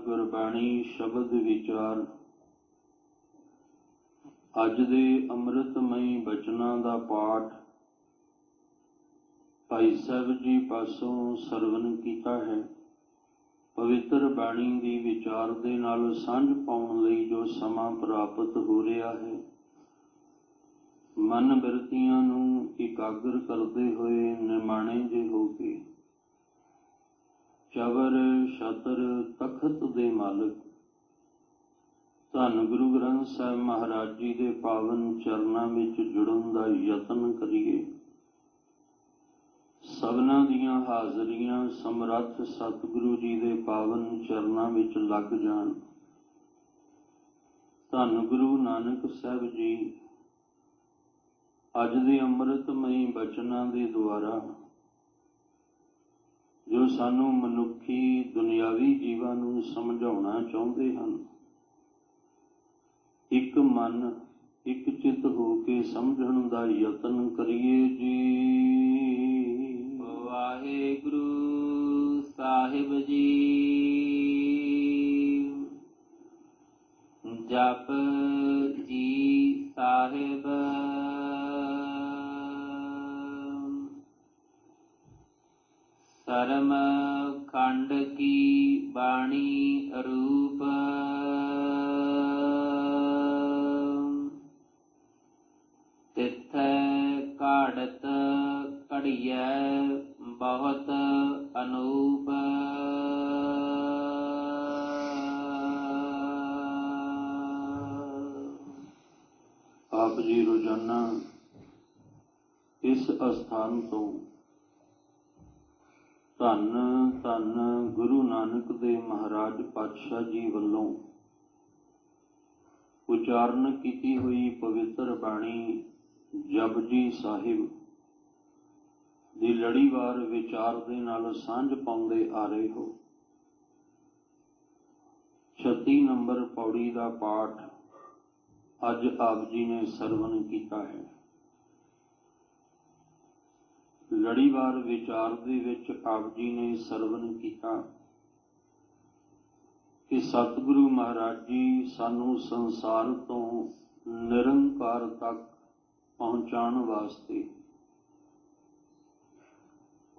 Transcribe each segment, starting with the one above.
गुरबाणी शब्द विचार। अज दे अमृतमई बचनां दा पाठ भाई साहब जी पासों सरवण कीता है। पवित्र बाणी दी विचार दे नाल सांझ पाउण लई जो समां प्राप्त हो रहा है, मन बिरतियां नूं इकागर करते हुए निमाणे जे हो के चवर छतर तखत दे मालिक धन गुरु ग्रंथ साहिब महाराज जी के पावन चरणों विच जुड़न दा यतन करिए। सबना दियां हाजरियां समरथ सतगुरु जी के पावन चरणों विच लग जान। धन गुरु नानक साहिब जी अज दे अमृतमई बचनां दे द्वारा जो सानू मनुखी दुनियावी जीवां नूं समझाउणा चाहुंदे हन, एक मन एक चित हो के समझण दा यतन करिए जी। वाहिगुरु साहिब जी। जप जी साहिब सरम खंड की बाणी रूप। तिथै काढ़त कढ़ियै बहुत अनूप। आप जी रोजाना इस अस्थान तो धन धन गुरु नानक देव महाराज पातशाह जी वल्लों उचारण की हुई पवित्र बाणी जपजी साहिब दी लड़ीवार विचार दे नाल सांझ पाउंदे आ रहे हो। 36 नंबर पौड़ी का पाठ अज आप जी ने सरवण किया है। लड़ीवार विचार दे विच आप जी ने सरवण किया कि सतगुरु महाराज जी सानू संसार तो निरंकार तक पहुंचाण वास्ते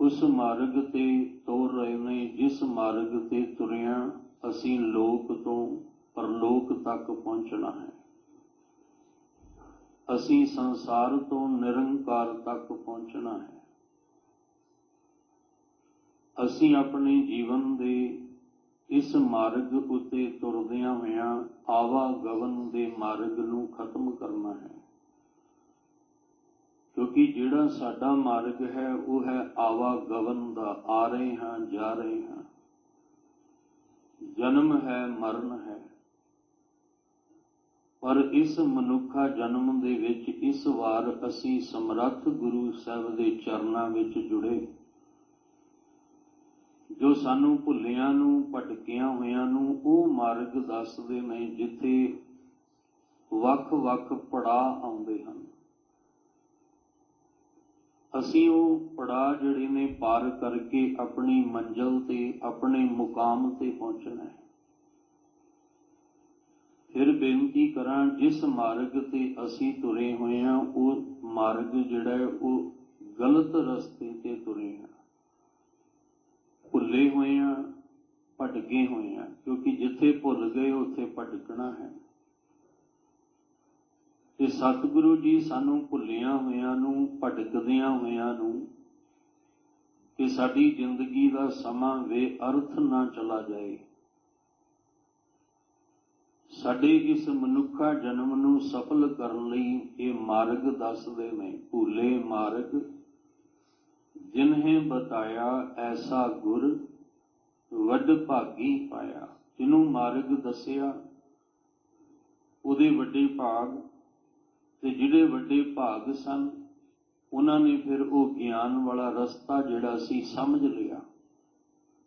उस मार्ग ते तोर रहे ने जिस मार्ग ते तुरिया असीं लोक तो परलोक तक पहुंचना है। असीं संसार तो निरंकार तक पहुंचना है। असीं अपने जीवन दे इस मार्ग उत्ते तुरदियां होइयां आवागमन दे मार्ग नूं खत्म करना है, क्योंकि जिहड़ा साडा मार्ग है वह है आवागमन दा। आ रहे हैं जा रहे हैं, जन्म है मरण है। पर इस मनुखा जन्म दे विच इस वार असीं समरथ गुरु साहिब दे चरनां विच जुड़े, जो सानू भुलियां नूं भटकियां होइयां नूं ओह मार्ग दसदे ने जिथे वख वख पड़ाव आउंदे हन। असीं ओह पड़ाव जिहड़े ने पार करके अपनी मंजिल ते अपने मुकाम ते पहुंचना है। फिर बेनती करां, जिस मार्ग ते असीं तुरे होए हां ओह मार्ग जिहड़ा है ओह गलत रस्ते ते तुरे हां, भुले हुए हैं, भटके हुए हैं, क्योंकि जिथे भुल गए उत्थे भटकना है। ते सतगुरु जी सानू भुलियां होइयां नूं भटकदियां होइयां नूं कि साडी जिंदगी दा समा बेअर्थ ना चला जाए, साडे इस मनुखा जन्म नूं सफल करन लई ये मार्ग दसदे ने। भूले मार्ग जिन्हें बताया ऐसा गुर वड भागी पाया। जिन्हों मार्ग दसिया उहदे वड्डे भाग, ते जिहड़े वड्डे भाग सन उन्होंने फिर वो ज्ञान वाला रस्ता जिहड़ा सी समझ लिया।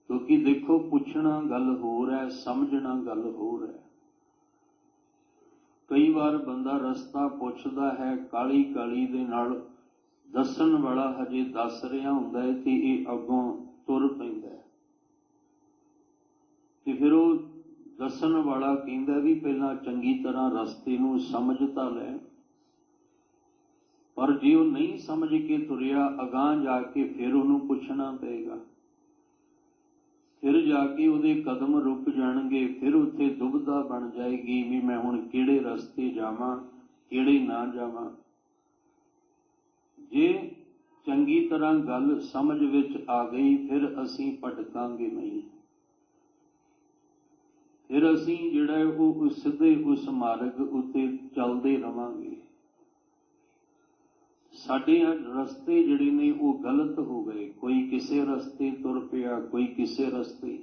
क्योंकि देखो पुछना गल होर है, समझना गल होर है। कई बार बंदा रस्ता पुछदा है काली काली दे नाल, दसन वाला हजे दस रहा हुंदा है ते इह अगों तुर पैंदा है, ते फिर वो ਦੱਸਣ ਵਾਲਾ ਕਹਿੰਦਾ ਵੀ ਪਹਿਲਾਂ ਚੰਗੀ ਤਰ੍ਹਾਂ ਰਸਤੇ ਨੂੰ ਸਮਝ ਤਾਂ ਲੈ, ਪਰ ਜੇ ਉਹ ਨਹੀਂ ਸਮਝ ਕੇ ਤੁਰਿਆ ਅਗਾਂਹ ਜਾ ਕੇ ਫਿਰ ਉਹਨੂੰ ਪੁੱਛਣਾ ਪਏਗਾ, ਫਿਰ ਜਾ ਕੇ ਉਹਦੇ ਕਦਮ ਰੁਕ ਜਾਣਗੇ, ਫਿਰ ਉੱਥੇ ਦੁਬਿਧਾ ਬਣ ਜਾਏਗੀ ਵੀ ਮੈਂ ਹੁਣ ਕਿਹੜੇ ਰਸਤੇ ਜਾਵਾਂ ਕਿਹੜੇ ਨਾ ਜਾਵਾਂ। ਜੇ ਚੰਗੀ ਤਰ੍ਹਾਂ ਗੱਲ ਸਮਝ ਵਿੱਚ ਆ ਗਈ ਫਿਰ ਅਸੀਂ ਭਟਕਾਂਗੇ ਨਹੀਂ, ਫਿਰ ਅਸੀਂ ਜਿਹੜਾ ਉਹ ਸਿੱਧੇ ਉਸ ਮਾਰਗ ਉੱਤੇ ਚੱਲਦੇ ਰਵਾਂਗੇ। ਸਾਡੇ ਰਸਤੇ ਜਿਹੜੇ ਨੇ ਉਹ ਗਲਤ ਹੋ ਗਏ, ਕੋਈ ਕਿਸੇ ਰਸਤੇ ਤੁਰ ਪਿਆ, ਕੋਈ ਕਿਸੇ ਰਸਤੇ,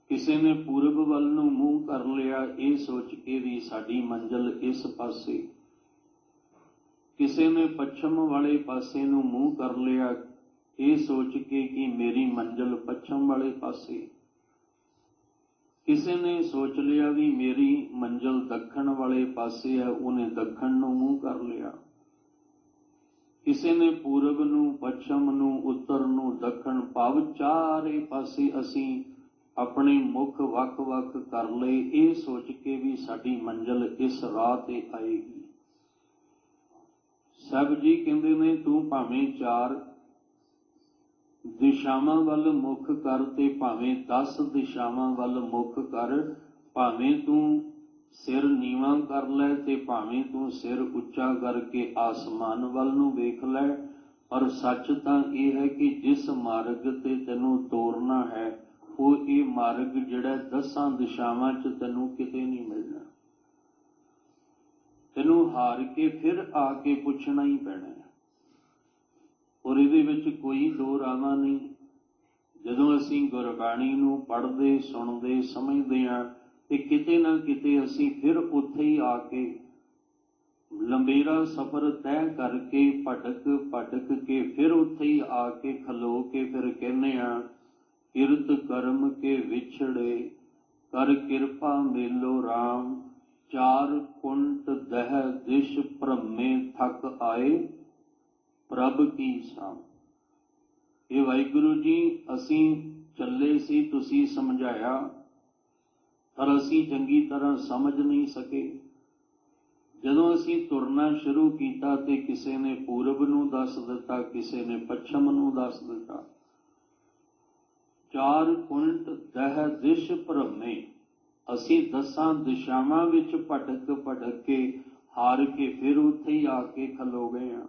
ਕਿਸੇ ਨੇ ਪੂਰਬ ਵੱਲ ਨੂੰ ਮੂੰਹ ਕਰ ਲਿਆ ਇਹ ਸੋਚ ਕੇ ਵੀ ਸਾਡੀ ਮੰਜ਼ਿਲ ਇਸ ਪਾਸੇ, ਕਿਸੇ ਨੇ ਪੱਛਮ ਵਾਲੇ ਪਾਸੇ ਨੂੰ ਮੂੰਹ ਕਰ ਲਿਆ ਇਹ ਸੋਚ ਕੇ ਕਿ ਮੇਰੀ ਮੰਜ਼ਿਲ ਪੱਛਮ ਵਾਲੇ ਪਾਸੇ, ਕਿਸੇ ਨੇ ਸੋਚ ਲਿਆ ਵੀ ਮੇਰੀ ਮੰਜ਼ਿਲ ਦੱਖਣ ਵਾਲੇ ਪਾਸੇ ਹੈ, ਉਹਨੇ ਦੱਖਣ ਨੂੰ ਮੂੰਹ ਕਰ ਲਿਆ, ਕਿਸੇ ਨੇ ਪੂਰਬ ਨੂੰ, ਪੱਛਮ ਨੂੰ, ਉੱਤਰ ਨੂੰ, ਦੱਖਣ, ਭਾਵ ਚਾਰੇ ਪਾਸੇ ਅਸੀਂ ਆਪਣੇ ਮੁੱਖ ਵੱਖ-ਵੱਖ ਕਰ ਲਏ ਇਹ ਸੋਚ ਕੇ ਵੀ ਸਾਡੀ ਮੰਜ਼ਿਲ ਇਸ ਰਾਹ ਤੇ ਆਏਗੀ। ਸਾਹਿਬ ਜੀ ਕਹਿੰਦੇ ਨੇ ਤੂੰ ਭਾਵੇਂ 4 ਦਿਸ਼ਾਵਾਂ ਵੱਲ ਮੁੱਖ ਕਰ ਤੇ ਭਾਵੇਂ 10 ਦਿਸ਼ਾਵਾਂ ਵੱਲ ਮੁੱਖ ਕਰ, ਭਾਵੇਂ ਤੂੰ ਸਿਰ ਨੀਵਾਂ ਕਰ ਲੈ ਤੇ ਭਾਵੇਂ ਤੂੰ ਸਿਰ ਉੱਚਾ ਕਰਕੇ ਆਸਮਾਨ ਵੱਲ ਨੂੰ ਵੇਖ ਲੈ, ਪਰ ਸੱਚ ਤਾਂ ਇਹ ਹੈ ਕਿ ਜਿਸ ਮਾਰਗ ਤੇ ਤੈਨੂੰ ਤੋਰਨਾ ਹੈ ਉਹ ਇਹ ਮਾਰਗ ਜਿਹੜਾ 10 ਦਿਸ਼ਾਵਾਂ 'ਚ ਤੈਨੂੰ ਕਿਤੇ ਨਹੀਂ ਮਿਲਣਾ, ਤੈਨੂੰ ਹਾਰ ਕੇ ਫਿਰ ਆ ਕੇ ਪੁੱਛਣਾ ਹੀ ਪੈਣਾ ਹੈ। ਔਰ ਇਹਦੇ ਵਿੱਚ ਕੋਈ ਦੋ ਰਾਵਾਂ ਨਹੀਂ। ਜਦੋਂ ਅਸੀਂ ਗੁਰਬਾਣੀ ਨੂੰ ਪੜ੍ਹਦੇ, ਸੁਣਦੇ, ਸਮਝਦੇ ਹਾਂ ਤੇ ਕਿਤੇ ਨਾ ਕਿਤੇ ਅਸੀਂ ਫਿਰ ਉੱਥੇ ਹੀ ਆ ਕੇ ਲੰਬੇਰਾ ਸਫ਼ਰ ਤੈਅ ਕਰਕੇ ਭਟਕ ਕੇ ਫਿਰ ਉੱਥੇ ਹੀ ਆ ਕੇ ਖਲੋ ਕੇ ਫਿਰ ਕਹਿੰਦੇ ਹਾਂ ਕਿਰਤ ਕਰਮ ਕੇ ਵਿਛੜੇ ਕਰ ਕਿਰਪਾ ਮੇਲੋ ਰਾਮ, 4 ਕੁੰਟ ਦਹ ਦਿਸ਼ ਭ੍ਰਮੇ ਥਕ ਆਏ ਪ੍ਰਭ ਕੀ ਸਾਮ। ਇਹ ਵਾਹਿਗੁਰੂ ਜੀ ਅਸੀਂ ਚੱਲੇ ਸੀ, ਤੁਸੀਂ ਸਮਝਾਇਆ ਪਰ ਅਸੀਂ ਚੰਗੀ ਤਰ੍ਹਾਂ ਸਮਝ ਨਹੀਂ ਸਕੇ। ਜਦੋਂ ਅਸੀਂ ਤੁਰਨਾ ਸ਼ੁਰੂ ਕੀਤਾ ਤੇ ਕਿਸੇ ਨੇ ਪੂਰਬ ਨੂੰ ਦੱਸ ਦਿੱਤਾ, ਕਿਸੇ ਨੇ ਪੱਛਮ ਨੂੰ ਦੱਸ ਦਿੱਤਾ। 4 ਕੁੰਟ ਦਹ ਦਿਸ਼ ਭ੍ਰਮੇ, ਅਸੀਂ 10 ਦਿਸ਼ਾਵਾਂ ਵਿੱਚ ਭਟਕ ਕੇ ਹਾਰ ਕੇ ਫਿਰ ਉੱਥੇ ਹੀ ਆ ਕੇ ਖਲੋ ਗਏ ਹਾਂ।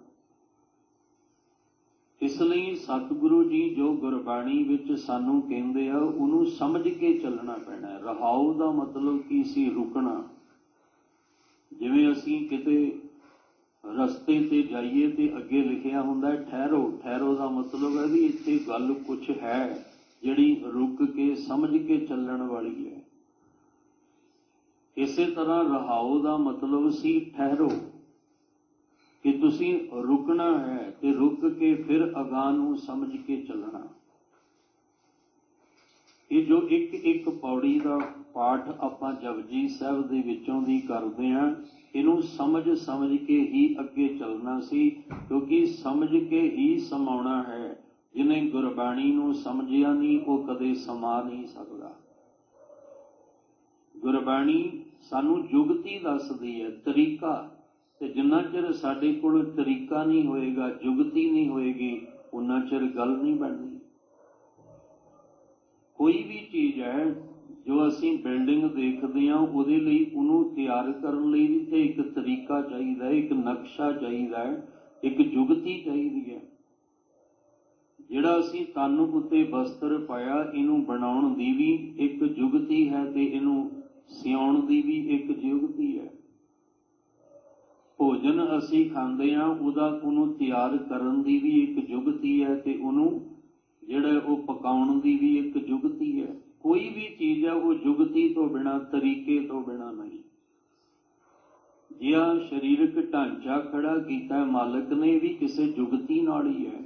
ਇਸ ਲਈ ਸਤਿਗੁਰੂ ਜੀ ਜੋ ਗੁਰਬਾਣੀ ਵਿੱਚ ਸਾਨੂੰ ਕਹਿੰਦੇ ਆ ਉਹਨੂੰ ਸਮਝ ਕੇ ਚੱਲਣਾ ਪੈਣਾ। ਰਹਾਉ ਦਾ ਮਤਲਬ ਕੀ ਸੀ? ਰੁਕਣਾ। ਜਿਵੇਂ ਅਸੀਂ ਕਿਤੇ ਰਸਤੇ ਤੇ ਜਾਈਏ ਤੇ ਅੱਗੇ ਲਿਖਿਆ ਹੁੰਦਾ ਠਹਿਰੋ, ਠਹਿਰੋ ਦਾ ਮਤਲਬ ਹੈ ਵੀ ਇੱਥੇ ਗੱਲ ਕੁਛ ਹੈ ਜਿਹੜੀ ਰੁਕ ਕੇ ਸਮਝ ਕੇ ਚੱਲਣ ਵਾਲੀ ਹੈ। ਇਸੇ ਤਰ੍ਹਾਂ ਰਹਾਉ ਦਾ ਮਤਲਬ ਸੀ ਠਹਿਰੋ, ਕਿ ਤੁਸੀਂ ਰੁਕਣਾ ਹੈ ਤੇ ਰੁਕ ਕੇ ਫਿਰ ਅਗਾਂਹ ਨੂੰ ਸਮਝ ਕੇ ਚੱਲਣਾ। ਇਹ ਜੋ ਇੱਕ ਪੌੜੀ ਦਾ ਪਾਠ ਆਪਾਂ ਜਪਜੀ ਸਾਹਿਬ ਦੇ ਵਿੱਚੋਂ ਦੀ ਕਰਦੇ ਹਾਂ, ਇਹਨੂੰ ਸਮਝ ਕੇ ਹੀ ਅੱਗੇ ਚੱਲਣਾ ਸੀ, ਕਿਉਂਕਿ ਸਮਝ ਕੇ ਹੀ ਸਮਾਉਣਾ ਹੈ। ਜਿਹਨੇ ਗੁਰਬਾਣੀ ਨੂੰ ਸਮਝਿਆ ਨਹੀਂ ਉਹ ਕਦੇ ਸਮਾ ਨਹੀਂ ਸਕਦਾ। ਗੁਰਬਾਣੀ ਸਾਨੂੰ ਜੁਗਤੀ ਦੱਸਦੀ ਹੈ, ਤਰੀਕਾ, ਤੇ ਜਿੰਨਾ ਚਿਰ ਸਾਡੇ ਕੋਲ ਤਰੀਕਾ ਨਹੀਂ ਹੋਏਗਾ, ਜੁਗਤੀ ਨਹੀਂ ਹੋਏਗੀ, ਉਨਾ ਚਿਰ ਗੱਲ ਨਹੀਂ ਬਣਨੀ। ਕੋਈ ਵੀ ਚੀਜ਼ ਹੈ ਜੋ ਅਸੀਂ ਬਿਲਡਿੰਗ ਦੇਖਦੇ ਹਾਂ ਉਹਦੇ ਲਈ ਉਹਨੂੰ ਤਿਆਰ ਕਰਨ ਲਈ ਵੀ ਤੇ ਇੱਕ ਤਰੀਕਾ ਚਾਹੀਦਾ ਹੈ, ਇੱਕ ਨਕਸ਼ਾ ਚਾਹੀਦਾ ਹੈ, ਇੱਕ ਜੁਗਤੀ ਚਾਹੀਦੀ ਹੈ। ਜਿਹੜਾ ਅਸੀਂ ਤਨ ਉੱਤੇ ਵਸਤਰ ਪਾਇਆ ਇਹਨੂੰ ਬਣਾਉਣ ਦੀ ਵੀ ਇੱਕ ਜੁਗਤੀ ਹੈ ਤੇ ਇਹਨੂੰ ਸਿਉਣ ਦੀ ਵੀ ਇੱਕ ਜੁਗਤੀ ਹੈ। ਭੋਜਨ ਅਸੀਂ ਖਾਂਦੇ ਹਾਂ ਉਹਨੂੰ ਤਿਆਰ ਕਰਨ ਦੀ ਵੀ ਇੱਕ ਜੁਗਤੀ ਹੈ ਤੇ ਉਹਨੂੰ ਜਿਹੜਾ ਉਹ ਪਕਾਉਣ ਦੀ ਵੀ ਇੱਕ ਜੁਗਤੀ ਹੈ। ਕੋਈ ਵੀ ਚੀਜ਼ ਹੈ ਉਹ ਜੁਗਤੀ ਤੋਂ ਬਿਨਾਂ, ਤਰੀਕੇ ਤੋਂ ਬਿਨਾਂ ਨਹੀਂ। ਜਿਹਾ ਸਰੀਰਕ ਢਾਂਚਾ ਖੜਾ ਕੀਤਾ ਮਾਲਕ ਨੇ ਵੀ ਕਿਸੇ ਜੁਗਤੀ ਨਾਲ ਹੀ ਹੈ,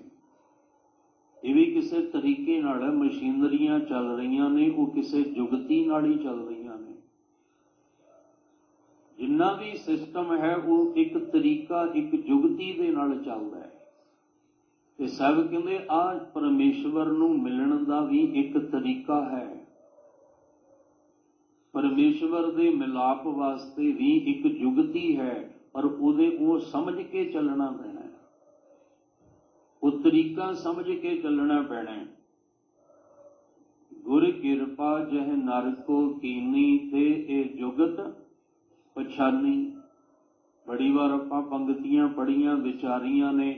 ਇਹ ਵੀ ਕਿਸੇ ਤਰੀਕੇ ਨਾਲ ਹੈ। ਮਸ਼ੀਨਰੀਆਂ ਚੱਲ ਰਹੀਆਂ ਨੇ ਉਹ ਕਿਸੇ ਜੁਗਤੀ ਨਾਲ ਹੀ ਚੱਲ ਰਹੀਆਂ ਨੇ। ਜਿੰਨਾ ਵੀ ਸਿਸਟਮ ਹੈ ਉਹ ਇੱਕ ਤਰੀਕਾ, ਇੱਕ ਜੁਗਤੀ ਦੇ ਨਾਲ ਚੱਲਦਾ ਹੈ। ਤੇ ਸਭ ਕਹਿੰਦੇ ਆਹ ਪਰਮੇਸ਼ਵਰ ਨੂੰ ਮਿਲਣ ਦਾ ਵੀ ਇੱਕ ਤਰੀਕਾ ਹੈ। परमेश्वर दे मिलाप वास्ते भी एक जुगती है, पर उहदे वो समझ के चलना पैना है, वो तरीका समझ के चलना पैना है। गुर किरपा जह नर को कीनी थे ए जुगत पछानी। बड़ी बार आपां पंक्तियां पढ़ियां विचारियां ने,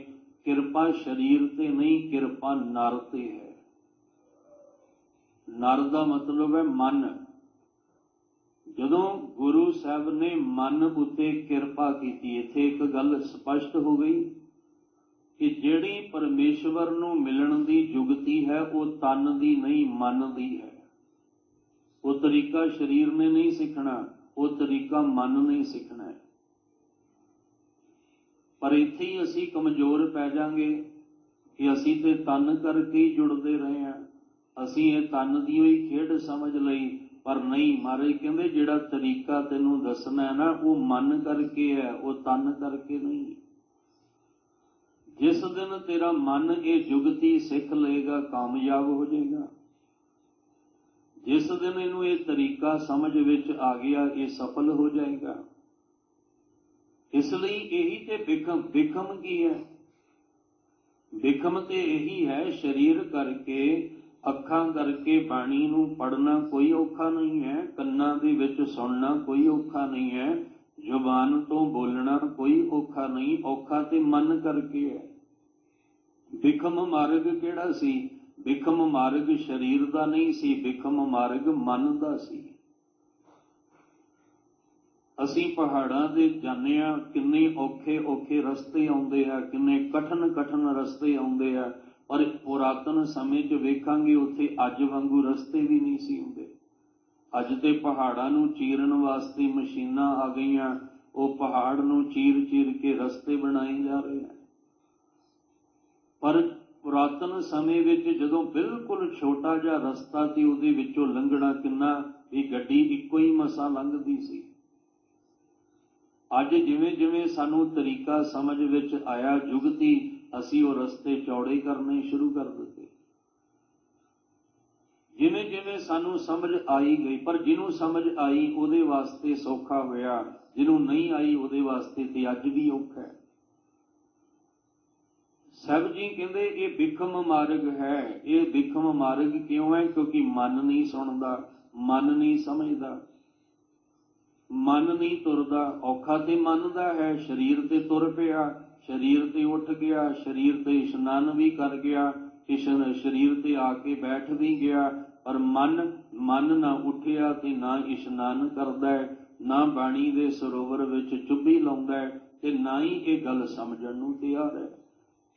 किरपा शरीर ते नहीं, किरपा नर ते है। नर दा मतलब है मन। जदों गुरु साहब ने मन उत्ते किरपा की, इत्थे एक गल स्पष्ट हो गई कि जिहड़ी परमेश्वर नूं मिलण दी जुगती है वो तन दी नहीं, मन दी है। वो तरीका शरीर ने नहीं सीखना, वो तरीका मन ने सीखना है। पर इत्थे ही असीं कमजोर पै जांगे कि असीं ते तन करके ही जुड़दे रहे हैं, असीं ये तन दी ही खेड समझ लई। पर नहीं, महाराज कहंदे जिहड़ा तरीका तैनूं दसना है ना, वो मन करके है, वो तन करके नहीं। जिस दिन तेरा मन ये जुगती सिख लेगा, कामयाब हो जाएगा। जिस दिन इनू ये तरीका समझ विच आ गया, ये सफल हो जाएगा। इसलिए यही ते बिखम, बिखम की है? बिखम ते यही है, शरीर करके अखां करके बाणी नूं पढ़ना कोई औखा नहीं है, कन्नां दे विच सुनना कोई औखा नहीं है, जुबान तो बोलना कोई औखा नहीं, औखा ते मन करके है। बिखम मार्ग किहड़ा सी? बिखम मार्ग शरीर दा नहीं सी, बिखम मार्ग मन दा सी। असीं पहाड़ां दे जाने आ, किन्ने औखे औखे रस्ते आउंदे आ, किन्ने कठन कठन रस्ते आउंदे आ, पर पुरातन समय च वेखांगे उत्थे अज वांगू रस्ते भी नहीं सी हुंदे। अज ते पहाड़ां नूं चीरन वास्ते मशीनां आ गईयां, वो पहाड़ नूं चीर चीर के रस्ते बनाए जा रहे हैं। पर पुरातन समय विच जदों बिल्कुल छोटा जिहा रस्ता सी, उहदे विचों लंघना किन्ना भी गड्डी इक्को ही मसां लंघदी सी। अज जिवें जिवें सानूं तरीका समझ विच आया जुगती, असीं वो रस्ते चौड़े करने शुरू कर दिते। जिवें जिवें सानूं समझ आई गई, पर जिन्हों समझ आई उहदे वास्ते सौखा होया, जिन्हों नहीं आई उहदे वास्ते ते अज भी औखा है। साहब जी कहंदे ये बिखम मार्ग है। ये बिखम मार्ग क्यों है? क्योंकि मन नहीं सुनदा, मन नहीं समझदा, मन नहीं तुरदा। औखा ते मन दा है, शरीर ते तुर पिया, शरीर ते उठ गया, शरीर ते इशनान भी कर गया, शरीर ते आके बैठ भी गया, पर मन ना उठिया ते ना इशनान करदा है, ना बाणी दे सरोवर विच चुब्भी लाउंदा है, ते ना ही ये गल समझण नूं तैयार है।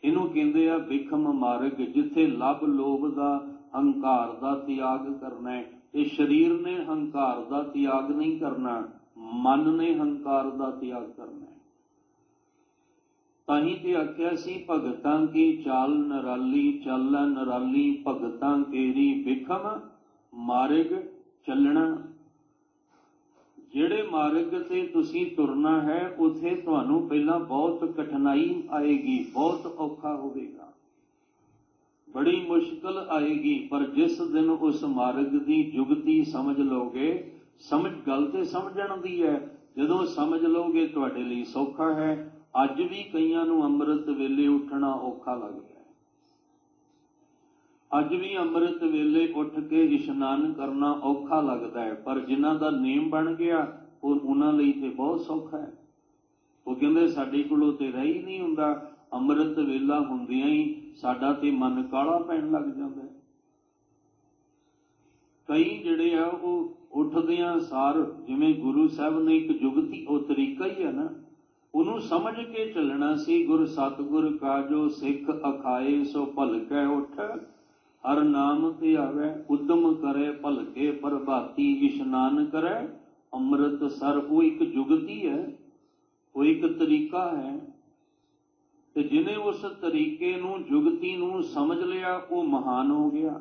इहनूं कहंदे आ बिखम मार्ग, जिथे लभ लोभ दा हंकार दा त्याग करना है। ये शरीर ने हंकार दा त्याग नहीं करना, मन ने हंकार दा त्याग करना है। ताही ते आख्या सी, भगतां की चाल नराली, चालां नराली भगतां केरी, बिखम मार्ग चलना। ਜਿਹੜੇ मार्ग ते तुसीं तुरना है, उथे तुहानूं पहलां बहुत कठिनाई आएगी, बहुत औखा होवेगा, बड़ी मुश्किल आएगी। पर जिस दिन उस मार्ग की जुगती समझ लोगे, समझ गल ते समझण दी है, जदों समझ लोगे तुहाडे लई सौखा है। अज भी कईयां नूं अंम੍ਰਿਤ वेले उठना औखा लगदा है। अज भी अंम੍ਰਿਤ वेले उठ के इशनान करना औखा लगता है, पर जिन्हां दा नेम बन गया उन्हां लई ते बहुत सौखा है। वो कहंदे साडे कोलों ते रह ही नहीं हुंदा, अंम੍ਰਿਤ वेला हुंदियां ही साडा ते मन काला पैण लग जांदा है। कई जिहड़े आ वो उठदियां सार, जिवें गुरु साहब ने एक जुगती वो तरीका ही है ना, उन्होंने समझ के चलना सी। गुर सतगुर का जो सिख अखाए, सो भलकै उठ हर नाम ते आवे, उद्यम करे भलके प्रभाती, इशनान करे अमृत सर। वो एक जुगती है, वो एक तरीका है, ते जिन्हें उस तरीके नूं जुगती नूं समझ लिया वो महान हो गया।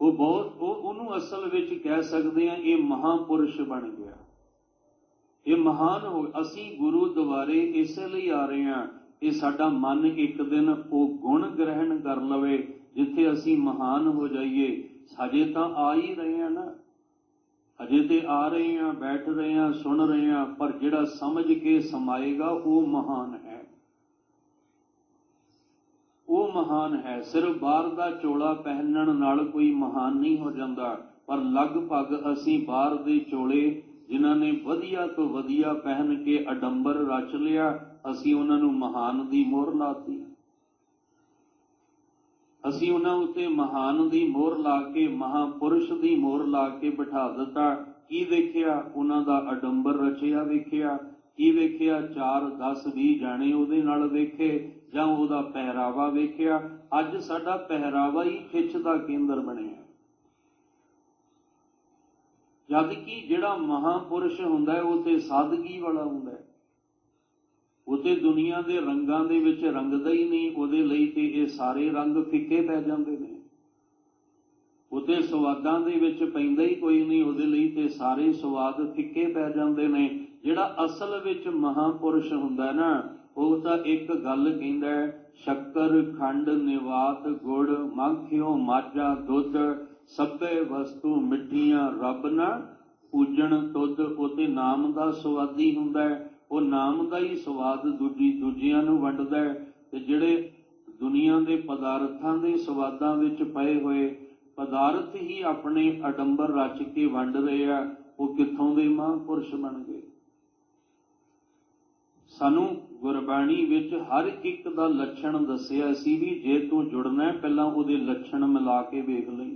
वो बहुत उन्होंने असल विच कह सकते हैं ये महापुरुष बन गया, ये महान हो। असी गुरु द्वारे इसलिए आ रहे हैं कि साडा मन एक दिन वो गुण ग्रहण कर लवे, जिथे असी महान हो जाइए। हजे तां आ ही रहे हैं ना, अजे ते आ रहे हैं, बैठ रहे हैं, सुन रहे हैं, पर जिहड़ा समझ के समाएगा वो महान है। वो महान है। सिर्फ बाहर का चोला पहनण नाल कोई महान नहीं हो जाता, पर लगभग असीं बाहर दे चोले जिन्हां ने वधिया तो वधिया पहन के अडंबर रच लिया, असीं उन्हां नूं महान दी मोहर लाती। असीं उन्हां उत्ते महान दी मोहर ला के, महापुरुष दी मोहर ला के बिठा दिता। की वेखिया? उन्हां दा अडंबर रचिया वेखिया। की वेखिया? 4 10 20 जाने उहदे नाल वेखे, जां उहदा पहरावा वेखिया। अज साडा पहरावा ही खिच दा केंद्र बनिया, जद कि जिहड़ा महापुरुष हुंदा है वो ते सादगी वाला हुंदा है। उते दुनिया के रंगां दे विच रंगदा ही नहीं, उहदे लई ते ये सारे रंग फिक्के पै जांदे ने। उते स्वादां दे विच पैंदा ही कोई नहीं, उहदे लई ते सारे स्वाद फिक्के पै जांदे ने। जिहड़ा असल विच महापुरुष हुंदा ना, ਉਹ ਤਾਂ एक गल कहंदा है, शक्कर खंड निवात गुड़ माखियो माजा दुध सभे वस्तु मिठियां रब ना पूजन तुद। उते नाम दा स्वादी हुंदा है, वो नाम दा ही स्वाद दूजियां नूं वंडदा है। ते जिहड़े दुनिया दे पदार्थां दे स्वादां विच पए होए पदार्थ ही अपने अडंबर रच के वंड रहे आ, वो कित्थों दे महापुरुष बन गए। सानू गुरबाणी विच हर एक दा लक्षण दस्सिया सी भी जे तू जुड़ना है पहला उहदे लक्षण मिला के वेख लई,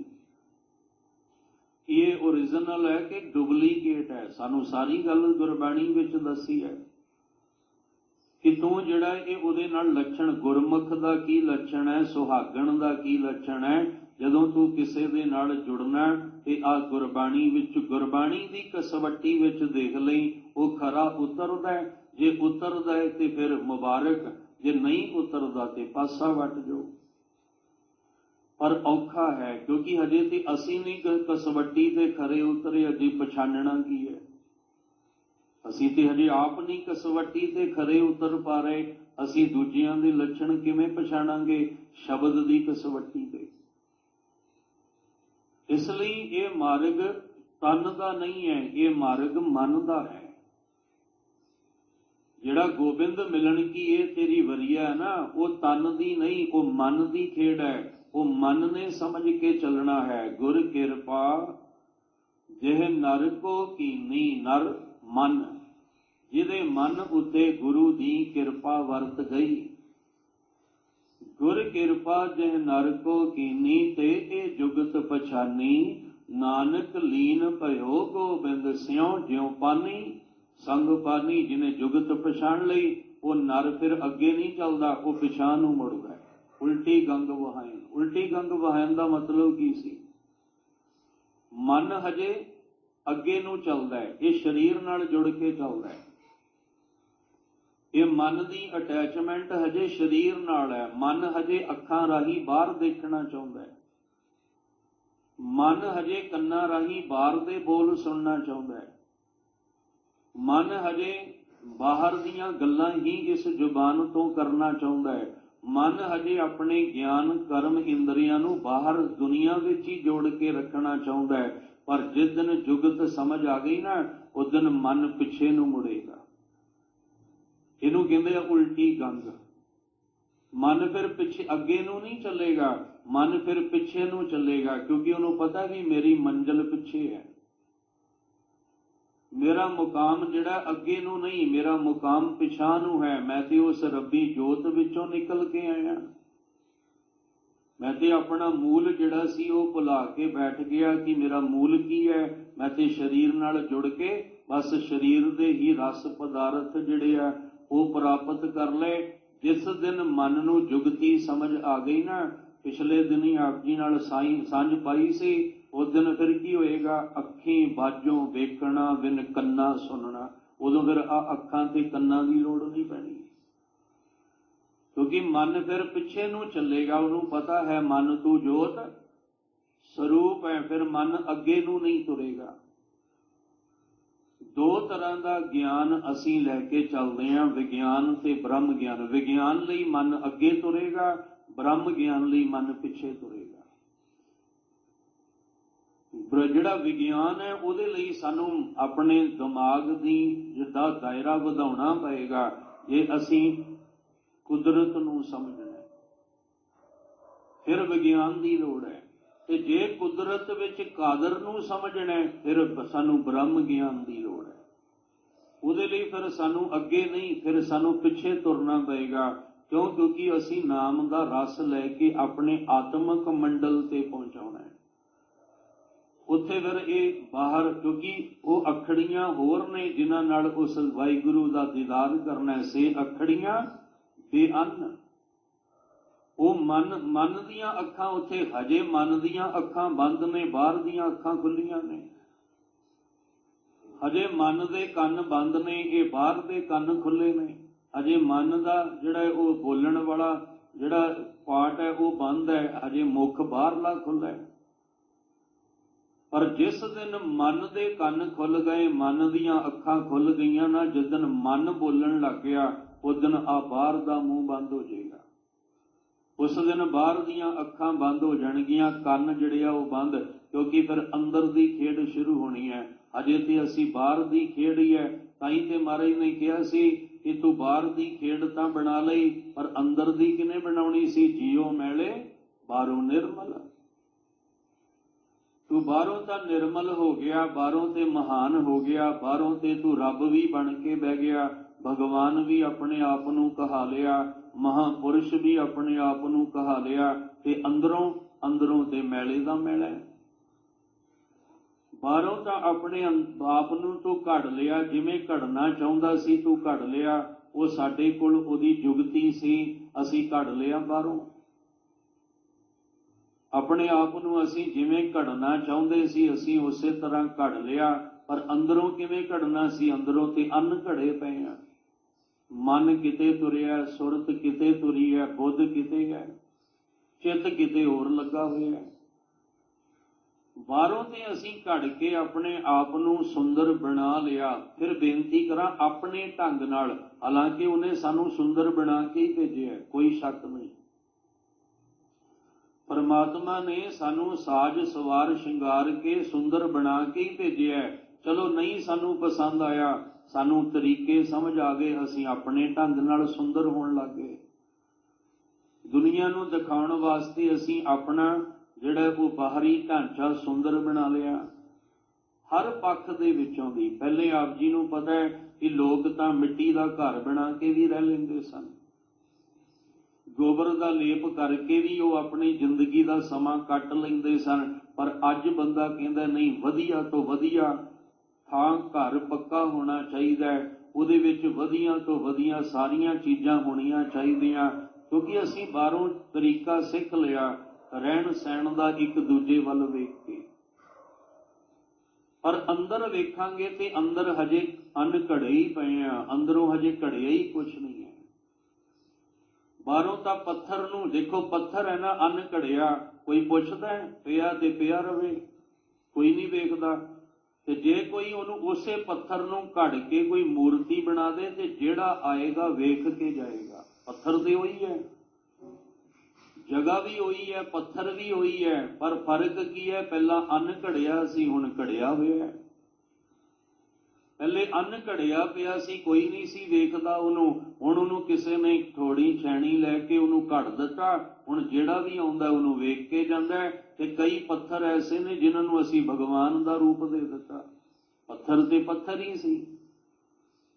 ये ओरिजिनल है कि डुप्लीकेट है। सानू सारी गल गुरबाणी विच दसी है कि तू जिहड़ा ये उहदे नाल लक्षण, गुरमुख दा की लक्षण है, सुहागण दा की लक्षण है। जदों तू किसे दे नाल जुड़ना ते आ गुरबाणी विच, गुरबाणी दी कसवट्टी विच देख लई, वो खरा उतरदा है। जे उतरदा है तो फिर मुबारक, जे नहीं उतरदा तो पासा वट जाओ। पर औखा है क्योंकि हजे तो असी नहीं कसवट्टी ते खरे उतरे, अजे पछाणना की है। असी तो हजे आप नहीं कसवट्टी ते खरे उतर पा रहे, असी दूजियां दे लक्षण किवें पछाणांगे? शब्द दी कसवट्टी ते। इसलिए ये मार्ग तन दा नहीं है, ये मार्ग मन दा है। जिहड़ा गोबिंद मिलन की ये तेरी वरिया है ना, वो तन दी नहीं, वो मन दी खेड़ है। वो मन ने समझ के चलना है। गुर किरपा जिह नर को कीनी, नर मन, जिहदे मन उत्ते गुरु दी किरपा वरत गई। गुर किरपा जिह नर को कीनी, ते ए जुगत पछानी, नानक लीन भयो गोबिंद स्यों ज्यों पानी। संग पानी, जिन्हें जुगत पछाण लई, वो नर फिर अगे नहीं चलता, वो पिछां नूं मुड़दा है। उल्टी गंग वहायन, उल्टी गंग वहायन का मतलब की सी? मन हजे अगे नूं चलदा है, ये शरीर नाल जुड़ के चलदा है। ये मन की अटैचमेंट हजे शरीर नाल है। मन हजे अखां राही बाहर देखना चाहुंदा है। मन हजे कन्नां राही बाहर दे बोल सुनना चाहुंदा है। मन हजे बाहर दीयां गल्लां ही इस जुबान तो करना चाहुंदा है। मन हजे अपने ज्ञान कर्म इंद्रियां नूं बाहर दुनिया विच ही जोड़ के रखना चाहुंदा है। पर जिस दिन जुगत समझ आ गई ना, उस दिन मन पिछे नूं मुड़ेगा। इहनूं कहंदे आ उल्टी गंग। मन फिर पिछे अगे नूं नहीं चलेगा, मन फिर पिछे नूं चलेगा, क्योंकि उन्होंने पता भी मेरी मंजिल पिछे है। मेरा मुकाम जिहड़ा अगे नूं नहीं, मेरा मुकाम पिछां नूं है। मैं ते उस रब्बी जोत विचों निकल के आया। मैं ते अपना मूल जिहड़ा सी वो भुला के बैठ गया कि मेरा मूल की है। मैं ते शरीर नाल जुड़ के बस शरीर दे ही रस पदार्थ जिहड़े आ वो प्राप्त कर ले। जिस दिन मन नूं जुगती समझ आ गई ना, पिछले दिन ही आप जी नाल सांझ पाई सी, उस दिन फिर की होएगा? अखीं बाजों वेखना बिन कन्ना सुनना। उदों फिर अखां ते कन्नां की लोड़ नहीं पैनी, क्योंकि मन फिर पिछे नूं चलेगा। उन्होंने पता है मन तू जोत स्वरूप है, फिर मन अगे नूं नहीं तुरेगा। दो तरह का ज्ञान असी लैके चलते हैं, विज्ञान ते ब्रह्म ज्ञान। विज्ञान लई मन अगे तुरेगा, ब्रह्म ज्ञान लई मन पिछे तुरेगा। ਜਿਹੜਾ ਵਿਗਿਆਨ ਹੈ ਉਹਦੇ ਲਈ ਸਾਨੂੰ ਆਪਣੇ ਦਿਮਾਗ ਦੀ ਜਿੱਦਾਂ ਦਾਇਰਾ ਵਧਾਉਣਾ ਪਏਗਾ ਜੇ ਅਸੀਂ ਕੁਦਰਤ ਨੂੰ ਸਮਝਣਾ। ਫਿਰ ਵਿਗਿਆਨ ਦੀ ਲੋੜ ਹੈ। ਤੇ ਜੇ ਕੁਦਰਤ ਵਿੱਚ ਕਾਦਰ ਨੂੰ ਸਮਝਣਾ ਫਿਰ ਸਾਨੂੰ ਬ੍ਰਹਮ ਗਿਆਨ ਦੀ ਲੋੜ ਹੈ। ਉਹਦੇ ਲਈ ਫਿਰ ਸਾਨੂੰ ਅੱਗੇ ਨਹੀਂ, ਫਿਰ ਸਾਨੂੰ ਪਿੱਛੇ ਤੁਰਨਾ ਪਏਗਾ। ਕਿਉਂਕਿ ਅਸੀਂ ਨਾਮ ਦਾ ਰਸ ਲੈ ਕੇ ਆਪਣੇ ਆਤਮਿਕ ਮੰਡਲ ਤੇ ਪਹੁੰਚਾਉਣਾ ਹੈ। ਉੱਥੇ ਫਿਰ ਇਹ ਬਾਹਰ, ਕਿਉਂਕਿ ਉਹ ਅਖੜੀਆਂ ਹੋਰ ਨੇ ਜਿਨ੍ਹਾਂ ਨਾਲ ਉਸ ਵਾਹਿਗੁਰੂ ਦਾ ਦੀਦਾਰ ਕਰਨਾ। ਸੇ ਅਖੜੀਆਂ ਬੇਅੰਨ। ਉਹ ਮਨ ਦੀਆਂ ਅੱਖਾਂ ਉੱਥੇ ਹਜੇ ਮਨ ਦੀਆਂ ਅੱਖਾਂ ਬੰਦ ਨੇ, ਬਾਹਰ ਦੀਆਂ ਅੱਖਾਂ ਖੁੱਲੀਆਂ ਨੇ। ਹਜੇ ਮਨ ਦੇ ਕੰਨ ਬੰਦ ਨੇ, ਇਹ ਬਾਹਰ ਦੇ ਕੰਨ ਖੁੱਲੇ ਨੇ। ਅਜੇ ਮਨ ਦਾ ਜਿਹੜਾ ਉਹ ਬੋਲਣ ਵਾਲਾ ਜਿਹੜਾ ਪਾਰਟ ਹੈ ਉਹ ਬੰਦ ਹੈ, ਅਜੇ ਮੁੱਖ ਬਾਹਰਲਾ ਖੁੱਲ੍ਹਾ ਹੈ। ਪਰ ਜਿਸ ਦਿਨ ਮਨ ਦੇ ਕੰਨ ਖੁੱਲ ਗਏ, ਮਨ ਦੀਆਂ ਅੱਖਾਂ ਖੁੱਲ ਗਈਆਂ ਨਾ, ਜਿਸ ਦਿਨ ਮਨ ਬੋਲਣ ਲੱਗ ਗਿਆ ਉਸ ਦਿਨ ਆ ਬਾਹਰ ਦਾ ਮੂੰਹ ਬੰਦ ਹੋ ਜਾਏਗਾ। ਉਸ ਦਿਨ ਬਾਹਰ ਦੀਆਂ ਅੱਖਾਂ ਬੰਦ ਹੋ ਜਾਣਗੀਆਂ, ਕੰਨ ਜਿਹੜੇ ਆ ਉਹ ਬੰਦ। ਕਿਉਂਕਿ ਫਿਰ ਅੰਦਰ ਦੀ ਖੇਡ ਸ਼ੁਰੂ ਹੋਣੀ ਹੈ। ਅਜੇ ਤੇ ਅਸੀਂ ਬਾਹਰ ਦੀ ਖੇਡ ਹੀ ਹੈ। ਤਾਂ ਹੀ ਤੇ ਮਹਾਰਾਜ ਨੇ ਕਿਹਾ ਸੀ ਕਿ ਤੂੰ ਬਾਹਰ ਦੀ ਖੇਡ ਤਾਂ ਬਣਾ ਲਈ, ਪਰ ਅੰਦਰ ਦੀ ਕਿਹਨੇ ਬਣਾਉਣੀ ਸੀ? ਜੀਓ ਮੈਲੇ ਬਾਹਰੋਂ ਨਿਰਮਲ। ਤੂੰ ਬਾਹਰੋਂ ਤਾਂ ਨਿਰਮਲ ਹੋ ਗਿਆ, ਬਾਹਰੋਂ ਤੇ ਮਹਾਨ ਹੋ ਗਿਆ, ਬਾਹਰੋਂ ਤੇ ਤੂੰ ਰੱਬ ਵੀ ਬਣ ਕੇ ਬਹਿ ਗਿਆ, ਭਗਵਾਨ ਵੀ ਆਪਣੇ ਆਪ ਨੂੰ ਕਹਾ ਲਿਆ, ਮਹਾਂਪੁਰਸ਼ ਵੀ ਆਪਣੇ ਆਪ ਨੂੰ ਕਹਾ ਲਿਆ, ਤੇ ਅੰਦਰੋਂ ਤੇ ਮੈਲੇ ਦਾ ਮੈਲਾ ਹੈ। ਬਾਹਰੋਂ ਤਾਂ ਆਪਣੇ ਆਪ ਨੂੰ ਤੂੰ ਘੜ ਲਿਆ, ਜਿਵੇਂ ਘੜਨਾ ਚਾਹੁੰਦਾ ਸੀ ਤੂੰ ਘੜ ਲਿਆ। ਉਹ ਸਾਡੇ ਕੋਲ ਉਹਦੀ ਜੁਗਤੀ ਸੀ, ਅਸੀਂ ਘੜ ਲਿਆ ਬਾਹਰੋਂ। ਆਪਣੇ ਆਪ ਨੂੰ ਅਸੀਂ ਜਿਵੇਂ ਘੜਨਾ ਚਾਹੁੰਦੇ ਸੀ ਅਸੀਂ ਉਸੇ ਤਰ੍ਹਾਂ ਘੜ ਲਿਆ। ਪਰ ਅੰਦਰੋਂ ਕਿਵੇਂ ਘੜਨਾ ਸੀ? ਅੰਦਰੋਂ ਤੇ ਅੰਨ ਘੜੇ ਪਏ ਆ। ਮਨ ਕਿਤੇ ਤੁਰਿਆ, ਸੁਰਤ ਕਿਤੇ ਤੁਰੀ ਹੈ, ਬੁੱਧ ਕਿਤੇ ਹੈ, ਚਿੱਤ ਕਿਤੇ ਹੋਰ ਲੱਗਾ ਹੋਇਆ ਹੈ। ਬਾਹਰੋਂ ਤੇ ਅਸੀਂ ਘੜ ਕੇ ਆਪਣੇ ਆਪ ਨੂੰ ਸੁੰਦਰ ਬਣਾ ਲਿਆ। ਫਿਰ ਬੇਨਤੀ ਕਰਾਂ ਆਪਣੇ ਢੰਗ ਨਾਲ, ਹਾਲਾਂਕਿ ਉਹਨੇ ਸਾਨੂੰ ਸੁੰਦਰ ਬਣਾ ਕੇ ਹੀ ਭੇਜਿਆ, ਕੋਈ ਸ਼ੱਕ ਨਹੀਂ। ਪਰਮਾਤਮਾ ਨੇ ਸਾਨੂੰ ਸਾਜ ਸਵਾਰ ਸ਼ਿੰਗਾਰ ਕੇ ਸੁੰਦਰ ਬਣਾ ਕੇ ਹੀ ਭੇਜਿਆ। ਚਲੋ ਨਹੀਂ ਸਾਨੂੰ ਪਸੰਦ ਆਇਆ, ਸਾਨੂੰ ਤਰੀਕੇ ਸਮਝ ਆ ਗਏ, ਅਸੀਂ ਆਪਣੇ ਢੰਗ ਨਾਲ ਸੁੰਦਰ ਹੋਣ ਲੱਗ ਗਏ। ਦੁਨੀਆ ਨੂੰ ਦਿਖਾਉਣ ਵਾਸਤੇ ਅਸੀਂ ਆਪਣਾ ਜਿਹੜਾ ਉਹ ਬਾਹਰੀ ਢਾਂਚਾ ਸੁੰਦਰ ਬਣਾ ਲਿਆ। ਹਰ ਪੱਖ ਦੇ ਵਿੱਚੋਂ ਦੀ ਪਹਿਲੇ ਆਪ ਜੀ ਨੂੰ ਪਤਾ ਹੈ ਕਿ ਲੋਕ ਤਾਂ ਮਿੱਟੀ ਦਾ ਘਰ ਬਣਾ ਕੇ ਵੀ ਰਹਿ ਲੈਂਦੇ ਸਨ, ਗੋਬਰ ਦਾ ਲੇਪ ਕਰਕੇ ਵੀ ਉਹ ਆਪਣੀ ਜ਼ਿੰਦਗੀ ਦਾ ਸਮਾਂ ਕੱਟ ਲੈਂਦੇ ਸਨ। ਪਰ ਅੱਜ ਬੰਦਾ ਕਹਿੰਦਾ ਨਹੀਂ, ਵਧੀਆ ਤੋਂ ਵਧੀਆ ਥਾਂ ਘਰ ਪੱਕਾ ਹੋਣਾ ਚਾਹੀਦਾ ਹੈ, ਉਹਦੇ ਵਿੱਚ ਵਧੀਆ ਤੋਂ ਵਧੀਆ ਸਾਰੀਆਂ ਚੀਜ਼ਾਂ ਹੋਣੀਆਂ ਚਾਹੀਦੀਆਂ। ਕਿਉਂਕਿ ਅਸੀਂ ਬਾਹਰੋਂ ਤਰੀਕਾ ਸਿੱਖ ਲਿਆ ਰਹਿਣ ਸਹਿਣ ਦਾ ਇੱਕ ਦੂਜੇ ਵੱਲ ਵੇਖ ਕੇ, ਪਰ ਅੰਦਰ ਵੇਖਾਂਗੇ ਤੇ ਅੰਦਰ ਹਜੇ ਅੰਨ ਘੜੇ ਹੀ ਪਏ ਆ, ਅੰਦਰੋਂ ਹਜੇ ਘੜਿਆ ਹੀ ਕੁਛ ਨਹੀਂ ਹੈ। ਬਾਹਰੋਂ ਤਾਂ ਪੱਥਰ ਨੂੰ ਦੇਖੋ, ਪੱਥਰ ਹੈ ਨਾ, ਅੰਨ ਘੜਿਆ, ਕੋਈ ਪੁੱਛਦਾ ਪਿਆ ਤੇ ਪਿਆ ਰਵੇ, ਕੋਈ ਨਹੀਂ ਵੇਖਦਾ। ਤੇ ਜੇ ਕੋਈ ਉਹਨੂੰ ਉਸੇ ਪੱਥਰ ਨੂੰ ਘੜ ਕੇ ਕੋਈ ਮੂਰਤੀ ਬਣਾ ਦੇ ਤੇ ਜਿਹੜਾ ਆਏਗਾ ਵੇਖ ਕੇ ਜਾਏਗਾ। ਪੱਥਰ ਤੇ ਉਹੀ ਹੈ, ਜਗ੍ਹਾ ਵੀ ਉਹੀ ਹੈ, ਪੱਥਰ ਵੀ ਉਹੀ ਹੈ, ਪਰ ਫਰਕ ਕੀ ਹੈ? ਪਹਿਲਾਂ ਅੰਨ ਘੜਿਆ ਸੀ, ਹੁਣ ਘੜਿਆ ਹੋਇਆ ਹੈ। ਪਹਿਲੇ ਅੰਨ ਘੜਿਆ ਪਿਆ ਸੀ, ਕੋਈ ਨਹੀਂ ਸੀ ਵੇਖਦਾ ਉਹਨੂੰ, ਹੁਣ ਉਹਨੂੰ ਕਿਸੇ ਨੇ ਥੋੜੀ ਛੈਣੀ ਲੈ ਕੇ ਉਹਨੂੰ ਘੜ ਦਿੱਤਾ। ਹੁਣ ਜਿਹੜਾ ਵੀ ਆਉਂਦਾ ਉਹਨੂੰ ਵੇਖ ਕੇ ਜਾਂਦਾ। ਤੇ ਕਈ ਪੱਥਰ ਐਸੇ ਨੇ ਜਿਨ੍ਹਾਂ ਨੂੰ ਅਸੀਂ ਭਗਵਾਨ ਦਾ ਰੂਪ ਦੇ ਦਿੱਤਾ। ਪੱਥਰ ਤੇ ਪੱਥਰ ਹੀ ਸੀ,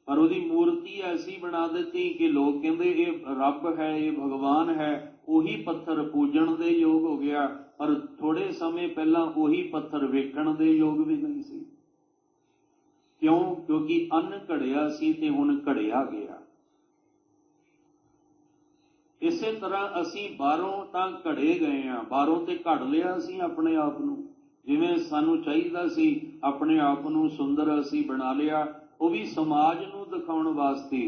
ਪਰ ਉਹਦੀ ਮੂਰਤੀ ਐਸੀ ਬਣਾ ਦਿੱਤੀ ਕਿ ਲੋਕ ਕਹਿੰਦੇ ਇਹ ਰੱਬ ਹੈ, ਇਹ ਭਗਵਾਨ ਹੈ। ਉਹੀ ਪੱਥਰ ਪੂਜਣ ਦੇ ਯੋਗ ਹੋ ਗਿਆ, ਪਰ ਥੋੜੇ ਸਮੇਂ ਪਹਿਲਾਂ ਉਹੀ ਪੱਥਰ ਵੇਖਣ ਦੇ ਯੋਗ ਵੀ ਨਹੀਂ ਸੀ। ਕਿਉਂ? ਕਿਉਂਕਿ ਅੰਨ ਘੜਿਆ ਸੀ ਤੇ ਹੁਣ ਘੜਿਆ ਗਿਆ। ਇਸੇ ਤਰ੍ਹਾਂ ਅਸੀਂ ਬਾਹਰੋਂ ਤਾਂ ਘੜੇ ਗਏ ਹਾਂ, ਬਾਹਰੋਂ ਤੇ ਘੜ ਲਿਆ ਅਸੀਂ ਆਪਣੇ ਆਪ ਨੂੰ, ਜਿਵੇਂ ਸਾਨੂੰ ਚਾਹੀਦਾ ਸੀ ਆਪਣੇ ਆਪ ਨੂੰ ਸੁੰਦਰ ਅਸੀਂ ਬਣਾ ਲਿਆ। ਉਹ ਵੀ ਸਮਾਜ ਨੂੰ ਦਿਖਾਉਣ ਵਾਸਤੇ,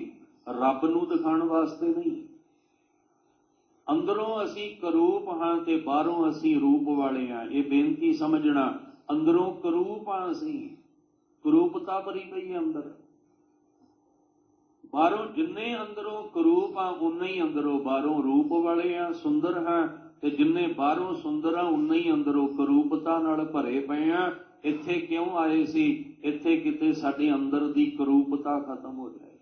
ਰੱਬ ਨੂੰ ਦਿਖਾਉਣ ਵਾਸਤੇ ਨਹੀਂ। ਅੰਦਰੋਂ ਅਸੀਂ ਕਰੂਪ ਹਾਂ ਤੇ ਬਾਹਰੋਂ ਅਸੀਂ ਰੂਪ ਵਾਲੇ ਹਾਂ, ਇਹ ਬੇਨਤੀ ਸਮਝਣਾ। ਅੰਦਰੋਂ ਕਰੂਪ ਹਾਂ ਅਸੀਂ, ਕਰੂਪਤਾ ਭਰੀ ਪਈ ਹੈ ਅੰਦਰ। ਬਾਹਰੋਂ ਜਿੰਨੇ ਅੰਦਰੋਂ ਕਰੂਪ ਆ ਉਨੇ ਹੀ ਅੰਦਰੋਂ ਬਾਹਰੋਂ ਰੂਪ ਵਾਲੇ ਆ, ਸੁੰਦਰ ਹਾਂ। ਤੇ ਜਿੰਨੇ ਬਾਹਰੋਂ ਸੁੰਦਰ ਆ ਉਨੇ ਹੀ ਅੰਦਰੋਂ ਕਰੂਪਤਾ ਨਾਲ ਭਰੇ ਪਏ ਆ। ਇੱਥੇ ਕਿਉਂ ਆਏ ਸੀ? ਇੱਥੇ ਕਿਤੇ ਸਾਡੇ ਅੰਦਰ ਦੀ ਕਰੂਪਤਾ ਖਤਮ ਹੋ ਜਾਏ।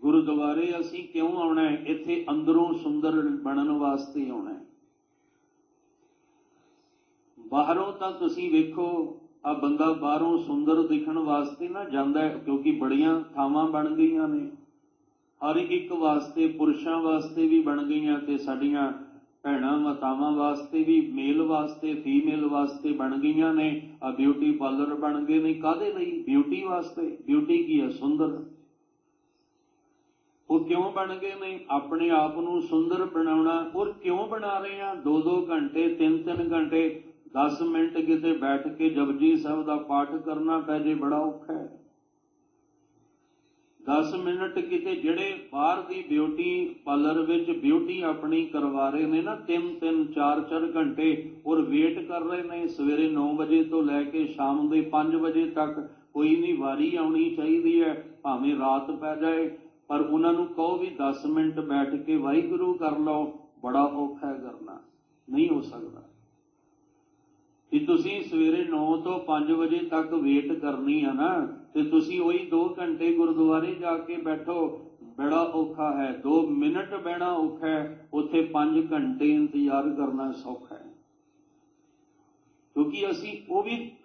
ਗੁਰਦੁਆਰੇ ਅਸੀਂ ਕਿਉਂ ਆਉਣਾ ਹੈ? ਇੱਥੇ ਅੰਦਰੋਂ ਸੁੰਦਰ ਬਣਨ ਵਾਸਤੇ ਆਉਣਾ ਹੈ। ਬਾਹਰੋਂ ਤਾਂ ਤੁਸੀਂ ਵੇਖੋ, ਆ ਬੰਦਾ ਬਾਹਰੋਂ ਸੁੰਦਰ ਦਿਖਣ ਵਾਸਤੇ ਨਾ ਜਾਂਦਾ ਹੈ, ਕਿਉਂਕਿ ਬੜੀਆਂ ਥਾਵਾਂ ਬਣ ਗਈਆਂ ਨੇ ਹਰ ਇੱਕ ਵਾਸਤੇ, ਪੁਰਸ਼ਾਂ ਵਾਸਤੇ ਵੀ ਬਣ ਗਈਆਂ ਤੇ ਸਾਡੀਆਂ ਭੈਣਾਂ ਮਾਤਾਵਾਂ ਵਾਸਤੇ ਵੀ, ਮੇਲ ਵਾਸਤੇ ਫੀਮੇਲ ਵਾਸਤੇ ਬਣ ਗਈਆਂ ਨੇ। ਆ ਬਿਊਟੀ ਪਾਰਲਰ ਬਣ ਗਏ ਨੇ, ਕਾਹਦੇ ਲਈ? ਬਿਊਟੀ ਵਾਸਤੇ। ਬਿਊਟੀ ਕੀ ਹੈ? ਸੁੰਦਰ। ਉਹ ਕਿਉਂ ਬਣ ਗਏ ਨੇ? ਆਪਣੇ ਆਪ ਨੂੰ ਸੁੰਦਰ ਬਣਾਉਣਾ। ਔਰ ਕਿਉਂ ਬਣਾ ਰਹੇ ਆ? 2-2 ਘੰਟੇ 3-3 ਘੰਟੇ 10 ਮਿੰਟ ਕਿਤੇ ਬੈਠ ਕੇ ਜਪਜੀ ਸਾਹਿਬ ਦਾ ਪਾਠ ਕਰਨਾ ਪੈ ਜੇ, ਬੜਾ ਔਖਾ ਹੈ। 10 ਮਿੰਟ ਕਿਤੇ ਜਿਹੜੇ ਬਾਹਰ ਦੀ ਬਿਊਟੀ ਪਾਰਲਰ ਵਿੱਚ ਬਿਊਟੀ ਆਪਣੀ ਕਰਵਾ ਰਹੇ ਨੇ ਨਾ 3-3 4-4 ਘੰਟੇ, ਔਰ ਵੇਟ ਕਰ ਰਹੇ ਨੇ ਸਵੇਰੇ 9 ਵਜੇ ਤੋਂ ਲੈ ਕੇ ਸ਼ਾਮ ਦੇ 5 ਵਜੇ ਤੱਕ। ਕੋਈ ਨਹੀਂ, ਵਾਰੀ ਆਉਣੀ ਚਾਹੀਦੀ ਹੈ, ਭਾਵੇਂ ਰਾਤ ਪੈ ਜਾਏ, ਪਰ ਉਹਨਾਂ ਨੂੰ ਕਹੋ ਵੀ 10 ਮਿੰਟ ਬੈਠ ਕੇ ਵਾਹਿਗੁਰੂ ਕਰ ਲਓ। ਬੜਾ ਔਖਾ ਹੈ ਕਰਨਾ, ਨਹੀਂ ਹੋ ਸਕਦਾ। ਕਿ ਤੁਸੀਂ ਸਵੇਰੇ 9 ਤੋਂ 5 ਵਜੇ ਤੱਕ ਵੇਟ ਕਰਨੀ ਆ ਨਾ, ਤੇ ਤੁਸੀਂ ਉਹੀ 2 ਘੰਟੇ ਗੁਰਦੁਆਰੇ ਜਾ ਕੇ ਬੈਠੋ, ਬੜਾ ਔਖਾ ਹੈ। 2 ਮਿੰਟ ਬਹਿਣਾ ਔਖਾ ਹੈ, ਉੱਥੇ 5 ਘੰਟੇ ਇੰਤਜ਼ਾਰ ਕਰਨਾ ਸੌਖਾ ਹੈ। ਕਿਉਂਕਿ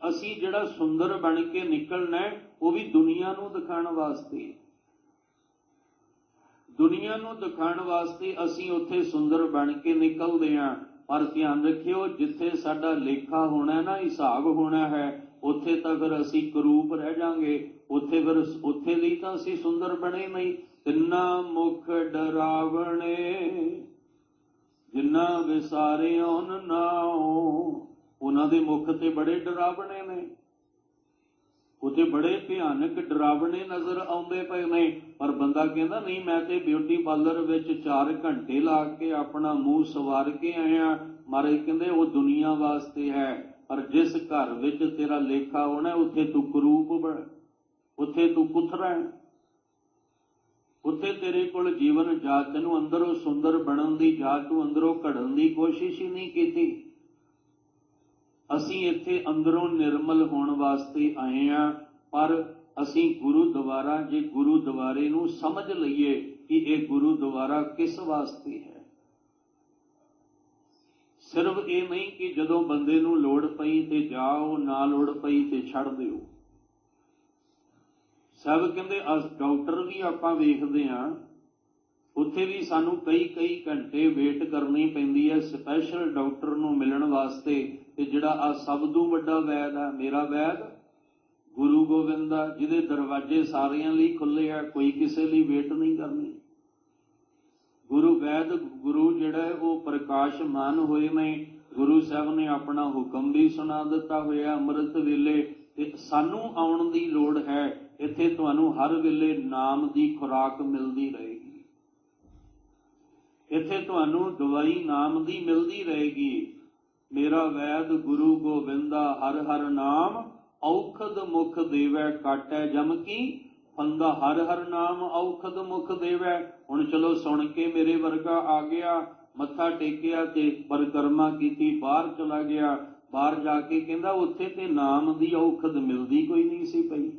ਅਸੀਂ ਜਿਹੜਾ ਸੁੰਦਰ ਬਣ ਕੇ ਨਿਕਲਣਾ ਉਹ ਵੀ ਦੁਨੀਆ ਨੂੰ ਦਿਖਾਉਣ ਵਾਸਤੇ। ਦੁਨੀਆ ਨੂੰ ਦਿਖਾਉਣ ਵਾਸਤੇ ਅਸੀਂ ਉੱਥੇ ਸੁੰਦਰ ਬਣ ਕੇ ਨਿਕਲਦੇ ਹਾਂ। ਪਰ ਧਿਆਨ ਰੱਖਿਓ, ਜਿੱਥੇ ਸਾਡਾ ਲੇਖਾ ਹੋਣਾ ਨਾ, ਹਿਸਾਬ ਹੋਣਾ ਹੈ, ਉੱਥੇ ਤਾਂ ਫਿਰ ਅਸੀਂ ਕਰੂਪ ਰਹਿ ਜਾਾਂਗੇ। ਉੱਥੇ ਲਈ ਤਾਂ ਅਸੀਂ ਸੁੰਦਰ ਬਣੇ ਨਹੀਂ। ਤਿੰਨਾ ਮੁਖ ਡਰਾਵਣੇ ਜਿੰਨਾ ਵਿਸਾਰਿਓਨ ਨਾਉ, ਉਹਨਾਂ ਦੇ ਮੁਖ ਤੇ ਬੜੇ ਡਰਾਵਣੇ ਨੇ, ਉੱਥੇ ਬੜੇ ਭਿਆਨਕ ਡਰਾਵਣੇ ਨਜ਼ਰ ਆਉਂਦੇ ਪਏ ਨੇ। ਪਰ ਬੰਦਾ ਕਹਿੰਦਾ ਨਹੀਂ, ਮੈਂ ਤੇ ਬਿਊਟੀ ਪਾਰਲਰ ਵਿੱਚ 4 ਘੰਟੇ ਲਾ ਕੇ ਆਪਣਾ ਮੂੰਹ ਸਵਾਰ ਕੇ ਆਇਆ। ਮਹਾਰਾਜ ਕਹਿੰਦੇ ਉਹ ਦੁਨੀਆ ਵਾਸਤੇ ਹੈ, ਪਰ ਜਿਸ ਘਰ ਵਿੱਚ ਤੇਰਾ ਲੇਖਾ ਹੋਣਾ ਉੱਥੇ ਤੂੰ ਕਰੂਪ ਬਣ, ਉੱਥੇ ਤੂੰ ਕੁਥਰਾ ਹੈ, ਉੱਥੇ ਤੇਰੇ ਕੋਲ ਜੀਵਨ ਜਾਚ, ਤੈਨੂੰ ਅੰਦਰੋਂ ਸੁੰਦਰ ਬਣਨ ਦੀ ਜਾਚ, ਤੂੰ ਅੰਦਰੋਂ ਘੜਨ ਦੀ ਕੋਸ਼ਿਸ਼ ਹੀ ਨਹੀਂ ਕੀਤੀ। ਅਸੀਂ ਇੱਥੇ ਅੰਦਰੋਂ ਨਿਰਮਲ ਹੋਣ ਵਾਸਤੇ ਆਏ ਹਾਂ। ਪਰ ਅਸੀਂ ਗੁਰੂਦੁਆਰਾ, ਜੇ ਗੁਰੂਦੁਆਰੇ ਨੂੰ ਸਮਝ ਲਈਏ ਕਿ ਇਹ ਗੁਰੂਦੁਆਰਾ ਕਿਸ ਵਾਸਤੇ ਹੈ। ਸਿਰਫ ਇਹ ਨਹੀਂ ਕਿ ਜਦੋਂ ਬੰਦੇ ਨੂੰ ਲੋੜ ਪਈ ਤੇ ਜਾਓ, ਨਾ ਲੋੜ ਪਈ ਤੇ ਛੱਡ ਦਿਓ। ਸਭ ਕਹਿੰਦੇ ਡਾਕਟਰ ਵੀ ਆਪਾਂ ਵੇਖਦੇ ਹਾਂ, ਉੱਥੇ ਵੀ ਸਾਨੂੰ ਕਈ ਘੰਟੇ ਵੇਟ ਕਰਨੀ ਪੈਂਦੀ ਹੈ ਸਪੈਸ਼ਲ ਡਾਕਟਰ ਨੂੰ ਮਿਲਣ ਵਾਸਤੇ। ਤੇ ਜਿਹੜਾ ਸਭ ਤੋਂ ਵੱਡਾ ਵੈਦ ਹੈ, ਮੇਰਾ ਵੈਦ ਗੁਰੂ ਗੋਬਿੰਦ ਦਾ, ਜਿਹਦੇ ਦਰਵਾਜ਼ੇ ਸਾਰਿਆਂ ਲਈ ਖੁੱਲੇ ਆ, ਕੋਈ ਕਿਸੇ ਲਈ ਵੇਟ ਨਹੀਂ ਕਰਨੀ। ਗੁਰੂ ਜਿਹੜਾ ਉਹ ਪ੍ਰਕਾਸ਼ਮਾਨ ਹੋਏ ਨੇ। ਗੁਰੂ ਸਾਹਿਬ ਨੇ ਆਪਣਾ ਹੁਕਮ ਵੀ ਸੁਣਾ ਦਿੱਤਾ ਹੋਇਆ ਅੰਮ੍ਰਿਤ ਵੇਲੇ, ਤੇ ਸਾਨੂੰ ਆਉਣ ਦੀ ਲੋੜ ਹੈ। ਇੱਥੇ ਤੁਹਾਨੂੰ ਹਰ ਵੇਲੇ ਨਾਮ ਦੀ ਖੁਰਾਕ ਮਿਲਦੀ ਰਹੇਗੀ, ਇੱਥੇ ਤੁਹਾਨੂੰ ਦਵਾਈ ਨਾਮ ਦੀ ਮਿਲਦੀ ਰਹੇਗੀ। ਮੇਰਾ ਵੈਦ ਗੁਰੂ ਗੋਬਿੰਦਾ, ਹਰ ਹਰ ਨਾਮ ਔਖਦ ਮੁਖ ਦੇਵੈ, ਕਾਟੈ ਜਮ ਕੀ ਫੰਦਾ। ਹਰ ਹਰ ਨਾਮ ਔਖਦ ਮੁਖ ਦੇਵੈ। ਹੁਣ ਚਲੋ ਸੁਣ ਕੇ ਮੇਰੇ ਵਰਗਾ ਆ ਗਿਆ, ਮੱਥਾ ਟੇਕਿਆ ਤੇ ਪਰਿਕਰਮਾ ਕੀਤੀ, ਬਾਹਰ ਚਲਾ ਗਿਆ, ਬਾਹਰ ਜਾ ਕੇ ਕਹਿੰਦਾ ਉੱਥੇ ਤੇ ਨਾਮ ਦੀ ਔਖਦ ਮਿਲਦੀ ਕੋਈ ਨਹੀਂ ਸੀ ਪਈ,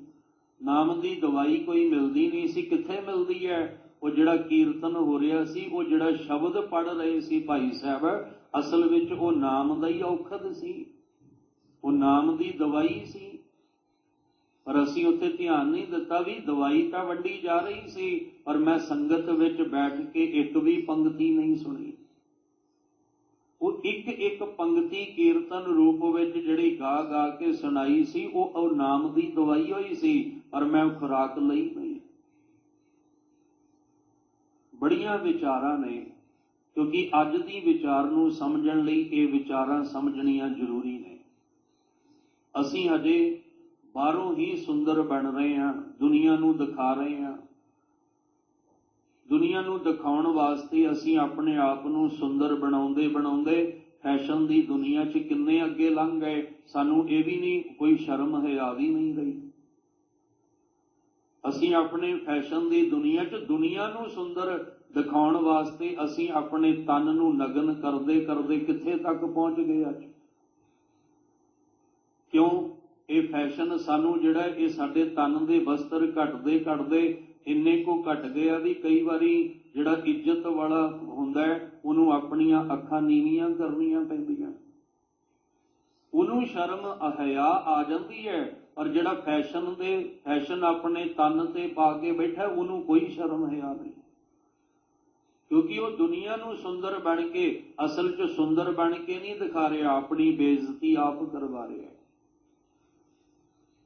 ਨਾਮ ਦੀ ਦਵਾਈ ਕੋਈ ਮਿਲਦੀ ਨਹੀਂ ਸੀ। ਕਿੱਥੇ ਮਿਲਦੀ ਹੈ? ਉਹ ਜਿਹੜਾ ਕੀਰਤਨ ਹੋ ਰਿਹਾ ਸੀ, ਉਹ ਜਿਹੜਾ ਸ਼ਬਦ ਪੜ੍ਹ ਰਹੇ ਸੀ ਭਾਈ ਸਾਹਿਬ, ਅਸਲ ਵਿੱਚ ਉਹ ਨਾਮ ਦਾ ਹੀ ਔਖਦ ਸੀ, ਉਹ ਨਾਮ ਦੀ ਦਵਾਈ ਸੀ। ਪਰ ਅਸੀਂ ਉੱਥੇ ਧਿਆਨ ਨਹੀਂ ਦਿੱਤਾ ਵੀ ਦਵਾਈ ਤਾਂ ਵੰਡੀ ਜਾ ਰਹੀ ਸੀ, ਪਰ ਮੈਂ ਸੰਗਤ ਵਿੱਚ ਬੈਠ ਕੇ ਇੱਕ ਵੀ ਪੰਕਤੀ ਨਹੀਂ ਸੁਣੀ। ਉਹ ਇੱਕ ਪੰਕਤੀ ਕੀਰਤਨ ਰੂਪ ਵਿੱਚ ਜਿਹੜੀ ਗਾ ਕੇ ਸੁਣਾਈ ਸੀ, ਉਹ ਨਾਮ ਦੀ ਦਵਾਈ ਹੋਈ ਸੀ, ਪਰ ਮੈਂ ਉਹ ਖੁਰਾਕ ਲਈ ਨਹੀਂ। ਬੜੀਆਂ ਵਿਚਾਰਾਂ ਨੇ, ਕਿਉਂਕਿ ਅੱਜ ਦੀ ਵਿਚਾਰ ਨੂੰ ਸਮਝਣ ਲਈ ਇਹ ਵਿਚਾਰਾਂ ਸਮਝਣੀਆਂ ਜ਼ਰੂਰੀ ਨੇ। ਅਸੀਂ ਹਜੇ ਬਾਹਰੋਂ ਹੀ ਸੁੰਦਰ ਬਣ ਰਹੇ ਹਾਂ, ਦੁਨੀਆ ਨੂੰ ਦਿਖਾ ਰਹੇ ਹਾਂ। ਦੁਨੀਆ ਨੂੰ ਦਿਖਾਉਣ ਵਾਸਤੇ ਅਸੀਂ ਆਪਣੇ ਆਪ ਨੂੰ ਸੁੰਦਰ ਬਣਾਉਂਦੇ ਫੈਸ਼ਨ ਦੀ ਦੁਨੀਆ 'ਚ ਕਿੰਨੇ ਅੱਗੇ ਲੰਘ ਗਏ। ਸਾਨੂੰ ਇਹ ਵੀ ਨਹੀਂ, ਕੋਈ ਸ਼ਰਮ ਹਿਆ ਵੀ ਨਹੀਂ ਰਹੀ। ਅਸੀਂ ਆਪਣੇ ਫੈਸ਼ਨ ਦੀ ਦੁਨੀਆ 'ਚ ਦੁਨੀਆ ਨੂੰ ਸੁੰਦਰ ਦਿਖਾਉਣ ਵਾਸਤੇ ਅਸੀਂ ਆਪਣੇ ਤਨ ਨੂੰ ਨਗਨ ਕਰਦੇ ਕਰਦੇ ਕਿੱਥੇ ਤੱਕ ਪਹੁੰਚ ਗਏ ਅੱਜ। ਕਿਉਂ? ਇਹ ਫੈਸ਼ਨ ਸਾਨੂੰ ਜਿਹੜਾ ਇਹ ਸਾਡੇ ਤਨ ਦੇ ਵਸਤਰ ਘਟਦੇ ਘਟਦੇ ਇੰਨੇ ਕੁ ਘਟ ਗਏ ਆ ਵੀ ਕਈ ਵਾਰੀ ਜਿਹੜਾ ਇੱਜ਼ਤ ਵਾਲਾ ਹੁੰਦਾ ਹੈ ਉਹਨੂੰ ਆਪਣੀਆਂ ਅੱਖਾਂ ਨੀਵੀਆਂ ਕਰਨੀਆਂ ਪੈਂਦੀਆਂ, ਉਹਨੂੰ ਸ਼ਰਮ ਹਯਾ ਆ ਜਾਂਦੀ ਹੈ। ਔਰ ਜਿਹੜਾ ਫੈਸ਼ਨ ਆਪਣੇ ਤਨ ਤੇ ਪਾ ਕੇ ਬੈਠਾ ਉਹਨੂੰ ਕੋਈ ਸ਼ਰਮ ਹਯਾ ਨਹੀਂ, ਕਿਉਂਕਿ ਉਹ ਦੁਨੀਆ ਨੂੰ ਸੁੰਦਰ ਬਣ ਕੇ ਅਸਲ 'ਚ ਸੁੰਦਰ ਬਣ ਕੇ ਨਹੀਂ ਦਿਖਾ ਰਿਹਾ, ਆਪਣੀ ਬੇਇੱਜ਼ਤੀ ਆਪ ਕਰਵਾ ਰਿਹਾ।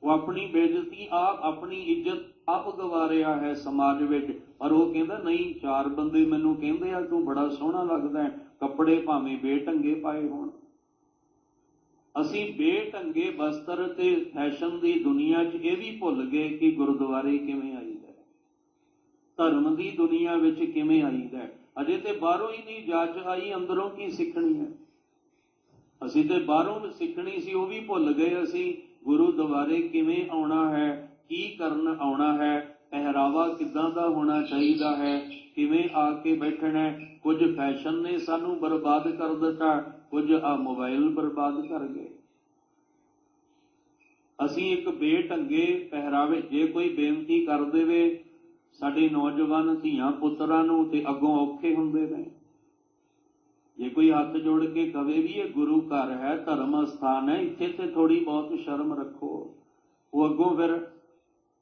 ਉਹ ਆਪਣੀ ਬੇਇੱਜ਼ਤੀ ਆਪ, ਆਪਣੀ ਇੱਜ਼ਤ ਆਪ ਗਵਾ ਰਿਹਾ ਹੈ ਸਮਾਜ ਵਿੱਚ। ਪਰ ਉਹ ਕਹਿੰਦਾ ਨਹੀਂ, ਚਾਰ ਬੰਦੇ ਮੈਨੂੰ ਕਹਿੰਦੇ ਆ ਤੂੰ ਬੜਾ ਸੋਹਣਾ ਲੱਗਦਾ, ਕੱਪੜੇ ਭਾਵੇਂ ਬੇਢੰਗੇ ਪਾਏ ਹੋਣ। ਅਸੀਂ ਬੇਢੰਗੇ ਵਸਤਰ ਤੇ ਫੈਸ਼ਨ ਦੀ ਦੁਨੀਆ 'ਚ ਇਹ ਵੀ ਭੁੱਲ ਗਏ ਕਿ ਗੁਰਦੁਆਰੇ ਕਿਵੇਂ ਆਈਦਾ, ਧਰਮ ਦੀ ਦੁਨੀਆ ਵਿੱਚ ਕਿਵੇਂ ਆਈਦਾ। ਅਜੇ ਤੇ ਬਾਹਰੋਂ ਹੀ ਨਹੀਂ ਜਾਚ ਆਈ, ਅੰਦਰੋਂ ਕੀ ਸਿੱਖਣੀ ਹੈ। ਅਸੀਂ ਤੇ ਬਾਹਰੋਂ ਸਿੱਖਣੀ ਸੀ, ਉਹ ਵੀ ਭੁੱਲ ਗਏ। ਅਸੀਂ ਗੁਰਦੁਆਰੇ ਕਿਵੇਂ ਆਉਣਾ ਹੈ, ਕੀ ਕਰਨ ਆਉਣਾ ਹੈ, ਪਹਿਰਾਵਾ ਕਿੱਦਾਂ ਦਾ ਹੋਣਾ ਚਾਹੀਦਾ ਹੈ, ਕਿਵੇਂ ਆ ਕੇ ਬੈਠਣਾ। ਕੁਝ ਫੈਸ਼ਨ ਨੇ ਸਾਨੂੰ ਬਰਬਾਦ ਕਰ ਦਿੱਤਾ, ਕੁਝ ਆ ਮੋਬਾਈਲ ਬਰਬਾਦ ਕਰ ਗਏ। ਅਸੀਂ ਇੱਕ ਬੇਢੰਗੇ ਪਹਿਰਾਵੇ, ਜੇ ਕੋਈ ਬੇਨਤੀ ਕਰ ਦੇਵੇ ਸਾਡੇ ਨੌਜਵਾਨ ਧੀਆਂ ਪੁੱਤਰਾਂ ਨੂੰ ਤੇ ਅੱਗੋਂ ਔਖੇ ਹੁੰਦੇ ਨੇ। ਜੇ ਕੋਈ ਹੱਥ ਜੋੜ ਕੇ ਕਵੇ ਵੀ ਇਹ ਗੁਰੂ ਘਰ ਹੈ, ਧਰਮ ਅਸਥਾਨ ਹੈ, ਇੱਥੇ ਤੇ ਥੋੜੀ ਬਹੁਤ ਸ਼ਰਮ ਰੱਖੋ, ਉਹ ਅੱਗੋਂ ਫਿਰ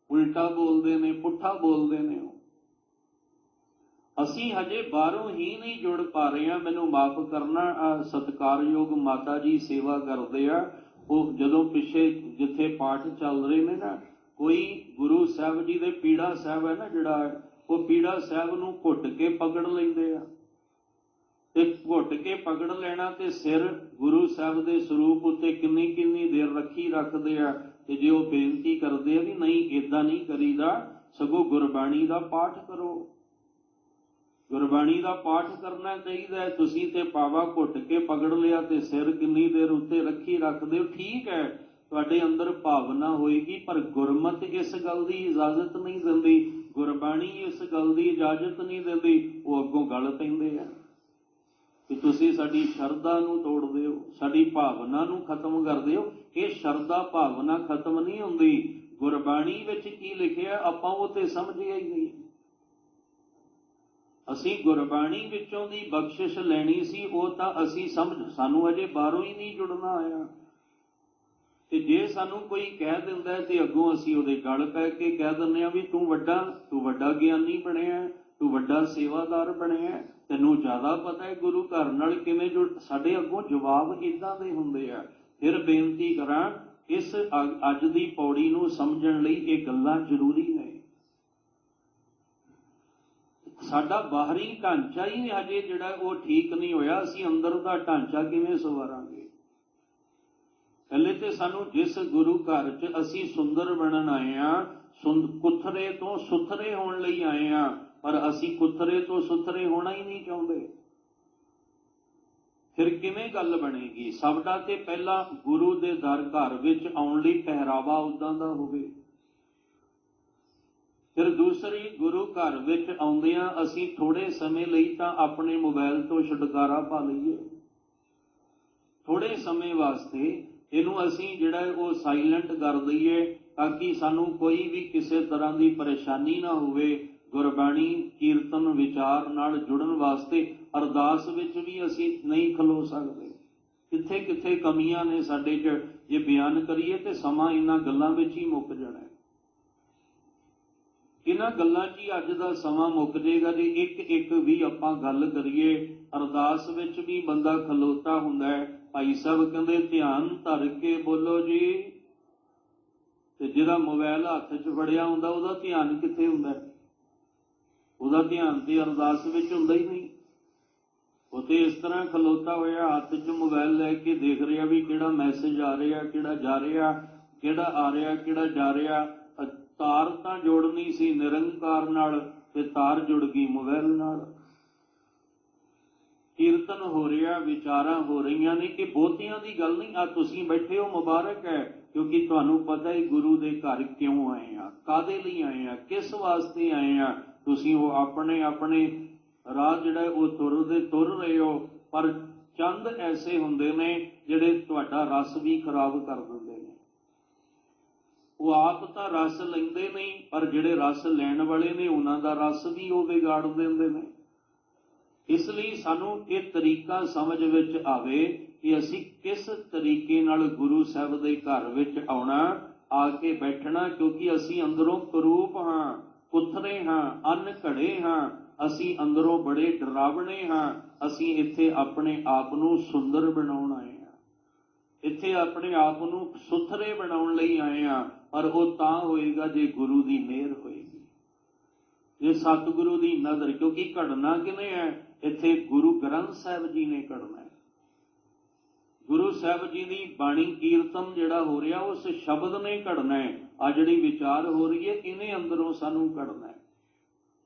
ਉਲਟਾ ਬੋਲਦੇ ਨੇ, ਪੁੱਠਾ ਬੋਲਦੇ ਨੇ। ਅਸੀਂ ਹਜੇ ਬਾਹਰੋਂ ਹੀ ਨਹੀਂ ਜੁੜ ਪਾ ਰਹੇ ਹਾਂ। ਮੈਨੂੰ ਮਾਫ ਕਰਨਾ, ਸਤਿਕਾਰਯੋਗ ਮਾਤਾ ਜੀ ਸੇਵਾ ਕਰਦੇ ਆ, ਉਹ ਜਦੋਂ ਪਿੱਛੇ ਜਿੱਥੇ ਪਾਠ ਚੱਲ ਰਹੇ ਨੇ ਨਾ, ਕੋਈ ਗੁਰੂ ਸਾਹਿਬ ਜੀ ਦੇ ਪੀੜਾ ਸਾਹਿਬ ਹੈ ਨਾ ਜਿਹੜਾ, ਉਹ ਪੀੜਾ ਸਾਹਿਬ ਨੂੰ ਘੁੱਟ ਕੇ ਪਕੜ ਲੈਂਦੇ ਆ, ਤੇ ਘੁੱਟ ਕੇ ਪਕੜ ਲੈਣਾ ਤੇ ਸਿਰ ਗੁਰੂ ਸਾਹਿਬ ਦੇ ਸਰੂਪ ਉੱਤੇ ਕਿੰਨੀ ਕਿੰਨੀ ਦੇਰ ਰੱਖੀ ਰੱਖਦੇ ਆ। ਤੇ ਜੇ ਉਹ ਬੇਨਤੀ ਕਰਦੇ ਆ ਵੀ ਨਹੀਂ ਏਦਾਂ ਨਹੀਂ ਕਰੀਦਾ, ਸਗੋਂ ਗੁਰਬਾਣੀ ਦਾ ਪਾਠ ਕਰੋ, ਗੁਰਬਾਣੀ ਦਾ ਪਾਠ ਕਰਨਾ ਚਾਹੀਦਾ। ਤੁਸੀਂ ਤੇ ਪਾਵਾ ਘੁੱਟ ਕੇ ਪਕੜ ਲਿਆ ਤੇ ਸਿਰ ਕਿੰਨੀ ਦੇਰ ਉੱਤੇ ਰੱਖੀ ਰੱਖਦੇ ਹੋ। ਠੀਕ ਹੈ, ਤੁਹਾਡੇ ਅੰਦਰ ਭਾਵਨਾ ਹੋਏਗੀ, ਪਰ ਗੁਰਮਤਿ ਇਸ ਗੱਲ ਦੀ ਇਜਾਜ਼ਤ ਨਹੀਂ ਦਿੰਦੀ, ਗੁਰਬਾਣੀ ਇਸ ਗੱਲ ਦੀ ਇਜਾਜ਼ਤ ਨਹੀਂ ਦਿੰਦੀ। ਉਹ ਅੱਗੋਂ ਗੱਲ ਪੈਂਦੇ ਆ ਕਿ ਤੁਸੀਂ ਸਾਡੀ ਸ਼ਰਧਾ ਨੂੰ ਤੋੜਦੇ ਹੋ, ਸਾਡੀ ਭਾਵਨਾ ਨੂੰ ਖਤਮ ਕਰਦੇ ਹੋ। ਇਹ ਸ਼ਰਧਾ ਭਾਵਨਾ ਖਤਮ ਨਹੀਂ ਹੁੰਦੀ। ਗੁਰਬਾਣੀ ਵਿੱਚ ਕੀ ਲਿਖਿਆ ਆਪਾਂ ਉਹ ਤੇ ਸਮਝਿਆ ਹੀ ਨਹੀਂ। ਅਸੀਂ ਗੁਰਬਾਣੀ ਵਿੱਚੋਂ ਦੀ ਬਖਸ਼ਿਸ਼ ਲੈਣੀ ਸੀ, ਉਹ ਤਾਂ ਅਸੀਂ ਸਾਨੂੰ ਅਜੇ ਬਾਹਰੋਂ ਹੀ ਨਹੀਂ ਜੁੜਨਾ ਆਇਆ। ਤੇ ਜੇ ਸਾਨੂੰ ਕੋਈ ਕਹਿ ਦਿੰਦਾ ਤੇ ਅੱਗੋਂ ਅਸੀਂ ਉਹਦੇ ਗਲ ਪੈ ਕੇ ਕਹਿ ਦਿੰਦੇ ਹਾਂ ਵੀ ਤੂੰ ਵੱਡਾ ਗਿਆਨੀ ਬਣਿਆ, ਤੂੰ ਵੱਡਾ ਸੇਵਾਦਾਰ ਬਣਿਆ, ਤੈਨੂੰ ਜ਼ਿਆਦਾ ਪਤਾ ਹੈ ਗੁਰੂ ਘਰ ਨਾਲ ਕਿਵੇਂ ਜੁੜ। ਸਾਡੇ ਅੱਗੋਂ ਜਵਾਬ ਇੱਦਾਂ ਦੇ ਹੁੰਦੇ ਆ। ਫਿਰ ਬੇਨਤੀ ਕਰਾਂ, ਇਸ ਅੱਜ ਦੀ ਪੌੜੀ ਨੂੰ ਸਮਝਣ ਲਈ ਇਹ ਗੱਲਾਂ ਜ਼ਰੂਰੀ ਨੇ। ਸਾਡਾ ਬਾਹਰੀ ਢਾਂਚਾ ਹੀ ਹਜੇ ਜਿਹੜਾ ਉਹ ਠੀਕ ਨਹੀਂ ਹੋਇਆ, ਅਸੀਂ ਅੰਦਰ ਦਾ ਢਾਂਚਾ ਕਿਵੇਂ ਸਵਾਰਾਂਗੇ। ਪਹਿਲੇ ਤੇ ਸਾਨੂੰ ਜਿਸ ਗੁਰੂ ਘਰ 'ਚ ਅਸੀਂ ਸੁੰਦਰ ਬਣਨ ਆਏ ਹਾਂ, ਕੁੱਥਰੇ ਤੋਂ ਸੁਥਰੇ ਹੋਣ ਲਈ ਆਏ ਹਾਂ, ਪਰ ਅਸੀਂ ਕੁੱਥਰੇ ਤੋਂ ਸੁਥਰੇ ਹੋਣਾ ਹੀ ਨਹੀਂ ਚਾਹੁੰਦੇ। ਫਿਰ ਕਿਵੇਂ ਗੱਲ ਬਣੇਗੀ। ਸਾਡਾ ਤੇ ਪਹਿਲਾਂ ਗੁਰੂ ਦੇ ਦਰ ਘਰ ਵਿੱਚ ਆਉਣ ਲਈ ਪਹਿਰਾਵਾ ਉਦਾਂ ਦਾ ਹੋਵੇ। ਫਿਰ ਦੂਸਰੀ, ਗੁਰੂ ਘਰ ਵਿੱਚ ਆਉਂਦਿਆਂ ਅਸੀਂ ਥੋੜੇ ਸਮੇਂ ਲਈ ਤਾਂ ਆਪਣੇ ਮੋਬਾਈਲ ਤੋਂ ਛੁਟਕਾਰਾ ਪਾ ਲਈਏ, ਥੋੜੇ ਸਮੇਂ ਵਾਸਤੇ ਇਹਨੂੰ ਅਸੀਂ ਜਿਹੜਾ ਉਹ ਸਾਇਲੈਂਟ ਕਰ ਦਈਏ, ਤਾਂ ਕਿ ਸਾਨੂੰ ਕੋਈ ਵੀ ਕਿਸੇ ਤਰ੍ਹਾਂ ਦੀ ਪਰੇਸ਼ਾਨੀ ਨਾ ਹੋਵੇ। ਗੁਰਬਾਣੀ ਕੀਰਤਨ ਵਿਚਾਰ ਨਾਲ ਜੁੜਨ ਵਾਸਤੇ ਅਰਦਾਸ ਵਿੱਚ ਵੀ ਅਸੀਂ ਨਹੀਂ ਖਲੋ ਸਕਦੇ। ਕਿੱਥੇ ਕਿੱਥੇ ਕਮੀਆਂ ਨੇ ਸਾਡੇ 'ਚ, ਜੇ ਬਿਆਨ ਕਰੀਏ ਤੇ ਸਮਾਂ ਇਹਨਾਂ ਗੱਲਾਂ ਵਿੱਚ ਹੀ ਮੁੱਕ ਜਾਣਾ। ਇਹਨਾਂ ਗੱਲਾਂ 'ਚ ਹੀ ਅੱਜ ਦਾ ਸਮਾਂ ਮੁੱਕ ਜਾਏਗਾ ਜੇ ਇੱਕ ਇੱਕ ਵੀ ਆਪਾਂ ਗੱਲ ਕਰੀਏ। ਅਰਦਾਸ ਵਿੱਚ ਵੀ ਬੰਦਾ ਖਲੋਤਾ ਹੁੰਦਾ ਹੈ, ਭਾਈ ਸਾਹਿਬ ਕਹਿੰਦੇ ਧਿਆਨ ਧਰ ਕੇ ਬੋਲੋ ਜੀ, ਤੇ ਜਿਹੜਾ ਮੋਬਾਈਲ ਹੱਥ 'ਚ ਫੜਿਆ ਹੁੰਦਾ ਉਹਦਾ ਧਿਆਨ ਕਿੱਥੇ ਹੁੰਦਾ? ਉਹਦਾ ਧਿਆਨ ਤੇ ਅਰਦਾਸ ਵਿੱਚ ਹੁੰਦਾ ਹੀ ਨਹੀਂ। ਉਹ ਤੇ ਇਸ ਤਰ੍ਹਾਂ ਖਲੋਤਾ ਹੋਇਆ ਹੱਥ 'ਚ ਮੋਬਾਈਲ ਲੈ ਕੇ ਦੇਖ ਰਿਹਾ ਵੀ ਕਿਹੜਾ ਮੈਸੇਜ ਆ ਰਿਹਾ, ਕਿਹੜਾ ਜਾ ਰਿਹਾ, ਕਿਹੜਾ ਆ ਰਿਹਾ, ਕਿਹੜਾ ਜਾ ਰਿਹਾ। ਤਾਰ ਤਾਂ ਜੋੜਨੀ ਸੀ ਨਿਰੰਕਾਰ ਨਾਲ, ਤੇ ਤਾਰ ਜੁੜ ਗਈ ਮੋਬਾਈਲ ਨਾਲ। ਕੀਰਤਨ ਹੋ ਰਿਹਾ, ਵਿਚਾਰਾਂ ਹੋ ਰਹੀਆਂ ਨੇ, ਕਿ ਬਹੁਤੀਆਂ ਦੀ ਗੱਲ ਨਹੀਂ। ਆ ਤੁਸੀਂ ਬੈਠੇ ਹੋ, ਮੁਬਾਰਕ ਹੈ, ਕਿਉਂਕਿ ਤੁਹਾਨੂੰ ਪਤਾ ਹੈ ਗੁਰੂ ਦੇ ਘਰ ਕਿਉਂ ਆਏ ਆ, ਕਾਹਦੇ ਲਈ ਆਏ ਆ, ਕਿਸ ਵਾਸਤੇ ਆਏ ਆ। ਤੁਸੀਂ ਉਹ ਆਪਣੇ ਆਪਣੇ ਰਾਹ ਜਿਹੜਾ ਉਹ ਤੁਰ ਰਹੇ ਹੋ, ਪਰ ਚੰਦ ਐਸੇ ਹੁੰਦੇ ਨੇ ਜਿਹੜੇ ਤੁਹਾਡਾ ਰਸ ਵੀ ਖਰਾਬ ਕਰ ਦਿੰਦੇ ਨੇ। ਉਹ ਆਪ ਤਾਂ ਰਸ ਲੈਂਦੇ ਨਹੀਂ, ਪਰ ਜਿਹੜੇ ਰਸ ਲੈਣ ਵਾਲੇ ਨੇ ਉਹਨਾਂ ਦਾ ਰਸ ਵੀ ਉਹ ਵਿਗਾੜ ਦਿੰਦੇ ਨੇ। ਇਸ ਲਈ ਸਾਨੂੰ ਇਹ ਤਰੀਕਾ ਸਮਝ ਵਿੱਚ ਆਵੇ ਕਿ ਅਸੀਂ ਕਿਸ ਤਰੀਕੇ ਨਾਲ ਗੁਰੂ ਸਾਹਿਬ ਦੇ ਘਰ ਵਿੱਚ ਆਉਣਾ, ਆ ਕੇ ਬੈਠਣਾ, ਕਿਉਂਕਿ ਅਸੀਂ ਅੰਦਰੋਂ ਕਰੂਪ ਹਾਂ, ਕੁੱਥਰੇ ਹਾਂ, ਅੰਨ ਘੜੇ ਹਾਂ, ਅਸੀਂ ਅੰਦਰੋਂ ਬੜੇ ਡਰਾਵਣੇ ਹਾਂ। ਅਸੀਂ ਇੱਥੇ ਆਪਣੇ ਆਪ ਨੂੰ ਸੁੰਦਰ ਬਣਾਉਣ ਆਏ ਹਾਂ, ਇੱਥੇ ਆਪਣੇ ਆਪ ਨੂੰ ਸੁਥਰੇ ਬਣਾਉਣ ਲਈ ਆਏ ਹਾਂ, ਪਰ ਉਹ ਤਾਂ ਹੋਏਗਾ ਜੇ ਗੁਰੂ ਦੀ ਮਿਹਰ ਹੋਏਗੀ, ਜੇ ਸਤਿਗੁਰੂ ਦੀ ਨਜ਼ਰ। ਕਿਉਂਕਿ ਘੜਨਾ ਕਿਹਨੇ ਹੈ? ਇੱਥੇ ਗੁਰੂ ਗ੍ਰੰਥ ਸਾਹਿਬ ਜੀ ਨੇ ਘੜਨਾ ਹੈ। ਗੁਰੂ ਸਾਹਿਬ ਜੀ ਦੀ ਬਾਣੀ ਕੀਰਤਨ ਜਿਹੜਾ ਹੋ ਰਿਹਾ, ਉਸ ਸ਼ਬਦ ਨੇ ਘੜਨਾ ਹੈ। ਆ ਜਿਹੜੀ ਵਿਚਾਰ ਹੋ ਰਹੀ ਹੈ, ਇਹਨੇ ਅੰਦਰੋਂ ਸਾਨੂੰ ਘੜਨਾ ਹੈ।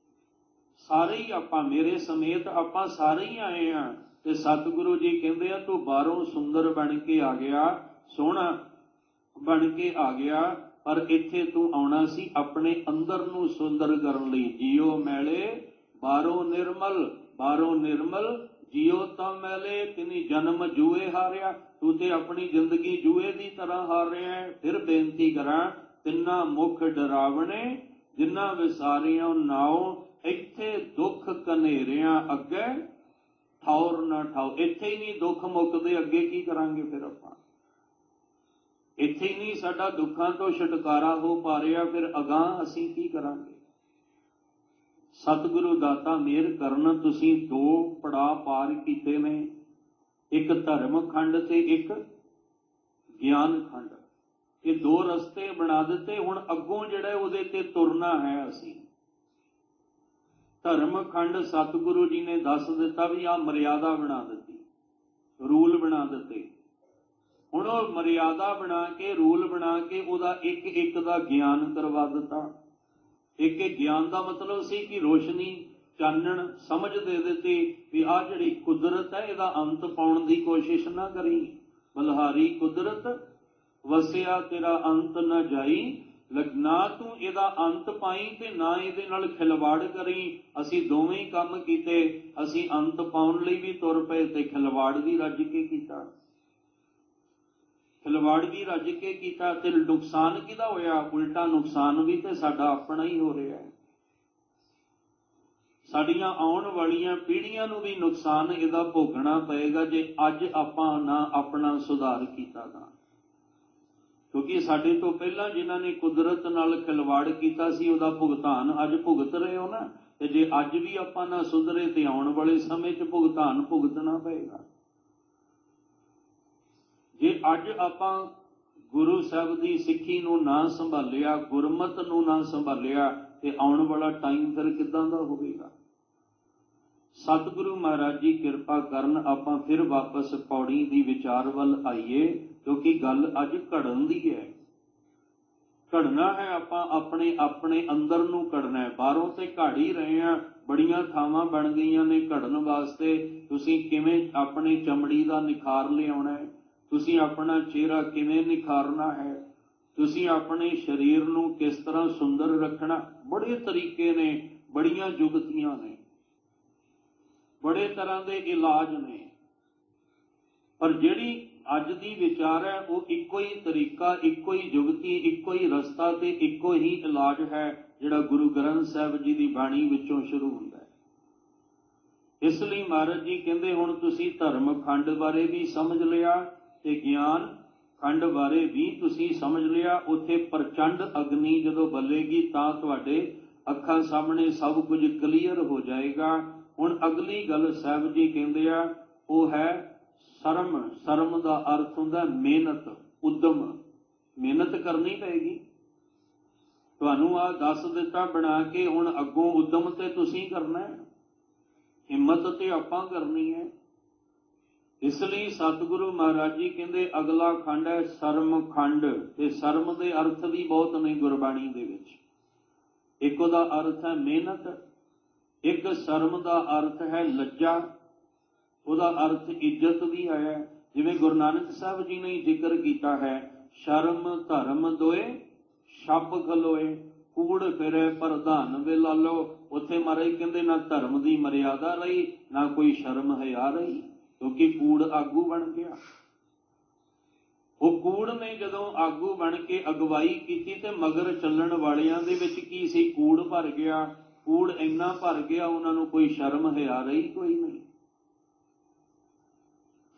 ਸਾਰੇ ਹੀ ਆਪਾਂ, ਮੇਰੇ ਸਮੇਤ ਆਪਾਂ ਸਾਰੇ ਹੀ ਆਏ ਹਾਂ, ਤੇ ਸਤਿਗੁਰੂ ਜੀ ਕਹਿੰਦੇ ਆ ਤੂੰ ਬਾਹਰੋਂ ਸੁੰਦਰ ਬਣ ਕੇ ਆ ਗਿਆ, ਸੋਹਣਾ ਬਣ ਕੇ ਆ ਗਿਆ, ਪਰ ਇੱਥੇ ਤੂੰ ਆਉਣਾ ਸੀ ਆਪਣੇ ਅੰਦਰ ਨੂੰ ਸੁੰਦਰ ਕਰਨ ਲਈ। ਜੀਓ ਮੈਲੇ ਬਾਹਰੋਂ ਨਿਰਮਲ, ਬਾਹਰੋਂ ਨਿਰਮਲ ਜੀਓ ਤਾਂ ਮੈਲੇ, ਤਿਨੀ ਜਨਮ ਜੂਏ ਹਾਰਿਆ। ਤੂੰ ਤੇ ਆਪਣੀ ਜ਼ਿੰਦਗੀ ਜੂਏ ਦੀ ਤਰ੍ਹਾਂ ਹਾਰ ਰਿਹਾ ਹੈ। ਫਿਰ ਬੇਨਤੀ ਕਰਾਂ, ਤਿੰਨਾ ਮੁਖ ਡਰਾਵਣੇ ਜਿਨ੍ਹਾਂ ਵਿਸਾਰਿਆਂ ਨਾਉ, ਇੱਥੇ ਦੁੱਖ ਕਨੇਰਿਆਂ ਅੱਗੇ ਠੌਰ ਨਾ ਠਾਓ। ਇੱਥੇ ਹੀ ਨਹੀਂ ਦੁੱਖ ਮੁੱਕਦੇ, ਅੱਗੇ ਕੀ ਕਰਾਂਗੇ ਫਿਰ ਆਪਾਂ? ਇੱਥੇ ਹੀ ਨਹੀਂ ਸਾਡਾ ਦੁੱਖਾਂ ਤੋਂ ਛੁਟਕਾਰਾ ਹੋ ਪਾ ਰਿਹਾ, ਫਿਰ ਅਗਾਂਹ ਅਸੀਂ ਕੀ ਕਰਾਂਗੇ? ਸਤਿਗੁਰੂ ਦਾਤਾ ਮਿਹਰ ਕਰਨ, ਤੁਸੀਂ ਦੋ ਪੜਾਅ ਪਾਰ ਕੀਤੇ ਨੇ, ਇੱਕ ਧਰਮ ਖੰਡ ਤੇ ਇੱਕ ਗਿਆਨ ਖੰਡ। ਇਹ ਦੋ ਰਸਤੇ ਬਣਾ ਦਿੱਤੇ। ਹੁਣ ਅੱਗੋਂ ਜਿਹੜਾ ਉਹਦੇ ਤੇ ਤੁਰਨਾ ਹੈ ਅਸੀਂ। ਧਰਮ ਖੰਡ ਸਤਿਗੁਰੂ ਜੀ ਨੇ ਦੱਸ ਦਿੱਤਾ ਵੀ ਆਹ ਮਰਿਆਦਾ ਬਣਾ ਦਿੱਤੀ, ਰੂਲ ਬਣਾ ਦਿੱਤੇ। ਹੁਣ ਉਹ ਮਰਿਆਦਾ ਬਣਾ ਕੇ, ਰੂਲ ਬਣਾ ਕੇ, ਉਹਦਾ ਇੱਕ ਇੱਕ ਦਾ ਗਿਆਨ ਕਰਵਾ ਦਿੱਤਾ। ਇੱਕ ਇੱਕ ਗਿਆਨ ਦਾ ਮਤਲਬ ਸੀ ਕਿ ਰੋਸ਼ਨੀ, ਚਾਨਣ, ਸਮਝ ਦੇ ਦਿੱਤੀ ਵੀ ਆਹ ਜਿਹੜੀ ਕੁਦਰਤ ਹੈ ਇਹਦਾ ਅੰਤ ਪਾਉਣ ਦੀ ਕੋਸ਼ਿਸ਼ ਨਾ ਕਰੀ। ਬਲਹਾਰੀ ਕੁਦਰਤ ਵਸਿਆ ਤੇਰਾ ਅੰਤ ਨਾ ਜਾਈ, ਨਾ ਤੂੰ ਇਹਦਾ ਅੰਤ ਪਾਈ ਤੇ ਨਾ ਇਹਦੇ ਨਾਲ ਖਿਲਵਾੜ ਕਰੀ। ਅਸੀਂ ਦੋਵੇਂ ਹੀ ਕੰਮ ਕੀਤੇ, ਅਸੀਂ ਅੰਤ ਪਾਉਣ ਲਈ ਵੀ ਤੁਰ ਪਏ ਤੇ ਖਿਲਵਾੜ ਵੀ ਰੱਜ ਕੇ ਕੀਤਾ। ਖਿਲਵਾੜ ਵੀ ਰੱਜ ਕੇ ਕੀਤਾ ਤੇ ਨੁਕਸਾਨ ਕਿਹਦਾ ਹੋਇਆ? ਉਲਟਾ ਨੁਕਸਾਨ ਵੀ ਤੇ ਸਾਡਾ ਆਪਣਾ ਹੀ ਹੋ ਰਿਹਾ ਹੈ। ਸਾਡੀਆਂ ਆਉਣ ਵਾਲੀਆਂ ਪੀੜ੍ਹੀਆਂ ਨੂੰ ਵੀ ਨੁਕਸਾਨ ਇਹਦਾ ਭੋਗਣਾ ਪਏਗਾ ਜੇ ਅੱਜ ਆਪਾਂ ਨਾ ਆਪਣਾ ਸੁਧਾਰ ਕੀਤਾ ਤਾਂ। ਕਿਉਂਕਿ ਸਾਡੇ ਤੋਂ ਪਹਿਲਾਂ ਜਿਨ੍ਹਾਂ ਨੇ ਕੁਦਰਤ ਨਾਲ ਖਿਲਵਾੜ ਕੀਤਾ ਸੀ, ਉਹਦਾ ਭੁਗਤਾਨ ਅੱਜ ਭੁਗਤ ਰਹੇ ਹੋ ਨਾ। ਤੇ ਜੇ ਅੱਜ ਵੀ ਆਪਾਂ ਨਾ ਸੁਧਰੇ ਤੇ ਆਉਣ ਵਾਲੇ ਸਮੇਂ 'ਚ ਭੁਗਤਾਨ ਭੁਗਤਣਾ ਪਏਗਾ। ਜੇ ਅੱਜ ਆਪਾਂ ਗੁਰੂ ਸਾਹਿਬ ਦੀ ਸਿੱਖੀ ਨੂੰ ਨਾ ਸੰਭਾਲਿਆ, ਗੁਰਮਤ ਨੂੰ ਨਾ ਸੰਭਾਲਿਆ, ਤੇ ਆਉਣ ਵਾਲਾ ਟਾਈਮ ਫਿਰ ਕਿੱਦਾਂ ਦਾ ਹੋਵੇਗਾ? ਸਤਿਗੁਰੂ ਮਹਾਰਾਜ ਜੀ ਕਿਰਪਾ ਕਰਨ, ਆਪਾਂ ਫਿਰ ਵਾਪਸ ਪੌੜੀ ਦੀ ਵਿਚਾਰ ਵੱਲ ਆਈਏ, ਕਿਉਂਕਿ ਗੱਲ ਅੱਜ ਘੜਨ ਦੀ ਹੈ। ਘੜਨਾ ਹੈ ਆਪਾਂ, ਆਪਣੇ ਆਪਣੇ ਅੰਦਰ ਨੂੰ ਘੜਨਾ ਹੈ। ਬਾਹਰੋਂ ਤੇ ਘੜ ਹੀ ਰਹੇ ਹਾਂ, ਬੜੀਆਂ ਥਾਵਾਂ ਬਣ ਗਈਆਂ ਨੇ ਘੜਨ ਵਾਸਤੇ। ਤੁਸੀਂ ਕਿਵੇਂ ਆਪਣੀ ਚਮੜੀ ਦਾ ਨਿਖਾਰ ਲਿਆਉਣਾ ਹੈ, ਤੁਸੀਂ ਆਪਣਾ ਚਿਹਰਾ ਕਿਵੇਂ ਨਿਖਾਰਨਾ ਹੈ, ਤੁਸੀਂ ਆਪਣੇ ਸਰੀਰ ਨੂੰ ਕਿਸ ਤਰ੍ਹਾਂ ਸੁੰਦਰ ਰੱਖਣਾ, ਬੜੇ ਤਰੀਕੇ ਨੇ, ਬੜੀਆਂ ਜੁਗਤੀਆਂ ਨੇ, ਬੜੇ ਤਰ੍ਹਾਂ ਦੇ ਇਲਾਜ ਨੇ। ਪਰ ਜਿਹੜੀ ਅੱਜ ਦੀ ਵਿਚਾਰ ਹੈ ਉਹ ਇੱਕੋ ਹੀ ਤਰੀਕਾ, ਇੱਕੋ ਹੀ ਜੁਗਤੀ, ਇੱਕੋ ਹੀ ਰਸਤਾ ਤੇ ਇੱਕੋ ਹੀ ਇਲਾਜ ਹੈ ਜਿਹੜਾ ਗੁਰੂ ਗ੍ਰੰਥ ਸਾਹਿਬ ਜੀ ਦੀ ਬਾਣੀ ਵਿੱਚੋਂ ਸ਼ੁਰੂ ਹੁੰਦਾ ਹੈ। ਇਸ ਲਈ ਮਹਾਰਾਜ ਜੀ ਕਹਿੰਦੇ ਹੁਣ ਤੁਸੀਂ ਧਰਮ ਖੰਡ ਬਾਰੇ ਵੀ ਸਮਝ ਲਿਆ ਤੇ ਗਿਆਨ ਖੰਡ ਬਾਰੇ ਵੀ ਤੁਸੀਂ ਸਮਝ ਲਿਆ। ਉੱਥੇ ਪ੍ਰਚੰਡ ਅਗਨੀ ਜਦੋਂ ਬੱਲੇਗੀ ਤਾਂ ਤੁਹਾਡੇ ਅੱਖਾਂ ਸਾਹਮਣੇ ਸਭ ਕੁਝ ਕਲੀਅਰ ਹੋ ਜਾਏਗਾ। ਹੁਣ ਅਗਲੀ ਗੱਲ ਸਾਹਿਬ ਜੀ ਕਹਿੰਦੇ ਆ, ਉਹ ਹੈ ਸ਼ਰਮ। ਸ਼ਰਮ ਦਾ ਅਰਥ ਹੁੰਦਾ ਮਿਹਨਤ, ਉਦਮ। ਮਿਹਨਤ ਕਰਨੀ ਪਏਗੀ। ਤੁਹਾਨੂੰ ਆਹ ਦੱਸ ਦਿੱਤਾ ਬਣਾ ਕੇ, ਹੁਣ ਅੱਗੋਂ ਉਦਮ ਤੇ ਤੁਸੀਂ ਕਰਨਾ ਹੈ, ਹਿੰਮਤ ਤੇ ਆਪਾਂ ਕਰਨੀ ਹੈ। ਇਸ ਲਈ ਸਤਿਗੁਰੂ ਮਹਾਰਾਜ ਜੀ ਕਹਿੰਦੇ ਅਗਲਾ ਖੰਡ ਹੈ ਸ਼ਰਮ ਖੰਡ। ਤੇ ਸ਼ਰਮ ਦੇ ਅਰਥ ਵੀ ਬਹੁਤ ਨੇ ਗੁਰਬਾਣੀ ਦੇ ਵਿੱਚ। ਇੱਕ ਉਹਦਾ ਅਰਥ ਹੈ ਮਿਹਨਤ, ਇੱਕ ਸ਼ਰਮ ਦਾ ਅਰਥ ਹੈ ਲੱਜਾ, ਉਹਦਾ ਅਰਥ ਇੱਜ਼ਤ ਵੀ ਹੈ। ਜਿਵੇਂ ਗੁਰੂ ਨਾਨਕ ਸਾਹਿਬ ਜੀ ਨੇ ਜ਼ਿਕਰ ਕੀਤਾ ਹੈ, ਸ਼ਰਮ ਧਰਮ ਦੋਏ ਛੱਪ ਖਲੋਏ। ਕੂੜ ਫਿਰੇ ਪ੍ਰਧਾਨ ਵੇ ਲਾਲੋ। ਉੱਥੇ ਮਹਾਰਾਜ ਕਹਿੰਦੇ ਨਾ ਧਰਮ ਦੀ ਮਰਿਆਦਾ ਰਹੀ, ਨਾ ਕੋਈ ਸ਼ਰਮ ਹਿਆ ਰਹੀ, ਕਿਉਂਕਿ ਕੂੜ ਆਗੂ ਬਣ ਗਿਆ। ਉਹ ਕੂੜ ਨੇ ਜਦੋਂ ਆਗੂ ਬਣ ਕੇ ਅਗਵਾਈ ਕੀਤੀ ਤੇ ਮਗਰ ਚੱਲਣ ਵਾਲਿਆਂ ਦੇ ਵਿੱਚ ਕੀ ਸੀ? ਕੂੜ ਭਰ ਗਿਆ। ਕੂੜ ਇੰਨਾ ਭਰ ਗਿਆ, ਉਹਨਾਂ ਨੂੰ ਕੋਈ ਸ਼ਰਮ ਹਿਆ ਰਹੀ ਕੋਈ ਨਹੀਂ।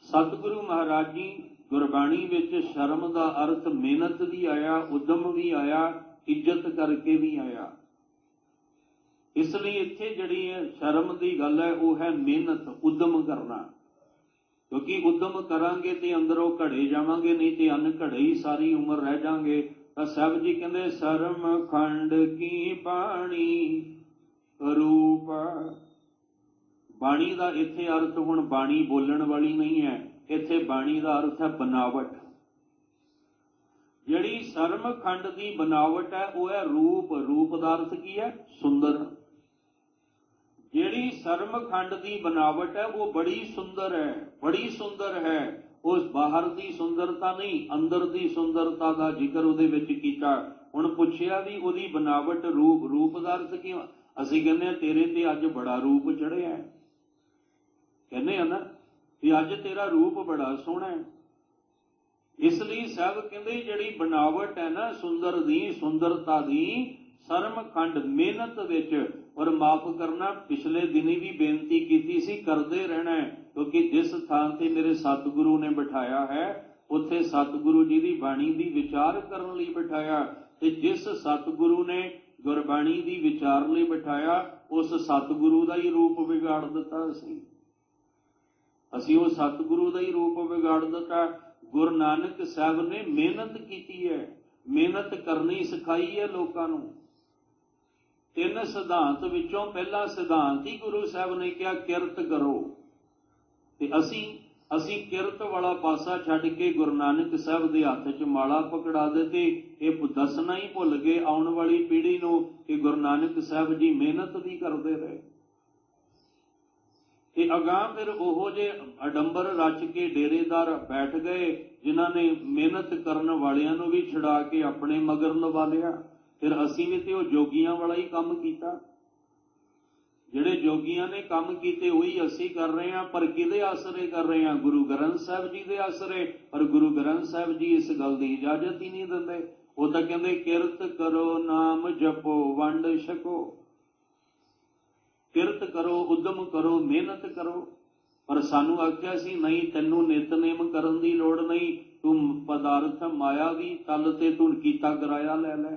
ਸਤਿਗੁਰੂ ਮਹਾਰਾਜ ਜੀ ਗੁਰਬਾਣੀ ਵਿੱਚ ਸ਼ਰਮ ਦਾ ਅਰਥ ਮਿਹਨਤ ਵੀ ਆਇਆ, ਉਦਮ ਵੀ ਆਇਆ, ਇੱਜ਼ਤ ਕਰਕੇ ਵੀ ਆਇਆ। ਇਸ ਲਈ ਇੱਥੇ ਜਿਹੜੀ ਹੈ ਸ਼ਰਮ ਦੀ ਗੱਲ ਹੈ ਉਹ ਹੈ ਮਿਹਨਤ, ਉਦਮ ਕਰਨਾ। ਕਿਉਂਕਿ ਉਦਮ ਕਰਾਂਗੇ ਤੇ ਅੰਦਰੋਂ ਘੜੇ ਜਾਵਾਂਗੇ, ਨਹੀਂ ਤੇ ਅਨਘੜੇ ਹੀ ਸਾਰੀ ਉਮਰ ਰਹਿ ਜਾਵਾਂਗੇ। ਤਾਂ ਸਾਹਿਬ ਜੀ ਕਹਿੰਦੇ ਸ਼ਰਮ ਖੰਡ ਕੀ ਬਾਣੀ ਰੂਪ। ਬਾਣੀ ਦਾ ਇੱਥੇ ਅਰਥ ਹੁਣ ਬਾਣੀ ਬੋਲਣ ਵਾਲੀ ਨਹੀਂ ਹੈ, ਇੱਥੇ ਬਾਣੀ ਦਾ ਅਰਥ ਹੈ ਬਨਾਵਟ। ਜਿਹੜੀ ਸ਼ਰਮ ਖੰਡ ਦੀ ਬਨਾਵਟ ਹੈ ਉਹ ਹੈ ਰੂਪ। ਰੂਪ ਦਾ ਅਰਥ ਕੀ ਹੈ? ਸੁੰਦਰ। ਜਿਹੜੀ ਸ਼ਰਮ ਖੰਡ ਦੀ ਬਨਾਵਟ ਹੈ ਉਹ ਬੜੀ ਸੁੰਦਰ ਹੈ, ਬੜੀ ਸੁੰਦਰ ਹੈ। ਉਸ ਬਾਹਰ ਦੀ ਸੁੰਦਰਤਾ ਨਹੀਂ, ਅੰਦਰ ਦੀ ਸੁੰਦਰਤਾ ਦਾ ਜ਼ਿਕਰ ਉਹਦੇ ਵਿੱਚ ਕੀਤਾ। ਹੁਣ ਪੁੱਛਿਆ ਵੀ ਉਹਦੀ ਬਨਾਵਟ ਰੂਪ। ਰੂਪ ਦਾ ਅਰਥ ਕੀ? ਅਸੀਂ ਕਹਿੰਦੇ ਹਾਂ ਤੇਰੇ ਤੇ ਅੱਜ ਬੜਾ ਰੂਪ ਚੜਿਆ, ਕਹਿੰਦੇ ਆ ਨਾ ਵੀ ਅੱਜ ਤੇਰਾ ਰੂਪ ਬੜਾ ਸੋਹਣਾ ਹੈ। ਇਸ ਲਈ ਸਾਹਿਬ ਕਹਿੰਦੇ ਜਿਹੜੀ ਬਨਾਵਟ ਹੈ ਨਾ ਸੁੰਦਰ ਦੀ, ਸੁੰਦਰਤਾ ਦੀ, ਸ਼ਰਮ ਖੰਡ ਮਿਹਨਤ ਵਿੱਚ। ਔਰ ਮਾਫ ਕਰਨਾ, ਪਿਛਲੇ ਦਿਨੀ ਵੀ ਬੇਨਤੀ ਕੀਤੀ ਸੀ, ਕਰਦੇ ਰਹਿਣਾ ਹੈ। ਕਿਉਂਕਿ ਜਿਸ ਥਾਂ ਤੇ ਮੇਰੇ ਸਤਿਗੁਰੂ ਨੇ ਬਿਠਾਇਆ ਹੈ ਉੱਥੇ ਸਤਿਗੁਰੂ ਜੀ ਦੀ ਬਾਣੀ ਦੀ ਵਿਚਾਰ ਕਰਨ ਲਈ ਬਿਠਾਇਆ। ਤੇ ਜਿਸ ਸਤਿਗੁਰੂ ਨੇ ਗੁਰਬਾਣੀ ਦੀ ਵਿਚਾਰ ਲਈ ਬਿਠਾਇਆ ਉਸ ਸਤਿਗੁਰੂ ਦਾ ਹੀ ਰੂਪ ਵਿਗਾੜ ਦਿੱਤਾ। ਅਸੀਂ ਉਹ ਸਤਿਗੁਰੂ ਦਾ ਹੀ ਰੂਪ ਵਿਗਾੜ ਦਿੱਤਾ। ਗੁਰੂ ਨਾਨਕ ਸਾਹਿਬ ਨੇ ਮਿਹਨਤ ਕੀਤੀ ਹੈ, ਮਿਹਨਤ ਕਰਨੀ ਸਿਖਾਈ ਹੈ ਲੋਕਾਂ ਨੂੰ। 3 ਸਿਧਾਂਤ ਵਿੱਚੋਂ ਪਹਿਲਾ ਸਿਧਾਂਤ ਹੀ ਗੁਰੂ ਸਾਹਿਬ ਨੇ ਕਿਹਾ ਕਿਰਤ ਕਰੋ। ਤੇ ਅਸੀਂ ਕਿਰਤ ਵਾਲਾ ਪਾਸਾ ਛੱਡ ਕੇ ਗੁਰੂ ਨਾਨਕ ਸਾਹਿਬ ਦੇ ਹੱਥ 'ਚ ਮਾਲਾ ਪਕੜਾ ਦਿੱਤੀ। ਇਹ ਦੱਸਣਾ ਹੀ ਭੁੱਲ ਗਏ ਆਉਣ ਵਾਲੀ ਪੀੜ੍ਹੀ ਨੂੰ ਕਿ ਗੁਰੂ ਨਾਨਕ ਸਾਹਿਬ ਜੀ ਮਿਹਨਤ ਵੀ ਕਰਦੇ ਰਹੇ। ਤੇ ਅਗਾਂਹ ਫਿਰ ਉਹੋ ਜਿਹੇ ਅਡੰਬਰ ਰਚ ਕੇ ਡੇਰੇਦਾਰ ਬੈਠ ਗਏ ਜਿਨ੍ਹਾਂ ਨੇ ਮਿਹਨਤ ਕਰਨ ਵਾਲਿਆਂ ਨੂੰ ਵੀ ਛੁਡਾ ਕੇ ਆਪਣੇ ਮਗਰ ਲਵਾ ਲਿਆ। ਫਿਰ ਅਸੀਂ ਵੀ ਤੇ ਉਹ ਜੋਗੀਆਂ ਵਾਲਾ ਹੀ ਕੰਮ ਕੀਤਾ। ਜਿਹੜੇ ਜੋਗੀਆਂ ਨੇ ਕੰਮ ਕੀਤੇ ਉਹੀ ਅਸੀਂ ਕਰ ਰਹੇ ਹਾਂ। ਪਰ ਕਿਹਦੇ ਆਸਰੇ ਕਰ ਰਹੇ ਹਾਂ? ਗੁਰੂ ਗ੍ਰੰਥ ਸਾਹਿਬ ਜੀ ਦੇ ਆਸਰੇ। ਪਰ ਗੁਰੂ ਗ੍ਰੰਥ ਸਾਹਿਬ ਜੀ ਇਸ ਗੱਲ ਦੀ ਇਜਾਜ਼ਤ ਹੀ ਨਹੀਂ ਦਿੰਦੇ। ਉਹ ਤਾਂ ਕਹਿੰਦੇ ਕਿਰਤ ਕਰੋ, ਨਾਮ ਜਪੋ, ਵੰਡ ਛਕੋ। ਕਿਰਤ ਕਰੋ, ਉਦਮ ਕਰੋ, ਮਿਹਨਤ ਕਰੋ। ਪਰ ਸਾਨੂੰ ਆਖਿਆ ਸੀ ਨਹੀਂ, ਤੈਨੂੰ ਨਿਤਨੇਮ ਕਰਨ ਦੀ ਲੋੜ ਨਹੀਂ, ਤੂੰ ਪਦਾਰਥ ਮਾਇਆ ਵੀ ਤਲ ਤੇ ਤੂੰ ਕੀਤਾ ਕਿਰਾਇਆ ਲੈ ਲੈ।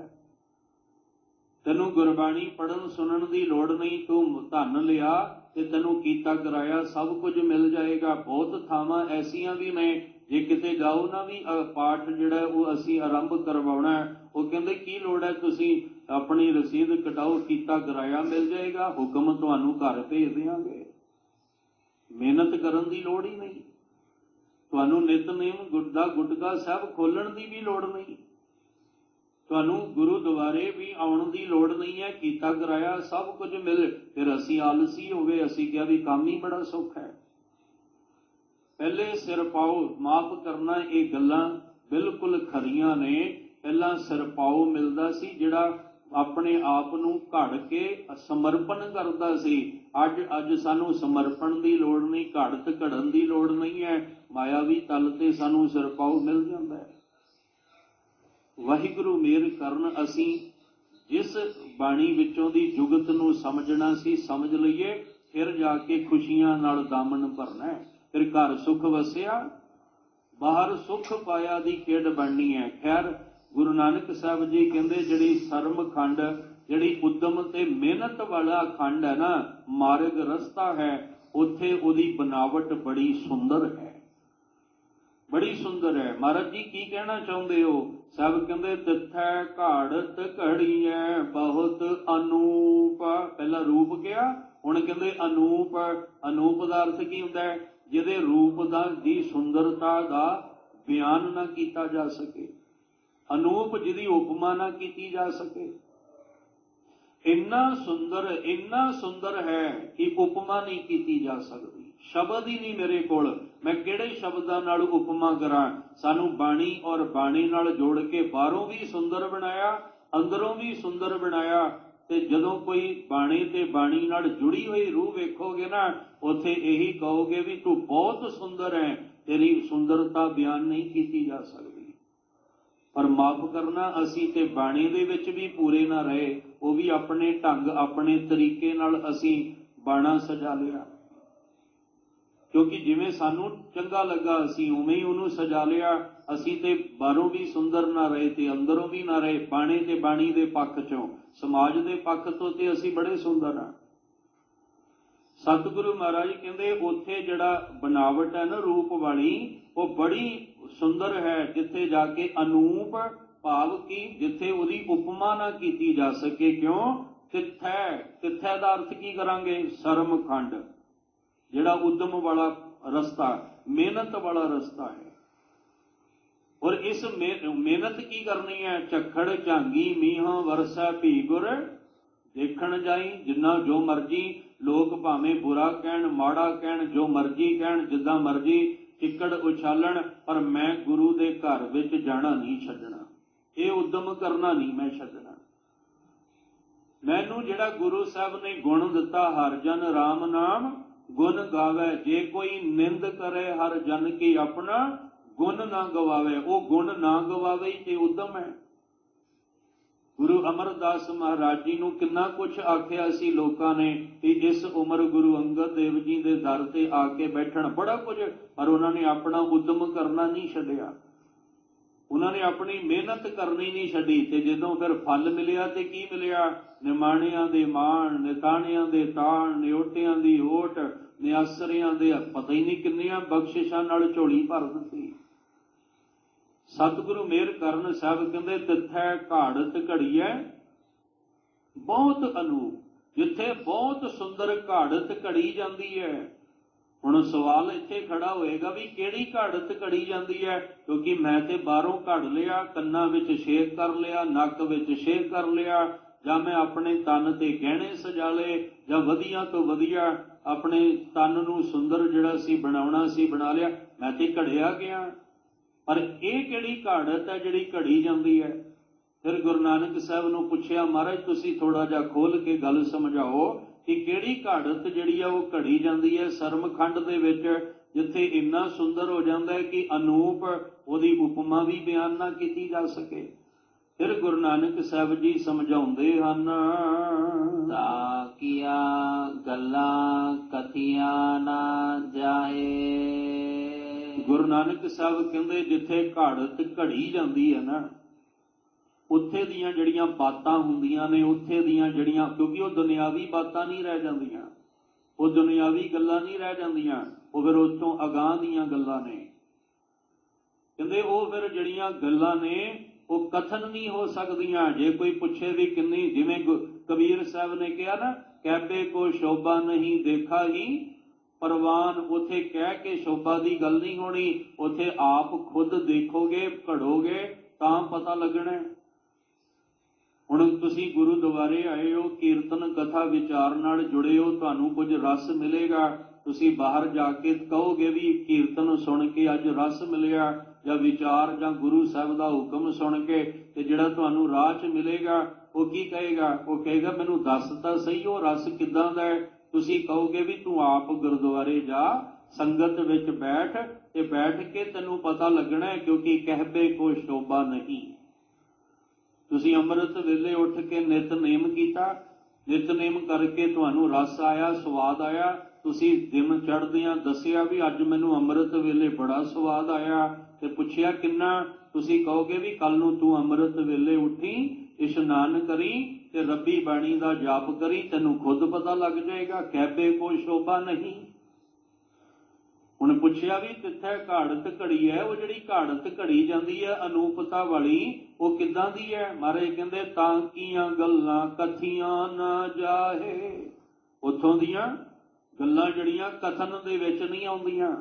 ਤੈਨੂੰ ਗੁਰਬਾਣੀ ਪੜ੍ਹਨ ਸੁਣਨ ਦੀ ਲੋੜ ਨਹੀਂ, ਤੂੰ ਧਨ ਲਿਆ ਤੇ ਤੈਨੂੰ ਕੀਤਾ ਕਿਰਾਇਆ ਸਭ ਕੁਝ ਮਿਲ ਜਾਏਗਾ। ਬਹੁਤ ਥਾਵਾਂ ਐਸੀਆਂ ਵੀ ਨੇ ਜੇ ਕਿਤੇ ਜਾਓ ਨਾ ਵੀ ਪਾਠ ਜਿਹੜਾ ਉਹ ਅਸੀਂ ਆਰੰਭ ਕਰਵਾਉਣਾ, ਉਹ ਕਹਿੰਦੇ ਕੀ ਲੋੜ ਹੈ, ਤੁਸੀਂ ਆਪਣੀ ਰਸੀਦ ਕਟਾਓ, ਕੀਤਾ ਕਿਰਾਇਆ ਮਿਲ ਜਾਏਗਾ, ਹੁਕਮ ਤੁਹਾਨੂੰ ਘਰ ਭੇਜ ਦਿਆਂਗੇ। ਮਿਹਨਤ ਕਰਨ ਦੀ ਲੋੜ ਹੀ ਨਹੀਂ। ਤੁਹਾਨੂੰ ਨਿਤਨੇਮ ਗੁਟਕਾ ਸਾਹਿਬ ਖੋਲਣ ਦੀ ਵੀ ਲੋੜ ਨਹੀਂ। ਤੁਹਾਨੂੰ ਗੁਰੂਦੁਆਰੇ ਵੀ ਆਉਣ ਦੀ ਲੋੜ ਨਹੀਂ ਹੈ, ਕੀਤਾ ਕਿਰਾਇਆ ਸਭ ਕੁਝ ਮਿਲ। ਫਿਰ ਅਸੀਂ ਆਲਸੀ ਹੋ ਗਏ, ਅਸੀਂ ਕਿਹਾ ਵੀ ਕੰਮ ਹੀ ਬੜਾ ਸੌਖਾ ਹੈ। ਪਹਿਲੇ ਸਿਰ ਪਾਓ, ਮਾਫ ਕਰਨਾ ਇਹ ਗੱਲਾਂ ਬਿਲਕੁਲ ਖਰੀਆਂ ਨੇ। ਪਹਿਲਾਂ ਸਿਰ ਪਾਓ ਮਿਲਦਾ ਸੀ ਜਿਹੜਾ ਆਪਣੇ ਆਪ ਨੂੰ ਘੜ ਕੇ ਸਮਰਪਣ ਕਰਦਾ ਸੀ। ਅੱਜ ਸਾਨੂੰ ਸਮਰਪਣ ਦੀ ਲੋੜ ਨਹੀਂ, ਘੜਤ ਘੜਨ ਦੀ ਲੋੜ ਨਹੀਂ ਹੈ। ਮਾਇਆਵੀ ਤਲ ਤੇ ਸਾਨੂੰ ਸਿਰ ਪਾਓ ਮਿਲ ਜਾਂਦਾ ਹੈ। ਵਾਹਿਗੁਰੂ ਮਿਹਰ ਕਰਨ ਅਸੀਂ ਜਿਸ ਬਾਣੀ ਵਿੱਚੋਂ ਦੀ ਜੁਗਤ ਨੂੰ ਸਮਝਣਾ ਸੀ ਸਮਝ ਲਈਏ, ਫਿਰ ਜਾ ਕੇ ਖੁਸ਼ੀਆਂ ਨਾਲ ਦਾਮਨ ਭਰਨਾ। ਫਿਰ ਘਰ ਸੁਖ ਵਸਿਆ, ਬਾਹਰ ਸੁਖ ਪਾਇਆ ਦੀ ਖੇਡ ਬਣਨੀ ਹੈ। ਖੈਰ ਗੁਰੂ ਨਾਨਕ ਸਾਹਿਬ ਜੀ ਕਹਿੰਦੇ ਜਿਹੜੀ ਸਰਮ ਖੰਡ, ਜਿਹੜੀ ਉਦਮ ਤੇ ਮਿਹਨਤ ਵਾਲਾ ਖੰਡ ਹੈ ਨਾ, ਮਾਰਗ ਰਸਤਾ ਹੈ, ਉੱਥੇ ਉਹਦੀ ਬਨਾਵਟ ਬੜੀ ਸੁੰਦਰ ਹੈ, ਬੜੀ ਸੁੰਦਰ ਹੈ। ਮਹਾਰਾਜ ਜੀ ਕੀ ਕਹਿਣਾ ਚਾਹੁੰਦੇ ਹੋ? ਸਾਹਿਬ ਕਹਿੰਦੇ ਤਿੱਥੈ ਘਾੜਤ ਘੜੀਐ ਬਹੁਤ ਅਨੂਪ। ਪਹਿਲਾਂ ਰੂਪ ਕਿਹਾ, ਹੁਣ ਕਹਿੰਦੇ ਅਨੂਪ। ਅਨੂਪ ਦਾ ਅਰਥ ਕੀ ਹੁੰਦਾ ਹੈ? ਜਿਹਦੇ ਰੂਪ ਦੀ ਸੁੰਦਰਤਾ ਦਾ ਬਿਆਨ ਨਾ ਕੀਤਾ ਜਾ ਸਕੇ। ਅਨੂਪ ਜਿਹਦੀ ਉਪਮਾ ਨਾ ਕੀਤੀ ਜਾ ਸਕੇ। ਇੰਨਾ ਸੁੰਦਰ ਹੈ ਕਿ ਉਪਮਾ ਨਹੀਂ ਕੀਤੀ ਜਾ ਸਕਦੀ। ਸ਼ਬਦ ਹੀ ਨਹੀਂ ਮੇਰੇ ਕੋਲ, ਮੈਂ ਕਿਹੜੇ ਸ਼ਬਦਾਂ ਨਾਲ ਉਪਮਾ ਕਰਾਂ। ਸਾਨੂੰ ਬਾਣੀ ਔਰ ਬਾਣੀ ਨਾਲ ਜੋੜ ਕੇ ਬਾਹਰੋਂ ਵੀ ਸੁੰਦਰ ਬਣਾਇਆ, ਅੰਦਰੋਂ ਵੀ ਸੁੰਦਰ ਬਣਾਇਆ। ਤੇ ਜਦੋਂ ਕੋਈ ਬਾਣੀ ਤੇ ਬਾਣੀ ਨਾਲ ਜੁੜੀ ਹੋਈ ਰੂਹ ਵੇਖੋਗੇ ਨਾ, ਉੱਥੇ ਇਹੀ ਕਹੋਗੇ ਵੀ ਤੂੰ ਬਹੁਤ ਸੁੰਦਰ ਹੈ, ਤੇਰੀ ਸੁੰਦਰਤਾ ਬਿਆਨ ਨਹੀਂ ਕੀਤੀ ਜਾ ਸਕਦੀ। ਪਰ ਮਾਫ ਕਰਨਾ, ਅਸੀਂ ਤੇ ਬਾਣੀ ਦੇ ਵਿੱਚ ਵੀ ਪੂਰੇ ਨਾ ਰਹੇ, ਉਹ ਵੀ ਆਪਣੇ ਢੰਗ ਆਪਣੇ ਤਰੀਕੇ ਨਾਲ ਅਸੀਂ ਬਾਣਾ ਸਜਾ ਲਿਆ, ਕਿਉਂਕਿ ਜਿਵੇਂ ਸਾਨੂੰ ਚੰਗਾ ਲੱਗਾ ਅਸੀਂ ਉਵੇਂ ਹੀ ਉਹਨੂੰ ਸਜਾ ਲਿਆ। ਅਸੀਂ ਤੇ ਬਾਹਰੋਂ ਵੀ ਸੁੰਦਰ ਨਾ ਰਹੇ ਤੇ ਅੰਦਰੋਂ ਵੀ ਨਾ ਰਹੇ। ਬਾਣੀ ਤੇ ਬਾਣੀ ਦੇ ਪੱਖ ਚੋਂ, ਸਮਾਜ ਦੇ ਪੱਖ ਤੋਂ ਤੇ ਅਸੀਂ ਬੜੇ ਸੁੰਦਰ ਹਾਂ। ਸਤਿਗੁਰੂ ਮਹਾਰਾਜ ਕਹਿੰਦੇ ਉੱਥੇ ਜਿਹੜਾ ਬਨਾਵਟ ਹੈ ਨਾ ਰੂਪ ਵਾਲੀ, ਉਹ ਬੜੀ ਸੁੰਦਰ ਹੈ। ਜਿੱਥੇ ਜਾ ਕੇ ਅਨੂਪ ਭਾਵ ਕੀ, ਜਿੱਥੇ ਉਹਦੀ ਉਪਮਾ ਨਾ ਕੀਤੀ ਜਾ ਸਕੇ। ਕਿਉਂ? ਤਿੱਥੈ, ਤਿੱਥੈ ਦਾ ਅਰਥ ਕੀ ਕਰਾਂਗੇ? ਸਰਮ ਖੰਡ, ਜਿਹੜਾ ਉਦਮ ਵਾਲਾ ਰਸਤਾ, ਮਿਹਨਤ ਵਾਲਾ ਰਸਤਾ ਹੈ। ਔਰ ਇਸ ਮਿਹਨਤ ਕੀ ਕਰਨੀ ਹੈ? ਝੱਖੜ ਝਾਂਗੀ ਮੀਂਹਾਂ ਵਰਸਾ ਭੀ ਗੁਰ ਦੇਖਣ ਜਾਈ। ਜਿੰਨਾ ਜੋ ਮਰਜੀ ਲੋਕ ਭਾਵੇਂ ਬੁਰਾ ਕਹਿਣ, ਮਾੜਾ ਕਹਿਣ, ਜੋ ਮਰਜੀ ਕਹਿਣ, ਜਿੱਦਾਂ ਮਰਜੀ ਚਿੱਕੜ ਉਛਾਲਣ, ਪਰ ਮੈਂ ਗੁਰੂ ਦੇ ਘਰ ਵਿੱਚ ਜਾਣਾ ਨਹੀਂ ਛੱਡਣਾ। ਇਹ ਉਦਮ ਕਰਨਾ ਨਹੀਂ ਮੈਂ ਛੱਡਣਾ। ਮੈਨੂੰ ਜਿਹੜਾ ਗੁਰੂ ਸਾਹਿਬ ਨੇ ਗੁਣ ਦਿੱਤਾ, ਹਰ ਜਨ ਰਾਮ ਨਾਮ ਗੁਣ ਗਾਵੇ, ਜੇ ਕੋਈ ਨਿੰਦ ਕਰੇ ਹਰ ਜਨ ਕੀ ਆਪਣਾ ਗੁਣ ਨਾ ਗਵਾਵੇ। ਉਹ ਗੁਣ ਨਾ ਗਵਾਵੇ ਤੇ ਉਦਮ ਹੈ। ਗੁਰੂ ਅਮਰਦਾਸ ਮਹਾਰਾਜ ਜੀ ਨੂੰ ਕਿੰਨਾ ਕੁਛ ਆਖਿਆ ਸੀ ਲੋਕਾਂ ਨੇ ਕਿ ਇਸ ਉਮਰ ਗੁਰੂ ਅੰਗਦ ਦੇਵ ਜੀ ਦੇ ਦਰ ਤੇ ਆ ਕੇ ਬੈਠਣ, ਬੜਾ ਕੁਝ, ਪਰ ਉਹਨਾਂ ਨੇ ਆਪਣਾ ਉਦਮ ਕਰਨਾ ਨਹੀਂ ਛੱਡਿਆ। ਉਹਨਾਂ ਨੇ ਆਪਣੀ ਮਿਹਨਤ ਕਰਨੀ ਨਹੀਂ ਛੱਡੀ। ਤੇ ਜਦੋਂ ਫਿਰ ਫਲ ਮਿਲਿਆ ਤੇ ਕੀ ਮਿਲਿਆ? ਨਿਮਾਣਿਆਂ ਦੇ ਮਾਣ, ਨਿਤਾਣਿਆਂ ਦੇ ਤਾਣ, ਨਿਓਟਿਆਂ ਦੀ ਓਟ, ਨਿਆਸਰਿਆਂ ਦੇ ਪਤਾ ਹੀ ਨਹੀਂ ਕਿੰਨੀਆਂ ਬਖਸ਼ਿਸ਼ਾਂ ਨਾਲ ਝੋਲੀ ਭਰ ਦਿੱਤੀ। ਸਤਿਗੁਰੂ ਮਿਹਰ ਕਰਨ ਸਾਹਿਬ ਕਹਿੰਦੇ ਤਿੱਥੈ ਘਾੜਤ ਘੜੀਐ ਬਹੁਤ ਅਨੂਪ, ਜਿੱਥੇ ਬਹੁਤ ਸੁੰਦਰ ਘਾੜਤ ਘੜੀ ਜਾਂਦੀ ਹੈ। ਹੁਣ ਸਵਾਲ ਇੱਥੇ ਖੜਾ ਹੋਏਗਾ ਵੀ ਕਿਹੜੀ ਘਾੜਤ ਘੜੀ ਜਾਂਦੀ ਹੈ? ਕਿਉਂਕਿ ਮੈਂ ਤੇ ਬਾਹਰੋਂ ਘੜ ਲਿਆ, ਕੰਨਾਂ ਵਿੱਚ ਛੇਕ ਕਰ ਲਿਆ, ਨੱਕ ਵਿੱਚ ਛੇਕ ਕਰ ਲਿਆ, ਜਾਂ ਮੈਂ ਆਪਣੇ ਤਨ ਤੇ ਗਹਿਣੇ ਸਜਾ ਲਏ, ਜਾਂ ਵਧੀਆ ਤੋਂ ਵਧੀਆ ਆਪਣੇ ਤਨ ਨੂੰ ਸੁੰਦਰ ਜਿਹੜਾ ਸੀ ਬਣਾਉਣਾ ਸੀ ਬਣਾ ਲਿਆ, ਮੈਂ ਤੇ ਘੜਿਆ ਗਿਆ। ਪਰ ਇਹ ਕਿਹੜੀ ਘਾੜਤ ਹੈ ਜਿਹੜੀ ਘੜੀ ਜਾਂਦੀ ਹੈ? ਫਿਰ ਗੁਰੂ ਨਾਨਕ ਸਾਹਿਬ ਨੂੰ ਪੁੱਛਿਆ, ਮਹਾਰਾਜ ਤੁਸੀਂ ਥੋੜਾ ਜਿਹਾ ਖੋਲ ਕੇ ਗੱਲ ਸਮਝਾਓ ਕਿ ਕਿਹੜੀ ਘਾੜਤ ਜਿਹੜੀ ਆ ਉਹ ਘੜੀ ਜਾਂਦੀ ਹੈ ਸਰਮਖੰਡ ਦੇ ਵਿੱਚ, ਜਿੱਥੇ ਇੰਨਾ ਸੁੰਦਰ ਹੋ ਜਾਂਦਾ ਹੈ ਕਿ ਅਨੂਪ ਉਹਦੀ ਉਪਮਾ ਵੀ ਬਿਆਨ ਨਾ ਕੀਤੀ ਜਾ ਸਕੇ। ਫਿਰ ਗੁਰੂ ਨਾਨਕ ਸਾਹਿਬ ਜੀ ਸਮਝਾਉਂਦੇ ਹਨ, ਤਾ ਕੀਆ ਗੱਲਾਂ ਕਥੀਆਂ ਨਾ ਜਾਏ। ਗੁਰੂ ਨਾਨਕ ਸਾਹਿਬ ਕਹਿੰਦੇ ਜਿੱਥੇ ਘਾੜਤ ਘੜੀ ਜਾਂਦੀ ਹੈ ਨਾ, ਉੱਥੇ ਦੀਆਂ ਜਿਹੜੀਆਂ ਬਾਤਾਂ ਹੁੰਦੀਆਂ ਨੇ, ਉੱਥੇ ਦੀਆਂ ਜਿਹੜੀਆਂ, ਕਿਉਂਕਿ ਉਹ ਦੁਨਿਆਵੀ ਬਾਤਾਂ ਨਹੀਂ ਰਹਿ ਜਾਂਦੀਆਂ, ਉਹ ਦੁਨਿਆਵੀ ਗੱਲਾਂ ਨਹੀਂ ਰਹਿ ਜਾਂਦੀਆਂ, ਉਹ ਫਿਰ ਉੱਥੋਂ ਅਗਾਂਹ ਦੀਆਂ ਗੱਲਾਂ ਨੇ। ਕਹਿੰਦੇ ਉਹ ਫਿਰ ਜਿਹੜੀਆਂ ਗੱਲਾਂ ਨੇ ਉਹ ਕਥਨ ਨਹੀਂ ਹੋ ਸਕਦੀਆਂ। ਜੇ ਕੋਈ ਪੁੱਛੇ ਵੀ ਕਿੰਨੀ, ਜਿਵੇਂ ਕਬੀਰ ਸਾਹਿਬ ਨੇ ਕਿਹਾ ਨਾ, ਕਹਿਬੇ ਕੋ ਸ਼ੋਭਾ ਨਹੀਂ ਦੇਖਾ ਹੀ ਪਰਵਾਨ, ਉੱਥੇ ਕਹਿ ਕੇ ਸ਼ੋਭਾ ਦੀ ਗੱਲ ਨਹੀਂ ਹੋਣੀ, ਉੱਥੇ ਆਪ ਖੁਦ ਦੇਖੋਗੇ, ਘੜੋਗੇ ਤਾਂ ਪਤਾ ਲੱਗਣਾ। ਹੁਣ ਤੁਸੀਂ ਗੁਰੂਦੁਆਰੇ ਆਏ ਹੋ, ਕੀਰਤਨ ਕਥਾ ਵਿਚਾਰ ਨਾਲ ਜੁੜੇ ਹੋ, ਤੁਹਾਨੂੰ ਕੁਝ ਰਸ ਮਿਲੇਗਾ। ਤੁਸੀਂ ਬਾਹਰ ਜਾ ਕੇ ਕਹੋਗੇ ਵੀ ਕੀਰਤਨ ਸੁਣ ਕੇ ਅੱਜ ਰਸ ਮਿਲਿਆ, ਜਾਂ ਵਿਚਾਰ ਜਾਂ ਗੁਰੂ ਸਾਹਿਬ ਦਾ ਹੁਕਮ ਸੁਣ ਕੇ, ਤੇ ਜਿਹੜਾ ਤੁਹਾਨੂੰ ਰਾਹ 'ਚ ਮਿਲੇਗਾ ਉਹ ਕੀ ਕਹੇਗਾ? ਉਹ ਕਹੇਗਾ ਮੈਨੂੰ ਦੱਸ ਤਾਂ ਸਹੀ ਉਹ ਰਸ ਕਿੱਦਾਂ ਦਾ ਹੈ। ਤੁਸੀਂ ਕਹੋਗੇ ਵੀ ਤੂੰ ਆਪ ਗੁਰਦੁਆਰੇ ਜਾ, ਸੰਗਤ ਵਿੱਚ ਬੈਠ, ਤੇ ਬੈਠ ਕੇ ਤੈਨੂੰ ਪਤਾ ਲੱਗਣਾ ਹੈ, ਕਿਉਂਕਿ ਕਹਿਬੇ ਕੋ ਸ਼ੋਭਾ ਨਹੀਂ। ਤੁਸੀਂ ਅੰਮ੍ਰਿਤ ਵੇਲੇ ਉੱਠ ਕੇ ਨਿਤਨੇਮ ਕੀਤਾ, ਨਿਤਨੇਮ ਕਰਕੇ ਤੁਹਾਨੂੰ ਰਸ ਆਇਆ, ਸਵਾਦ ਆਇਆ, ਤੁਸੀਂ ਦਿਨ ਚੜ੍ਹਦਿਆਂ ਦੱਸਿਆ ਵੀ ਅੱਜ ਮੈਨੂੰ ਅੰਮ੍ਰਿਤ ਵੇਲੇ ਬੜਾ ਸਵਾਦ ਆਇਆ, ਤੇ ਪੁੱਛਿਆ ਕਿੰਨਾ? ਤੁਸੀਂ ਕਹੋਗੇ ਵੀ ਕੱਲ ਨੂੰ ਤੂੰ ਅੰਮ੍ਰਿਤ ਵੇਲੇ ਉੱਠੀ, ਇਸ਼ਨਾਨ ਕਰੀ ਤੇ ਰੱਬੀ ਬਾਣੀ ਦਾ ਜਾਪ ਕਰੀ, ਤੈਨੂੰ ਖੁਦ ਪਤਾ ਲੱਗ ਜਾਏਗਾ। ਕਹਿਬੇ ਕੋਈ ਸ਼ੋਭਾ ਨਹੀਂ। ਹੁਣ ਪੁੱਛਿਆ ਵੀ ਤਿੱਥੈ ਘਾੜਤ ਘੜੀ ਹੈ, ਉਹ ਜਿਹੜੀ ਘਾੜਤ ਘੜੀ ਜਾਂਦੀ ਹੈ ਅਨੂਪਤਾ ਵਾਲੀ, ਉਹ ਕਿੱਦਾਂ ਦੀ ਹੈ? ਮਹਾਰਾਜ ਕਹਿੰਦੇ ਤਾਂ ਕੀਆਂ ਗੱਲਾਂ ਕਥੀਆਂ ਨਾ ਜਾਹੇ, ਉੱਥੋਂ ਦੀਆਂ ਗੱਲਾਂ ਜਿਹੜੀਆਂ ਕਥਨ ਦੇ ਵਿੱਚ ਨਹੀਂ ਆਉਂਦੀਆਂ,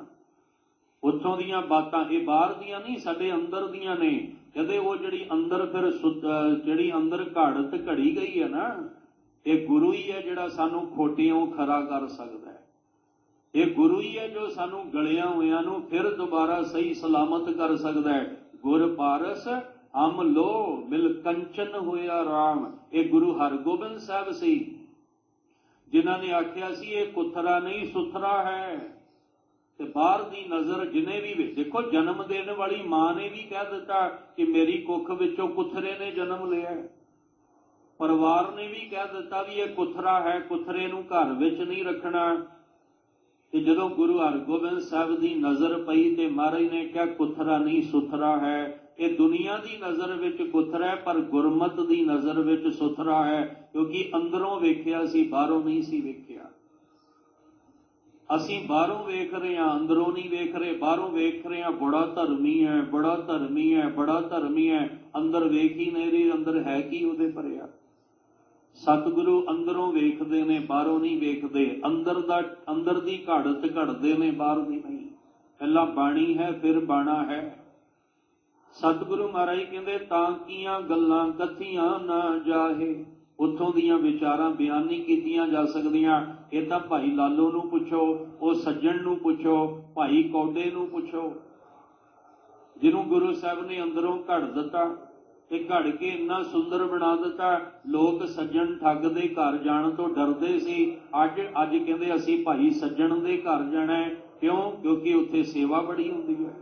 ਉੱਥੋਂ ਦੀਆਂ ਬਾਤਾਂ, ਇਹ ਬਾਹਰ ਦੀਆਂ ਨਹੀਂ ਸਾਡੇ ਅੰਦਰ ਦੀਆਂ ਨੇ। ਕਹਿੰਦੇ ਉਹ ਜਿਹੜੀ ਅੰਦਰ ਫਿਰ ਜਿਹੜੀ ਅੰਦਰ ਘਾੜਤ ਘੜੀ ਗਈ ਹੈ ਨਾ, ਇਹ ਗੁਰੂ ਹੀ ਹੈ ਜਿਹੜਾ ਸਾਨੂੰ ਖੋਟਿਓਂ ਖਰਾ ਕਰ ਸਕਦਾ ਹੈ। ਇਹ ਗੁਰੂ ਹੀ ਹੈ ਜੋ ਸਾਨੂੰ ਗਲਿਆਂ ਹੋਇਆਂ ਨੂੰ ਫਿਰ ਦੁਬਾਰਾ ਸਹੀ ਸਲਾਮਤ ਕਰ ਸਕਦਾ ਹੈ। ਗੁਰ ਪਾਰਸ ਅਮ ਲੋ ਮਿਲ ਕੰਚਨ ਹੋਇਆ ਰਾਮ। ਇਹ ਗੁਰੂ ਹਰਗੋਬਿੰਦ ਸਾਹਿਬ ਸੀ ਜਿਨ੍ਹਾਂ ਨੇ ਆਖਿਆ ਸੀ ਇਹ ਕੁੱਥਰਾ ਨਹੀਂ ਸੁਥਰਾ ਹੈ। ਤੇ ਬਾਹਰ ਦੀ ਨਜ਼ਰ ਜਿਨੇ ਵੀ ਦੇਖੋ, ਜਨਮ ਦੇਣ ਵਾਲੀ ਮਾਂ ਨੇ ਵੀ ਕਹਿ ਦਿੱਤਾ ਕਿ ਮੇਰੀ ਕੁੱਖ ਵਿੱਚੋਂ ਕੁੱਥਰੇ ਨੇ ਜਨਮ ਲਿਆ। ਪਰਿਵਾਰ ਨੇ ਵੀ ਕਹਿ ਦਿੱਤਾ ਵੀ ਇਹ ਕੁੱਥਰਾ ਹੈ, ਕੁੱਥਰੇ ਨੂੰ ਘਰ ਵਿੱਚ ਨਹੀਂ ਰੱਖਣਾ। ਤੇ ਜਦੋਂ ਗੁਰੂ ਹਰਗੋਬਿੰਦ ਸਾਹਿਬ ਦੀ ਨਜ਼ਰ ਪਈ ਤੇ ਮਹਾਰਾਜ ਨੇ ਕਿਹਾ ਕੁੱਥਰਾ ਨਹੀਂ ਸੁਥਰਾ ਹੈ। ਇਹ ਦੁਨੀਆ ਦੀ ਨਜ਼ਰ ਵਿੱਚ ਕੁੱਥਰਾ ਹੈ, ਪਰ ਗੁਰਮਤ ਦੀ ਨਜ਼ਰ ਵਿੱਚ ਸੁਥਰਾ ਹੈ, ਕਿਉਂਕਿ ਅੰਦਰੋਂ ਵੇਖਿਆ ਸੀ, ਬਾਹਰੋਂ ਨਹੀਂ ਸੀ ਵੇਖਿਆ। ਅਸੀਂ ਬਾਹਰੋਂ ਵੇਖ ਰਹੇ ਹਾਂ, ਅੰਦਰੋਂ ਨਹੀਂ ਵੇਖ ਰਹੇ। ਬਾਹਰੋਂ ਵੇਖ ਰਹੇ ਹਾਂ ਬੜਾ ਧਰਮੀ ਹੈ, ਬੜਾ ਧਰਮੀ ਹੈ, ਬੜਾ ਧਰਮੀ ਹੈ, ਅੰਦਰ ਵੇਖ ਹੀ ਨਹੀਂ ਰਹੀ ਅੰਦਰ ਹੈ ਕੀ ਉਹਦੇ ਭਰਿਆ। ਸਤਿਗੁਰੂ ਅੰਦਰੋਂ ਵੇਖਦੇ ਨੇ, ਬਾਹਰੋਂ ਨਹੀਂ ਵੇਖਦੇ। ਅੰਦਰ ਦੀ ਘੜਤ ਘੜਦੇ ਨੇ, ਬਾਹਰ ਦੀ ਨਹੀਂ। ਪਹਿਲਾਂ ਬਾਣੀ ਹੈ, ਫਿਰ ਬਾਣਾ ਹੈ। ਸਤਿਗੁਰੂ ਮਹਾਰਾਜ ਕਹਿੰਦੇ ਤਾਂ ਕੀਆਂ ਗੱਲਾਂ ਕਥੀਆਂ ਨਾ ਜਾਹੇ। ਉੱਥੋਂ ਦੀਆਂ ਵਿਚਾਰਾਂ ਬਿਆਨ ਨਹੀਂ ਕੀਤੀਆਂ ਜਾ ਸਕਦੀਆਂ। ਇਹ ਤਾਂ ਭਾਈ ਲਾਲੋ ਨੂੰ ਪੁੱਛੋ, ਉਹ ਸੱਜਣ ਨੂੰ ਪੁੱਛੋ, ਭਾਈ ਕੌਡੇ ਨੂੰ ਪੁੱਛੋ, ਜਿਹਨੂੰ ਗੁਰੂ ਸਾਹਿਬ ਨੇ ਅੰਦਰੋਂ ਘੜ ਦਿੱਤਾ ਤੇ ਘੜ ਕੇ ਇੰਨਾ ਸੁੰਦਰ ਬਣਾ ਦਿੱਤਾ। ਲੋਕ ਸੱਜਣ ਠੱਗ ਦੇ ਘਰ ਜਾਣ ਤੋਂ ਡਰਦੇ ਸੀ। ਅੱਜ ਕਹਿੰਦੇ ਅਸੀਂ ਭਾਈ ਸੱਜਣ ਦੇ ਘਰ ਜਾਣਾ। ਕਿਉਂ? ਕਿਉਂਕਿ ਉੱਥੇ ਸੇਵਾ ਬੜੀ ਹੁੰਦੀ ਹੈ।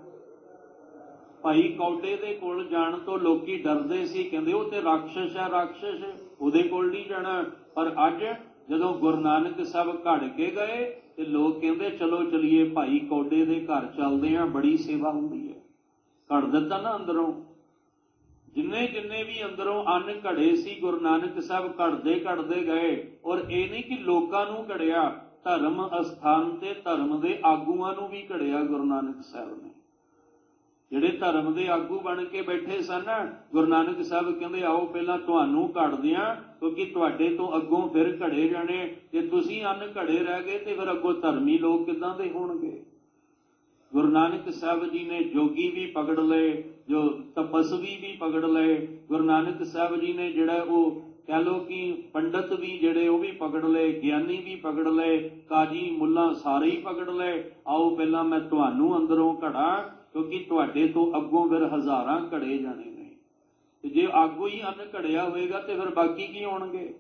ਭਾਈ ਕੌਡੇ ਦੇ ਕੋਲ ਜਾਣ ਤੋਂ ਲੋਕੀ ਡਰਦੇ ਸੀ, ਕਹਿੰਦੇ ਉਹ ਤੇ ਰਾਖਸ਼ ਹੈ, ਰਾਖਸ਼, ਉਹਦੇ ਕੋਲ ਨਹੀਂ ਜਾਣਾ। ਪਰ ਅੱਜ ਜਦੋਂ ਗੁਰੂ ਨਾਨਕ ਸਾਹਿਬ ਘੜ ਕੇ ਗਏ ਤੇ ਲੋਕ ਕਹਿੰਦੇ ਚਲੋ ਚਲੀਏ ਭਾਈ ਕੌਡੇ ਦੇ ਘਰ ਚੱਲਦੇ ਹਾਂ, ਬੜੀ ਸੇਵਾ ਹੁੰਦੀ ਹੈ। ਘੜ ਦਿੱਤਾ ਨਾ ਅੰਦਰੋਂ। ਜਿੰਨੇ ਵੀ ਅੰਦਰੋਂ ਅੰਨ ਘੜੇ ਸੀ, ਗੁਰੂ ਨਾਨਕ ਸਾਹਿਬ ਘੜਦੇ ਗਏ। ਔਰ ਇਹ ਨਹੀਂ ਕਿ ਲੋਕਾਂ ਨੂੰ ਘੜਿਆ, ਧਰਮ ਅਸਥਾਨ ਤੇ ਧਰਮ ਦੇ ਆਗੂਆਂ ਨੂੰ ਵੀ ਘੜਿਆ ਗੁਰੂ ਨਾਨਕ ਸਾਹਿਬ ਨੇ। ਜਿਹੜੇ ਧਰਮ ਦੇ ਆਗੂ ਬਣ ਕੇ ਬੈਠੇ ਸਨ, ਗੁਰੂ ਨਾਨਕ ਸਾਹਿਬ ਕਹਿੰਦੇ ਆਓ ਪਹਿਲਾਂ ਤੁਹਾਨੂੰ ਘੜਦੇ ਹਾਂ, ਕਿਉਂਕਿ ਤੁਹਾਡੇ ਤੋਂ ਅੱਗੋਂ ਫਿਰ ਘੜੇ ਜਾਣੇ। ਜੇ ਤੁਸੀਂ ਅੰਨ ਘੜੇ ਰਹਿ ਗਏ ਤੇ ਫਿਰ ਅੱਗੋਂ ਧਰਮੀ ਲੋਕ ਕਿੱਦਾਂ ਦੇ ਹੋਣਗੇ। ਗੁਰੂ ਨਾਨਕ ਸਾਹਿਬ ਜੀ ਨੇ ਜੋਗੀ ਵੀ ਪਕੜ ਲਏ, ਜੋ ਤਪਸਵੀ ਵੀ ਪਕੜ ਲਏ। ਗੁਰੂ ਨਾਨਕ ਸਾਹਿਬ ਜੀ ਨੇ ਜਿਹੜਾ ਉਹ ਕਹਿ ਲੋ ਕਿ ਪੰਡਤ ਵੀ ਜਿਹੜੇ ਉਹ ਵੀ ਪਕੜ ਲਏ, ਗਿਆਨੀ ਵੀ ਪਕੜ ਲਏ, ਕਾਜੀ ਮੁੱਲਾ ਸਾਰੇ ਹੀ ਪਕੜ ਲਏ। ਆਓ ਪਹਿਲਾਂ ਮੈਂ ਤੁਹਾਨੂੰ ਅੰਦਰੋਂ ਘੜਾਂ, ਕਿਉਂਕਿ ਤੁਹਾਡੇ ਤੋਂ ਅੱਗੋਂ ਫਿਰ ਹਜ਼ਾਰਾਂ ਘੜੇ ਜਾਣੇ ਨੇ। ਤੇ ਜੇ ਆਗੂ ਹੀ ਅੰਨ ਘੜਿਆ ਹੋਏਗਾ ਤੇ ਫਿਰ ਬਾਕੀ ਕੀ ਹੋਣਗੇ।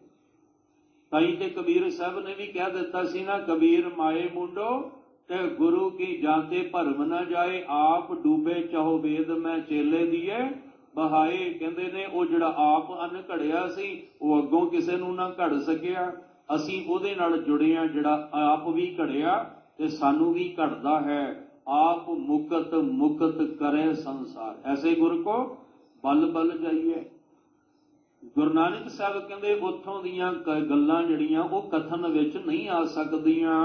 ਤਾਈ ਤੇ ਕਬੀਰ ਸਾਹਿਬ ਨੇ ਵੀ ਕਹਿ ਦਿੱਤਾ ਸੀ ਨਾ, ਕਬੀਰ ਮਾਏ ਮੁੰਡੋ ਤੇ ਗੁਰੂ ਕੀ ਜਾਂਤੇ ਭਰਮ ਨਾ ਜਾਏ। ਆਪ ਡੂਬੇ ਚਾਹੋ ਵੇਦ ਮੈਂ ਚੇਲੇ ਦੀਏ ਬਹਾਏ। ਕਹਿੰਦੇ ਨੇ ਉਹ ਜਿਹੜਾ ਆਪ ਅੰਨ ਘੜਿਆ ਸੀ ਉਹ ਅੱਗੋਂ ਕਿਸੇ ਨੂੰ ਨਾ ਘੜ ਸਕਿਆ। ਅਸੀਂ ਉਹਦੇ ਨਾਲ ਜੁੜੇ ਹਾਂ ਜਿਹੜਾ ਆਪ ਵੀ ਘੜਿਆ ਤੇ ਸਾਨੂੰ ਵੀ ਘੜਦਾ ਹੈ। ਆਪ ਮੁਕਤ ਮੁਕਤ ਕਰੇ ਸੰਸਾਰ, ਐਸੇ ਗੁਰ ਕੋ ਬਲ ਬਲ ਜਾਈਏ। ਗੁਰੂ ਨਾਨਕ ਸਾਹਿਬ ਕਹਿੰਦੇ ਉੱਥੋਂ ਦੀਆਂ ਗੱਲਾਂ ਜਿਹੜੀਆਂ ਉਹ ਕਥਨ ਵਿੱਚ ਨਹੀਂ ਆ ਸਕਦੀਆਂ।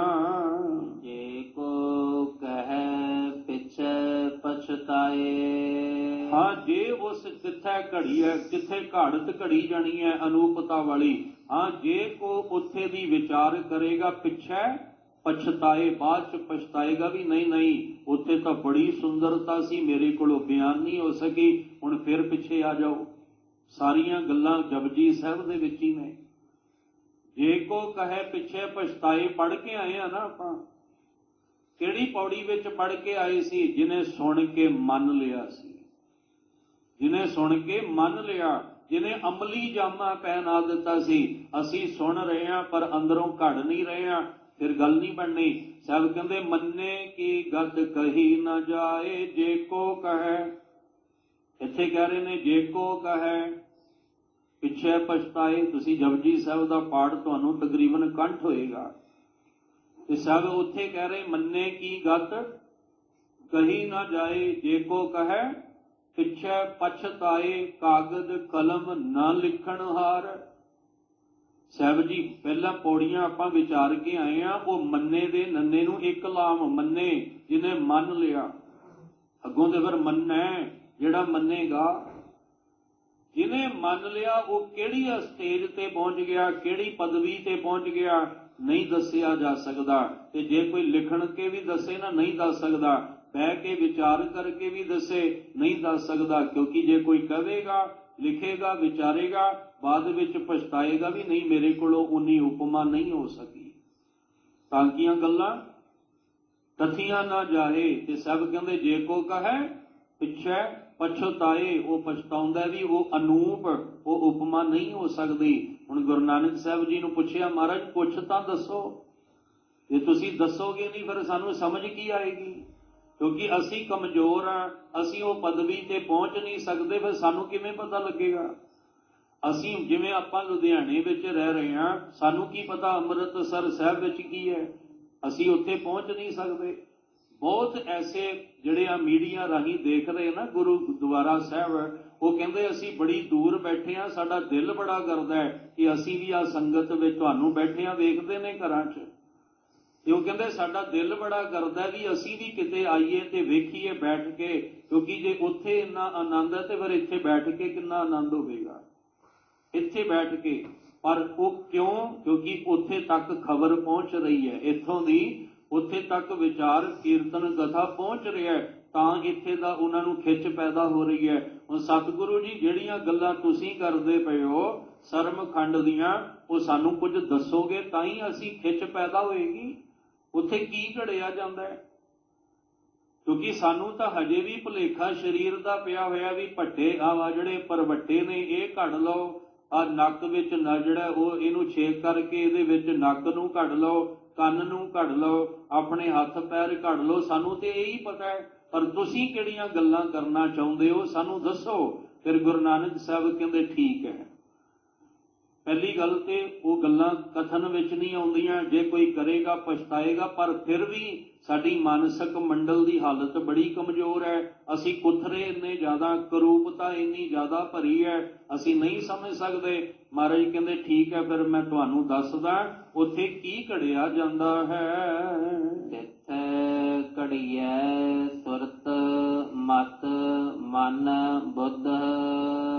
ਜੇ ਕੋ ਕਹੈ ਪਿਛੈ ਪਛਤਾਏ। ਹਾਂ, ਜੇ ਉਸ ਜਿੱਥੇ ਘੜੀ ਹੈ, ਜਿੱਥੇ ਘਾੜਤ ਘੜੀ ਜਾਣੀ ਹੈ ਅਨੂਪਤਾ ਵਾਲੀ, ਹਾਂ ਜੇ ਕੋ ਉੱਥੇ ਦੀ ਵਿਚਾਰ ਕਰੇਗਾ ਪਿੱਛੇ ਪਛਤਾਏ, ਬਾਅਦ ਚ ਪਛਤਾਏਗਾ ਵੀ ਨਹੀਂ ਉੱਥੇ ਤਾਂ ਬੜੀ ਸੁੰਦਰਤਾ ਸੀ, ਮੇਰੇ ਕੋਲੋਂ ਬਿਆਨ ਨਹੀਂ ਹੋ ਸਕੀ, ਹੁਣ ਫਿਰ ਪਿੱਛੇ ਆ ਜਾਓ। ਸਾਰੀਆਂ ਗੱਲਾਂ ਜਪਜੀ ਸਾਹਿਬ ਦੇ ਵਿੱਚ ਹੀ ਨੇ। ਜੇ ਕੋ ਕਹੇ ਪਿੱਛੇ ਪਛਤਾਏ ਪੜ੍ਹ ਕੇ ਆਏ ਆ ਨਾ ਆਪਾਂ। ਕਿਹੜੀ ਪੌੜੀ ਵਿੱਚ ਪੜ੍ਹ ਕੇ ਆਏ ਸੀ? ਜਿਹਨੇ ਸੁਣ ਕੇ ਮੰਨ ਲਿਆ ਸੀ, ਜਿਹਨੇ ਸੁਣ ਕੇ ਮੰਨ ਲਿਆ, ਜਿਹਨੇ ਅਮਲੀ ਜਾਮਾ ਪਹਿਨਾ ਦਿੱਤਾ ਸੀ। ਅਸੀਂ ਸੁਣ ਰਹੇ ਹਾਂ ਪਰ ਅੰਦਰੋਂ ਘੜ ਨਹੀਂ ਰਹੇ ਹਾਂ, ਫਿਰ ਗੱਲ ਨਹੀਂ ਬਣਨੀ। ਸਾਹਿਬ ਕਹਿੰਦੇ ਮੰਨੇ ਕੀ ਗਤ ਕਹੀ ਨਾ ਜਾਏ, ਜੇ ਕੋ ਕਹੇ। ਇੱਥੇ ਕਹਿ ਰਹੇ ਨੇ ਜੇ ਕੋ ਕਹੇ ਪਿੱਛੇ ਪਛਤਾਏ। ਤੁਸੀਂ ਜਪਜੀ ਸਾਹਿਬ ਦਾ ਪਾਠ ਤੁਹਾਨੂੰ ਤਕਰੀਬਨ ਕੰਠ ਹੋਏਗਾ। ਤੇ ਸਾਹਿਬ ਉੱਥੇ ਕਹਿ ਰਹੇ ਮੰਨੇ ਕੀ ਗਤ ਕਹੀ ਨਾ ਜਾਏ, ਜੇ ਕੋ ਕਹੇ ਪਿੱਛੇ ਪਛਤਾਏ, ਕਾਗਦ ਕਲਮ ਨਾ ਲਿਖਣ ਹਾਰ। ਸਾਹਿਬ ਜੀ ਪਹਿਲਾਂ ਪੌੜੀਆਂ ਆਪਾਂ ਵਿਚਾਰ ਕੇ ਆਏ ਆ। ਉਹ ਮੰਨੇ ਦੇ ਨੰਨੇ ਨੂੰ ਇੱਕ ਲਾਮ, ਮੰਨੇ ਜਿਹਨੇ ਮੰਨ ਲਿਆ। ਅੱਗੋਂ ਤੇ ਫਿਰ ਮੰਨੈ ਜਿਹੜਾ ਮੰਨੇਗਾ। ਜਿਹਨੇ ਮੰਨ ਲਿਆ ਉਹ ਕਿਹੜੀ ਸਟੇਜ ਤੇ ਪਹੁੰਚ ਗਿਆ, ਕਿਹੜੀ ਪਦਵੀ ਤੇ ਪਹੁੰਚ ਗਿਆ, ਨਹੀਂ ਦੱਸਿਆ ਜਾ ਸਕਦਾ। ਤੇ ਜੇ ਕੋਈ ਲਿਖਣ ਕੇ ਵੀ ਦੱਸੇ ਨਾ, ਨਹੀਂ ਦੱਸ ਸਕਦਾ। ਬਹਿ ਕੇ ਵਿਚਾਰ ਕਰਕੇ ਵੀ ਦੱਸੇ, ਨਹੀਂ ਦੱਸ ਸਕਦਾ। ਕਿਉਂਕਿ ਜੇ ਕੋਈ ਕਹੇਗਾ, ਲਿਖੇਗਾ, ਵਿਚਾਰੇਗਾ, ਬਾਅਦ ਵਿੱਚ ਪਛਤਾਏਗਾ ਵੀ ਨਹੀਂ, ਮੇਰੇ ਕੋਲੋਂ ਉਨੀ ਉਪਮਾ ਨਹੀਂ ਹੋ ਸਕੀ। ਤਾਂ ਕੀਆਂ ਗੱਲਾਂ ਕਥੀਆਂ ਨਾ ਜਾਏ। ਤੇ ਸਭ ਕਹਿੰਦੇ ਜੇ ਕੋ ਕਹੈ ਪਿੱਛੇ ਪਛਤਾਏ, ਉਹ ਪਛਤਾਉਂਦਾ ਵੀ, ਉਹ ਅਨੂਪ, ਉਹ ਉਪਮਾ ਨਹੀਂ ਹੋ ਸਕਦੀ। ਹੁਣ ਗੁਰੂ ਨਾਨਕ ਸਾਹਿਬ ਜੀ ਨੂੰ ਪੁੱਛਿਆ, ਮਹਾਰਾਜ ਕੁਛ ਤਾਂ ਦੱਸੋ, ਜੇ ਤੁਸੀਂ ਦੱਸੋਗੇ ਨਹੀਂ ਫਿਰ ਸਾਨੂੰ ਸਮਝ ਕੀ ਆਏਗੀ, ਕਿਉਂਕਿ ਅਸੀਂ ਕਮਜ਼ੋਰ ਹਾਂ, ਅਸੀਂ ਉਹ ਪਦਵੀ ਤੇ ਪਹੁੰਚ ਨਹੀਂ ਸਕਦੇ, ਫਿਰ ਸਾਨੂੰ ਕਿਵੇਂ ਪਤਾ ਲੱਗੇਗਾ। ਅਸੀਂ ਜਿਵੇਂ ਆਪਾਂ ਲੁਧਿਆਣੇ ਵਿੱਚ ਰਹਿ ਰਹੇ ਹਾਂ, ਸਾਨੂੰ ਕੀ ਪਤਾ ਅੰਮ੍ਰਿਤਸਰ ਸਾਹਿਬ ਵਿੱਚ ਕੀ ਹੈ, ਅਸੀਂ ਉੱਥੇ ਪਹੁੰਚ ਨਹੀਂ ਸਕਦੇ। ਬਹੁਤ ਐਸੇ ਜਿਹੜੇ ਆ ਮੀਡੀਆ ਰਾਹੀਂ ਦੇਖ ਰਹੇ ਨਾ ਗੁਰਦੁਆਰਾ ਸਾਹਿਬ, ਉਹ ਕਹਿੰਦੇ ਅਸੀਂ ਬੜੀ ਦੂਰ ਬੈਠੇ ਹਾਂ, ਸਾਡਾ ਦਿਲ ਬੜਾ ਕਰਦਾ ਹੈ ਕਿ ਅਸੀਂ ਵੀ ਆ ਸੰਗਤ ਵਿੱਚ ਤੁਹਾਨੂੰ ਬੈਠਿਆਂ ਵੇਖਦੇ ਨੇ ਘਰਾਂ 'ਚ, ਤੇ ਉਹ ਕਹਿੰਦੇ ਸਾਡਾ ਦਿਲ ਬੜਾ ਕਰਦਾ ਵੀ ਅਸੀਂ ਵੀ ਕਿਤੇ ਆਈਏ ਤੇ ਵੇਖੀਏ ਬੈਠ ਕੇ, ਕਿਉਂਕਿ ਜੇ ਉੱਥੇ ਇੰਨਾ ਆਨੰਦ ਹੈ ਤੇ ਫਿਰ ਇੱਥੇ ਬੈਠ ਕੇ ਕਿੰਨਾ ਆਨੰਦ ਹੋਵੇਗਾ, ਇੱਥੇ ਬੈਠ ਕੇ। ਪਰ ਉਹ ਕਿਉਂ? ਕਿਉਂਕਿ ਉੱਥੇ ਤੱਕ ਖਬਰ ਪਹੁੰਚ ਰਹੀ ਹੈ, ਇੱਥੋਂ ਦੀ ਉੱਥੇ ਤੱਕ ਵਿਚਾਰ ਕੀਰਤਨ ਕਥਾ ਪਹੁੰਚ ਰਿਹਾ, ਤਾਂ ਇੱਥੇ ਦਾ ਉਹਨਾਂ ਨੂੰ ਖਿੱਚ ਪੈਦਾ ਹੋ ਰਹੀ ਹੈ। ਹੁਣ ਸਤਿਗੁਰੂ ਜੀ ਜਿਹੜੀਆਂ ਗੱਲਾਂ ਤੁਸੀਂ ਕਰਦੇ ਪਏ ਹੋ ਸਰਮਖੰਡ ਦੀਆਂ, ਉਹ ਸਾਨੂੰ ਕੁਝ ਦੱਸੋਗੇ ਤਾਂ ਹੀ ਅਸੀਂ ਖਿੱਚ ਪੈਦਾ ਹੋਏਗੀ। ਉੱਥੇ ਕੀ ਘੜਿਆ ਜਾਂਦਾ ਹੈ? ਕਿਉਂਕਿ ਸਾਨੂੰ ਤਾਂ ਹਜੇ ਵੀ ਭੁਲੇਖਾ ਸਰੀਰ ਦਾ ਪਿਆ ਹੋਇਆ ਵੀ ਭੱਟੇ ਆ ਜਿਹੜੇ ਪਰਵੱਟੇ ਨੇ ਇਹ ਘੜ ਲਓ, ਆ ਨੱਕ ਵਿੱਚ ਨਾ ਜਿਹੜਾ ਉਹ ਇਹਨੂੰ ਛੇਕ ਕਰਕੇ ਇਹਦੇ ਵਿੱਚ ਨੱਕ ਨੂੰ ਘੜ ਲਓ, ਕੰਨ ਨੂੰ ਘੜ ਲਓ, ਆਪਣੇ ਹੱਥ ਪੈਰ ਘੜ ਲਓ, ਸਾਨੂੰ ਤੇ ਇਹੀ ਪਤਾ ਹੈ, ਪਰ ਤੁਸੀਂ ਕਿਹੜੀਆਂ ਗੱਲਾਂ ਕਰਨਾ ਚਾਹੁੰਦੇ ਹੋ ਸਾਨੂੰ ਦੱਸੋ। ਫਿਰ ਗੁਰੂ ਨਾਨਕ ਸਾਹਿਬ ਕਹਿੰਦੇ ਠੀਕ ਹੈ, ਪਹਿਲੀ ਗੱਲ ਤੇ ਉਹ ਗੱਲਾਂ ਕਥਨ ਵਿੱਚ ਨਹੀਂ ਆਉਂਦੀਆਂ, ਜੇ ਕੋਈ ਕਰੇਗਾ ਪਛਤਾਏਗਾ, ਪਰ ਫਿਰ ਵੀ ਸਾਡੀ ਮਾਨਸਿਕ ਮੰਡਲ ਦੀ ਹਾਲਤ ਬੜੀ ਕਮਜ਼ੋਰ ਹੈ, ਅਸੀਂ ਕੁਥਰੇ ਇੰਨੇ ਜ਼ਿਆਦਾ, ਕਰੂਪਤਾ ਇੰਨੀ ਜ਼ਿਆਦਾ ਭਰੀ ਹੈ, ਅਸੀਂ ਨਹੀਂ ਸਮਝ ਸਕਦੇ। ਮਹਾਰਾਜ ਕਹਿੰਦੇ ਠੀਕ ਹੈ, ਫਿਰ ਮੈਂ ਤੁਹਾਨੂੰ ਦੱਸਦਾ ਉੱਥੇ ਕੀ ਘੜਿਆ ਜਾਂਦਾ ਹੈ। ਤਿੱਥ ਘੜੀਐ ਸੁਰਤ ਮਤ ਮਨ ਬੁੱਧ।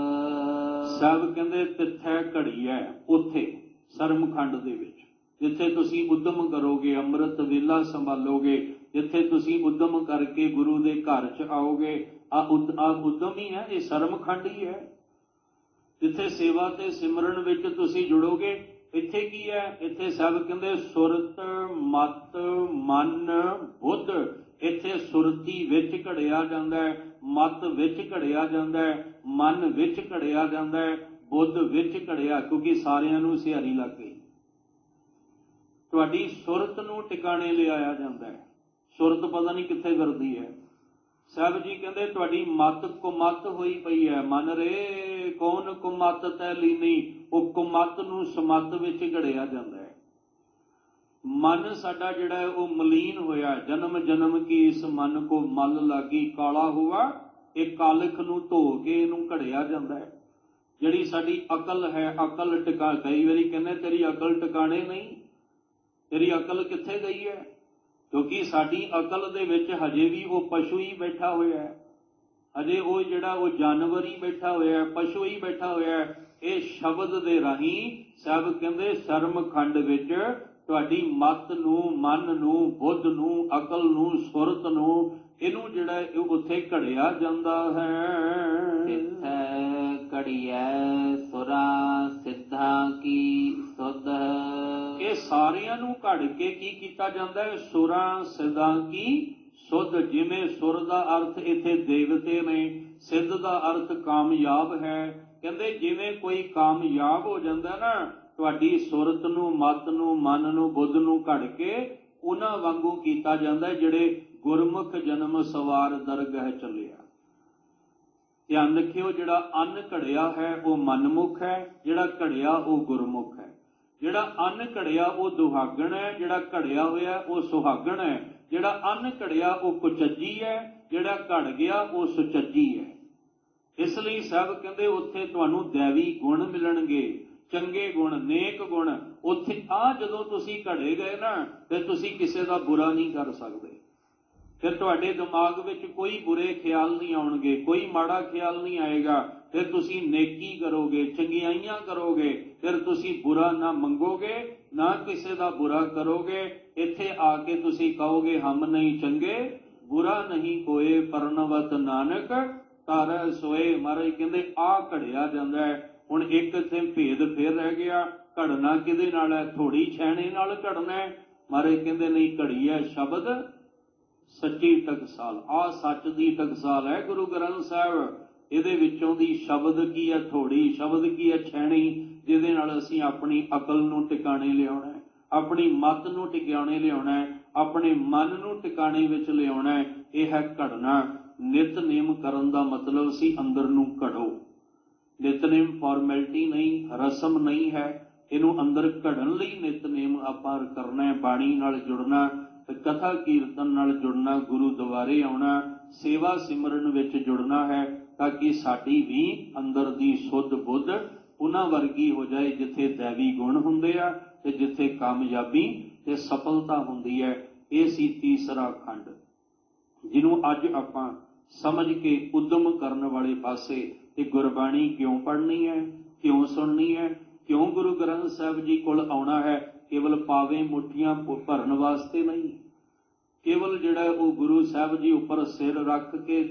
ਸਾਹਿਬ ਕਹਿੰਦੇ ਤਿੱਥੈ ਘੜੀਐ, ਉੱਥੇ ਸਰਮਖੰਡ ਦੇ ਵਿੱਚ ਜਿੱਥੇ ਤੁਸੀਂ ਉਦਮ ਕਰੋਗੇ, ਅੰਮ੍ਰਿਤ ਵੇਲਾ ਸੰਭਾਲੋਗੇ, ਜਿੱਥੇ ਤੁਸੀਂ ਉਦਮ ਕਰਕੇ ਗੁਰੂ ਦੇ ਘਰ 'ਚ ਆਓਗੇ, ਆ ਉਦਮ ਹੀ ਹੈ, ਇਹ ਸਰਮਖੰਡ ਹੀ ਹੈ। ਜਿੱਥੇ ਸੇਵਾ ਤੇ ਸਿਮਰਨ ਵਿੱਚ ਤੁਸੀਂ ਜੁੜੋਗੇ, ਇੱਥੇ ਕੀ ਹੈ? ਇੱਥੇ ਸਾਹਿਬ ਕਹਿੰਦੇ ਸੁਰਤ ਮਤ ਮਨ ਬੁੱਧ, ਇੱਥੇ ਸੁਰਤੀ ਵਿੱਚ ਘੜਿਆ ਜਾਂਦਾ ਹੈ, ਮਤ ਵਿੱਚ ਘੜਿਆ ਜਾਂਦਾ ਹੈ, ਮਨ ਵਿੱਚ ਘੜਿਆ ਜਾਂਦਾ ਹੈ, ਬੁੱਧ ਵਿੱਚ ਘੜਿਆ, ਕਿਉਂਕਿ ਸਾਰਿਆਂ ਨੂੰ ਸਿਹਾਰੀ ਲੱਗ ਗਈ। ਤੁਹਾਡੀ ਸੁਰਤ ਨੂੰ ਟਿਕਾਣੇ ਲਿਆਇਆ ਜਾਂਦਾ ਹੈ, ਸੁਰਤ ਪਤਾ ਨਹੀਂ ਕਿੱਥੇ ਫਿਰਦੀ ਹੈ। ਸਾਹਿਬ ਜੀ ਕਹਿੰਦੇ ਤੁਹਾਡੀ ਮਤ ਕੁਮਤ ਹੋਈ ਪਈ ਹੈ, ਮਨ ਰੇ ਕੌਣ ਕੁਮਤ ਤੈ ਲੀਨੀ, ਉਹ ਕੁਮਤ ਨੂੰ ਸਮਤ ਵਿੱਚ ਘੜਿਆ ਜਾਂਦਾ ਹੈ। ਮਨ ਸਾਡਾ ਜਿਹੜਾ ਹੈ ਉਹ ਮਲੀਨ ਹੋਇਆ, ਜਨਮ ਜਨਮ ਕੀ ਇਸ ਮਨ ਕੋ ਮਲ ਲਾਗੀ, ਕਾਲਾ ਹੋਆ, ਇਹ ਕਾਲਖ ਨੂੰ ਧੋ ਕੇ ਇਹਨੂੰ ਘੜਿਆ ਜਾਂਦਾ ਹੈ। ਜਿਹੜੀ ਸਾਡੀ ਅਕਲ ਹੈ, ਅਕਲ ਟਿਕਾ, ਕਈ ਵਾਰੀ ਕਹਿੰਦੇ ਤੇਰੀ ਅਕਲ ਟਿਕਾਣੇ ਨਹੀਂ, ਤੇਰੀ ਅਕਲ ਕਿੱਥੇ ਗਈ ਹੈ? ਕਿਉਂਕਿ ਸਾਡੀ ਅਕਲ ਦੇ ਵਿੱਚ ਹਜੇ ਵੀ ਉਹ ਪਸ਼ੂ ਹੀ ਬੈਠਾ ਹੋਇਆ ਹੈ, ਹਜੇ ਉਹ ਜਿਹੜਾ ਉਹ ਜਾਨਵਰ ਹੀ ਬੈਠਾ ਹੋਇਆ ਹੈ, ਪਸ਼ੂ ਹੀ ਬੈਠਾ ਹੋਇਆ ਹੈ। ਇਹ ਸ਼ਬਦ ਦੇ ਰਾਹੀਂ ਸਾਹਿਬ ਕਹਿੰਦੇ ਸਰਮਖੰਡ ਵਿੱਚ ਤੁਹਾਡੀ ਮਤ ਨੂੰ, ਮਨ ਨੂੰ, ਬੁੱਧ ਨੂੰ, ਅਕਲ ਨੂੰ, ਸੁਰਤ ਨੂੰ, ਇਹਨੂੰ ਜਿਹੜਾ ਇਹ ਉੱਥੇ ਘੜਿਆ ਜਾਂਦਾ ਹੈ। ਤਿੱਥੈ ਘੜੀਐ ਸੁਰਾਂ ਸਿੱਧਾਂ ਕੀ ਸੁਧ। ਇਹ ਸਾਰਿਆਂ ਨੂੰ ਘੜ ਕੇ ਕੀ ਕੀਤਾ ਜਾਂਦਾ ਹੈ? ਸੁਰਾਂ ਸਿੱਧਾਂ ਕੀ ਸੁਧ। ਜਿਵੇਂ ਸੁਰ ਦਾ ਅਰਥ ਇੱਥੇ ਦੇਵਤੇ ਨੇ, ਸਿੱਧ ਦਾ ਅਰਥ ਕਾਮਯਾਬ ਹੈ। ਕਹਿੰਦੇ ਜਿਵੇਂ ਕੋਈ ਕਾਮਯਾਬ ਹੋ ਜਾਂਦਾ ਨਾ, ਤੁਹਾਡੀ ਸੁਰਤ ਨੂੰ, ਮਤ ਨੂੰ, ਮਨ ਨੂੰ, ਬੁੱਧ ਨੂੰ ਘੜ ਕੇ ਉਹਨਾਂ ਵਾਂਗੂ ਕੀਤਾ ਜਾਂਦਾ ਜਿਹੜੇ ਗੁਰਮੁਖ ਜਨਮ ਸਵਾਰ ਦਰਗਾਹ ਚੱਲਿਆ। ਧਿਆਨ ਰੱਖਿਓ, ਜਿਹੜਾ ਅੰਨ ਘੜਿਆ ਹੈ ਉਹ ਮਨਮੁਖ ਹੈ, ਜਿਹੜਾ ਘੜਿਆ ਉਹ ਗੁਰਮੁਖ ਹੈ। ਜਿਹੜਾ ਅੰਨ ਘੜਿਆ ਉਹ ਦੁਹਾਗਣ ਹੈ, ਜਿਹੜਾ ਘੜਿਆ ਹੋਇਆ ਉਹ ਸੁਹਾਗਣ ਹੈ। ਜਿਹੜਾ ਅੰਨ ਘੜਿਆ ਉਹ ਕੁਚੱਜੀ ਹੈ, ਜਿਹੜਾ ਘੜ ਗਿਆ ਉਹ ਸੁਚੱਜੀ ਹੈ। ਇਸ ਲਈ ਸਾਹਿਬ ਕਹਿੰਦੇ ਉੱਥੇ ਤੁਹਾਨੂੰ ਦੈਵੀ ਗੁਣ ਮਿਲਣਗੇ, ਚੰਗੇ ਗੁਣ, ਨੇਕ ਗੁਣ। ਉੱਥੇ ਜਦੋਂ ਤੁਸੀਂ ਘੜੇ ਗਏ ਨਾ, ਫਿਰ ਤੁਸੀਂ ਕਿਸੇ ਦਾ ਬੁਰਾ ਨਹੀਂ ਕਰ ਸਕਦੇ। ਫਿਰ ਤੁਹਾਡੇ ਦਿਮਾਗ ਵਿੱਚ ਕੋਈ ਬੁਰੇ ਖਿਆਲ ਨਹੀਂ ਆਉਣਗੇ, ਕੋਈ ਮਾੜਾ ਖਿਆਲ ਨਹੀਂ ਆਏਗਾ। ਫਿਰ ਤੁਸੀਂ ਨੇਕੀ ਕਰੋਗੇ, ਚੰਗਿਆਈਆਂ ਕਰੋਗੇ, ਫਿਰ ਤੁਸੀਂ ਬੁਰਾ ਨਾ ਮੰਗੋਗੇ, ਨਾ ਕਿਸੇ ਦਾ ਬੁਰਾ ਕਰੋਗੇ। ਇੱਥੇ ਆ ਕੇ ਤੁਸੀਂ ਕਹੋਗੇ ਹਮ ਨਹੀਂ ਚੰਗੇ, ਬੁਰਾ ਨਹੀਂ ਕੋਏ, ਪਰਨਵਤ ਨਾਨਕ ਤਾਰੈ ਸੋਏ। ਮਹਾਰਾਜ ਕਹਿੰਦੇ ਆ ਘੜਿਆ ਜਾਂਦਾ ਹੈ। ਹੁਣ ਇੱਕ ਇੱਥੇ ਭੇਦ ਫਿਰ ਰਹਿ ਗਿਆ, ਘੜਨਾ ਕਿਹਦੇ ਨਾਲ ਹੈ? ਥੋੜੀ ਛੈਣੇ ਨਾਲ ਘੜਨਾ ਹੈ। ਮਹਾਰਾਜ ਕਹਿੰਦੇ ਨਹੀਂ, ਘੜੀ ਹੈ ਸ਼ਬਦ सच्ची टकसाल। आ सच दी टकसाल है गुरु ग्रंथ साहब। ਇਹਦੇ ਵਿੱਚੋਂ ਦੀ ਸ਼ਬਦ ਕੀ ਹੈ ਥੋੜੀ, ਸ਼ਬਦ ਕੀ ਹੈ ਛੈਣੀ, ਜਿਹਦੇ ਨਾਲ ਅਸੀਂ ਆਪਣੀ ਅਕਲ ਨੂੰ ਟਿਕਾਣੇ ਲਿਆਉਣਾ ਹੈ, ਆਪਣੀ ਮੱਤ ਨੂੰ ਟਿਕਾਣੇ ਲਿਆਉਣਾ ਹੈ, ਆਪਣੇ ਮਨ ਨੂੰ ਟਿਕਾਣੇ ਵਿੱਚ ਲਿਆਉਣਾ ਹੈ। ਇਹ ਹੈ ਘੜਨਾ। ਨਿਤਨੇਮ ਕਰਨ ਦਾ ਮਤਲਬ ਸੀ ਅੰਦਰ ਨੂੰ ਘੜੋ। ਨਿਤਨੇਮ ਫਾਰਮੈਲਿਟੀ ਨਹੀਂ, ਰਸਮ ਨਹੀਂ ਹੈ। ਇਹਨੂੰ ਅੰਦਰ ਘੜਨ ਲਈ ਨਿਤਨੇਮ ਆਪਾਂ ਕਰਨਾ ਹੈ। ਬਾਣੀ ਨਾਲ ਜੁੜਨਾ, ਕਥਾ ਕੀਰਤਨ ਨਾਲ ਜੁੜਨਾ, ਗੁਰੂ ਦੁਆਰੇ ਆਉਣਾ, ਸੇਵਾ ਸਿਮਰਨ ਵਿੱਚ ਜੁੜਨਾ ਹੈ, ਤਾਂ ਕਿ ਸਾਡੀ ਵੀ ਅੰਦਰ ਦੀ ਸੁੱਧ ਬੁੱਧ ਉਹਨਾਂ ਵਰਗੀ ਹੋ ਜਾਏ ਜਿੱਥੇ ਦੈਵੀ ਗੁਣ ਹੁੰਦੇ ਆ ਤੇ ਜਿੱਥੇ ਕਾਮਯਾਬੀ ਤੇ ਸਫਲਤਾ ਹੁੰਦੀ ਹੈ। ਇਹ ਸੀ ਤੀਸਰਾ ਖੰਡ, ਜਿਹਨੂੰ ਅੱਜ ਆਪਾਂ ਸਮਝ ਕੇ ਉਦਮ ਕਰਨ ਵਾਲੇ ਪਾਸੇ ਤੇ ਗੁਰਬਾਣੀ ਕਿਉਂ ਪੜ੍ਹਨੀ ਹੈ, ਕਿਉਂ ਸੁਣਨੀ ਹੈ, ਕਿਉਂ ਗੁਰੂ ਗ੍ਰੰਥ ਸਾਹਿਬ ਜੀ ਕੋਲ ਆਉਣਾ ਹੈ। ਕੇਵਲ ਪਾਵੇਂ ਮੁੱਠੀਆਂ ਭਰਨ ਵਾਸਤੇ ਨਹੀਂ, ਕੇਵਲ ਜਿਹੜਾ ਉਹ ਗੁਰੂ ਸਾਹਿਬ ਜੀ ਉੱਪਰ ਸਿਰ ਰੱਖ ਕੇ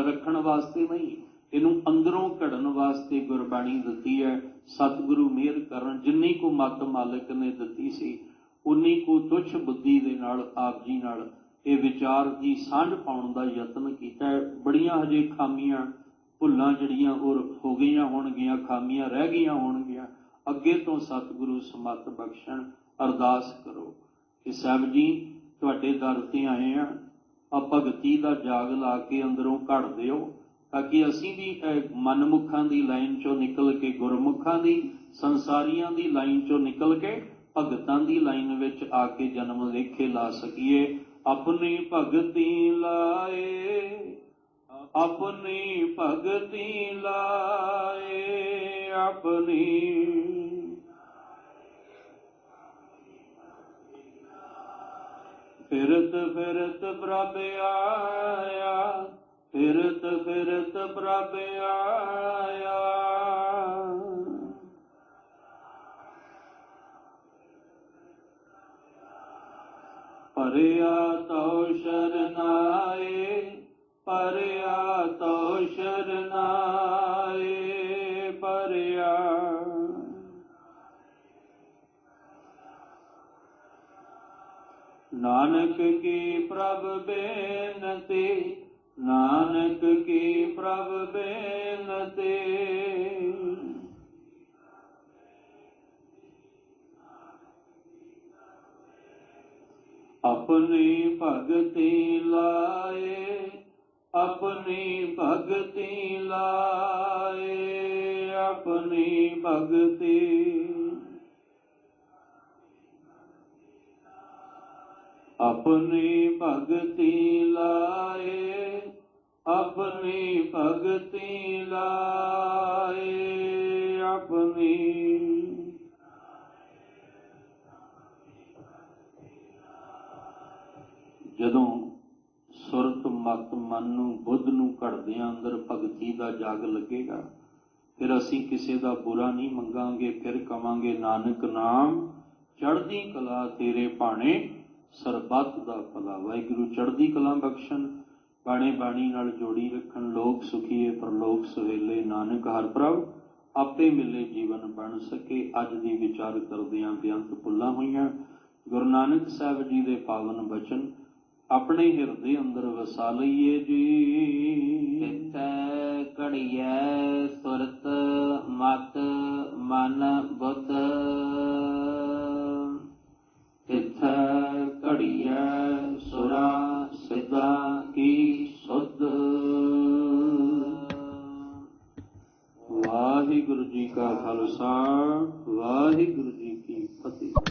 ਰੱਖਣ ਵਾਸਤੇ ਨਹੀਂ, ਇਹਨੂੰ ਅੰਦਰੋਂ ਘੜਨ ਵਾਸਤੇ ਗੁਰਬਾਣੀ ਦਿੱਤੀ ਹੈ। ਸਤਿਗੁਰੂ ਮਿਹਰ ਕਰਨ, ਜਿੰਨੀ ਕੁ ਮੱਤ ਮਾਲਕ ਨੇ ਦਿੱਤੀ ਸੀ ਉਨੀ ਕੁ ਤੁੱਛ ਬੁੱਧੀ ਦੇ ਨਾਲ ਆਪ ਜੀ ਨਾਲ ਇਹ ਵਿਚਾਰ ਦੀ ਸਾਂਝ ਪਾਉਣ ਦਾ ਯਤਨ ਕੀਤਾ ਹੈ। ਬੜੀਆਂ ਹਜੇ ਖਾਮੀਆਂ ਭੁੱਲਾਂ ਜਿਹੜੀਆਂ ਉਹ ਹੋ ਗਈਆਂ ਹੋਣਗੀਆਂ, ਖਾਮੀਆਂ ਰਹਿ ਗਈਆਂ ਹੋਣਗੀਆਂ। ਅੱਗੇ ਤੋਂ ਸਤਿਗੁਰੂ ਸਮੱਤ ਬਖਸ਼ਣ। ਅਰਦਾਸ ਕਰੋ ਕਿ ਸਾਹਿਬ ਜੀ ਤੁਹਾਡੇ ਦਰ ਤੇ ਆਏ ਆ, ਭਗਤੀ ਦਾ ਜਾਗ ਲਾ ਕੇ ਅੰਦਰੋਂ ਘੜ ਦਿਓ, ਤਾਂ ਕਿ ਅਸੀਂ ਵੀ ਮਨਮੁਖਾਂ ਦੀ ਲਾਈਨ ਚੋਂ ਨਿਕਲ ਕੇ ਗੁਰਮੁਖਾਂ ਦੀ, ਸੰਸਾਰੀਆਂ ਦੀ ਲਾਈਨ ਚੋਂ ਨਿਕਲ ਕੇ ਭਗਤਾਂ ਦੀ ਲਾਈਨ ਵਿੱਚ ਆ ਕੇ ਜਨਮ ਲੇਖੇ ਲਾ ਸਕੀਏ। ਆਪਣੀ ਭਗਤੀ ਲਾਏ, ਆਪਣੀ ਭਗਤੀ ਲਾਏ, ਆਪਣੀ ਫਿਰਤ ਫਿਰਤ ਪ੍ਰਭ ਆਇਆ, ਫਿਰਤ ਫਿਰਤ ਪ੍ਰਭ ਆਇਆ। ਭਰਿਆ ਤਉ ਸ਼ਰਨਾਏ, ਭਰਿਆ ਤਉ ਸ਼ਰਨਾਏ, ਭਰਿਆ ਨਾਨਕ ਕੀ ਪ੍ਰਭ ਬੇਨਤੀ, ਨਾਨਕ ਕੀ ਪ੍ਰਭ ਬੇਨਤੀ। ਆਪਣੀ ਭਗਤੀ ਲਾਏ, ਆਪਣੀ ਭਗਤੀ ਲਾਏ, ਆਪਣੀ ਭਗਤੀ अपनी भगति लाए, अपनी भगति लाए, अपनी ਜਦੋਂ ਸੁਰਤ ਮਤ ਮਨ ਨੂੰ ਬੁੱਧ ਨੂੰ ਘੜਦਿਆਂ ਅੰਦਰ ਭਗਤੀ ਦਾ ਜਾਗ ਲੱਗੇਗਾ, ਫਿਰ ਅਸੀਂ ਕਿਸੇ ਦਾ ਬੁਰਾ ਨਹੀਂ ਮੰਗਾਂਗੇ। ਫਿਰ ਕਵਾਂਗੇ ਨਾਨਕ ਨਾਮ ਚੜ੍ਹਦੀ ਕਲਾ ਤੇਰੇ ਭਾਣੇ, ਸਰਬੱਤ ਦਾ ਭਲਾ। ਵਾਹਿਗੁਰੂ ਚੜ੍ਹਦੀ ਕਲਾ ਬਖਸ਼ਣ, ਬਾਣੇ ਬਾਣੀ ਨਾਲ ਜੋੜੀ ਰੱਖਣ। ਲੋਕ ਸੁਖੀਏ ਪਰਲੋਕ ਸੁਹੇਲੇ, ਨਾਨਕ ਹਰਿ ਪ੍ਰਭ ਆਪੇ ਮਿਲੇ ਜੀਵਨ ਬਣ ਸਕੇ। ਅੱਜ ਦੀ ਵਿਚਾਰ ਕਰਦਿਆਂ ਬੇਅੰਤ ਭੁੱਲਾਂ ਹੋਈਆਂ। ਗੁਰੂ ਨਾਨਕ ਸਾਹਿਬ ਜੀ ਦੇ ਪਾਵਨ ਬਚਨ ਆਪਣੇ ਹਿਰਦੇ ਅੰਦਰ ਵਸਾ ਲਈਏ ਜੀ। ਤਿੱਥੈ ਘੜੀਐ ਸੁਰਤ ਮਤ ਮਨ ਬੁੱਧ, ਤਿੱਥੈ ਘੜੀਐ ਸੁਰਾ ਸਿੱਧਾ ਕੀ ਸੁਧ। ਵਾਹਿਗੁਰੂ ਜੀ ਕਾ ਖਾਲਸਾ,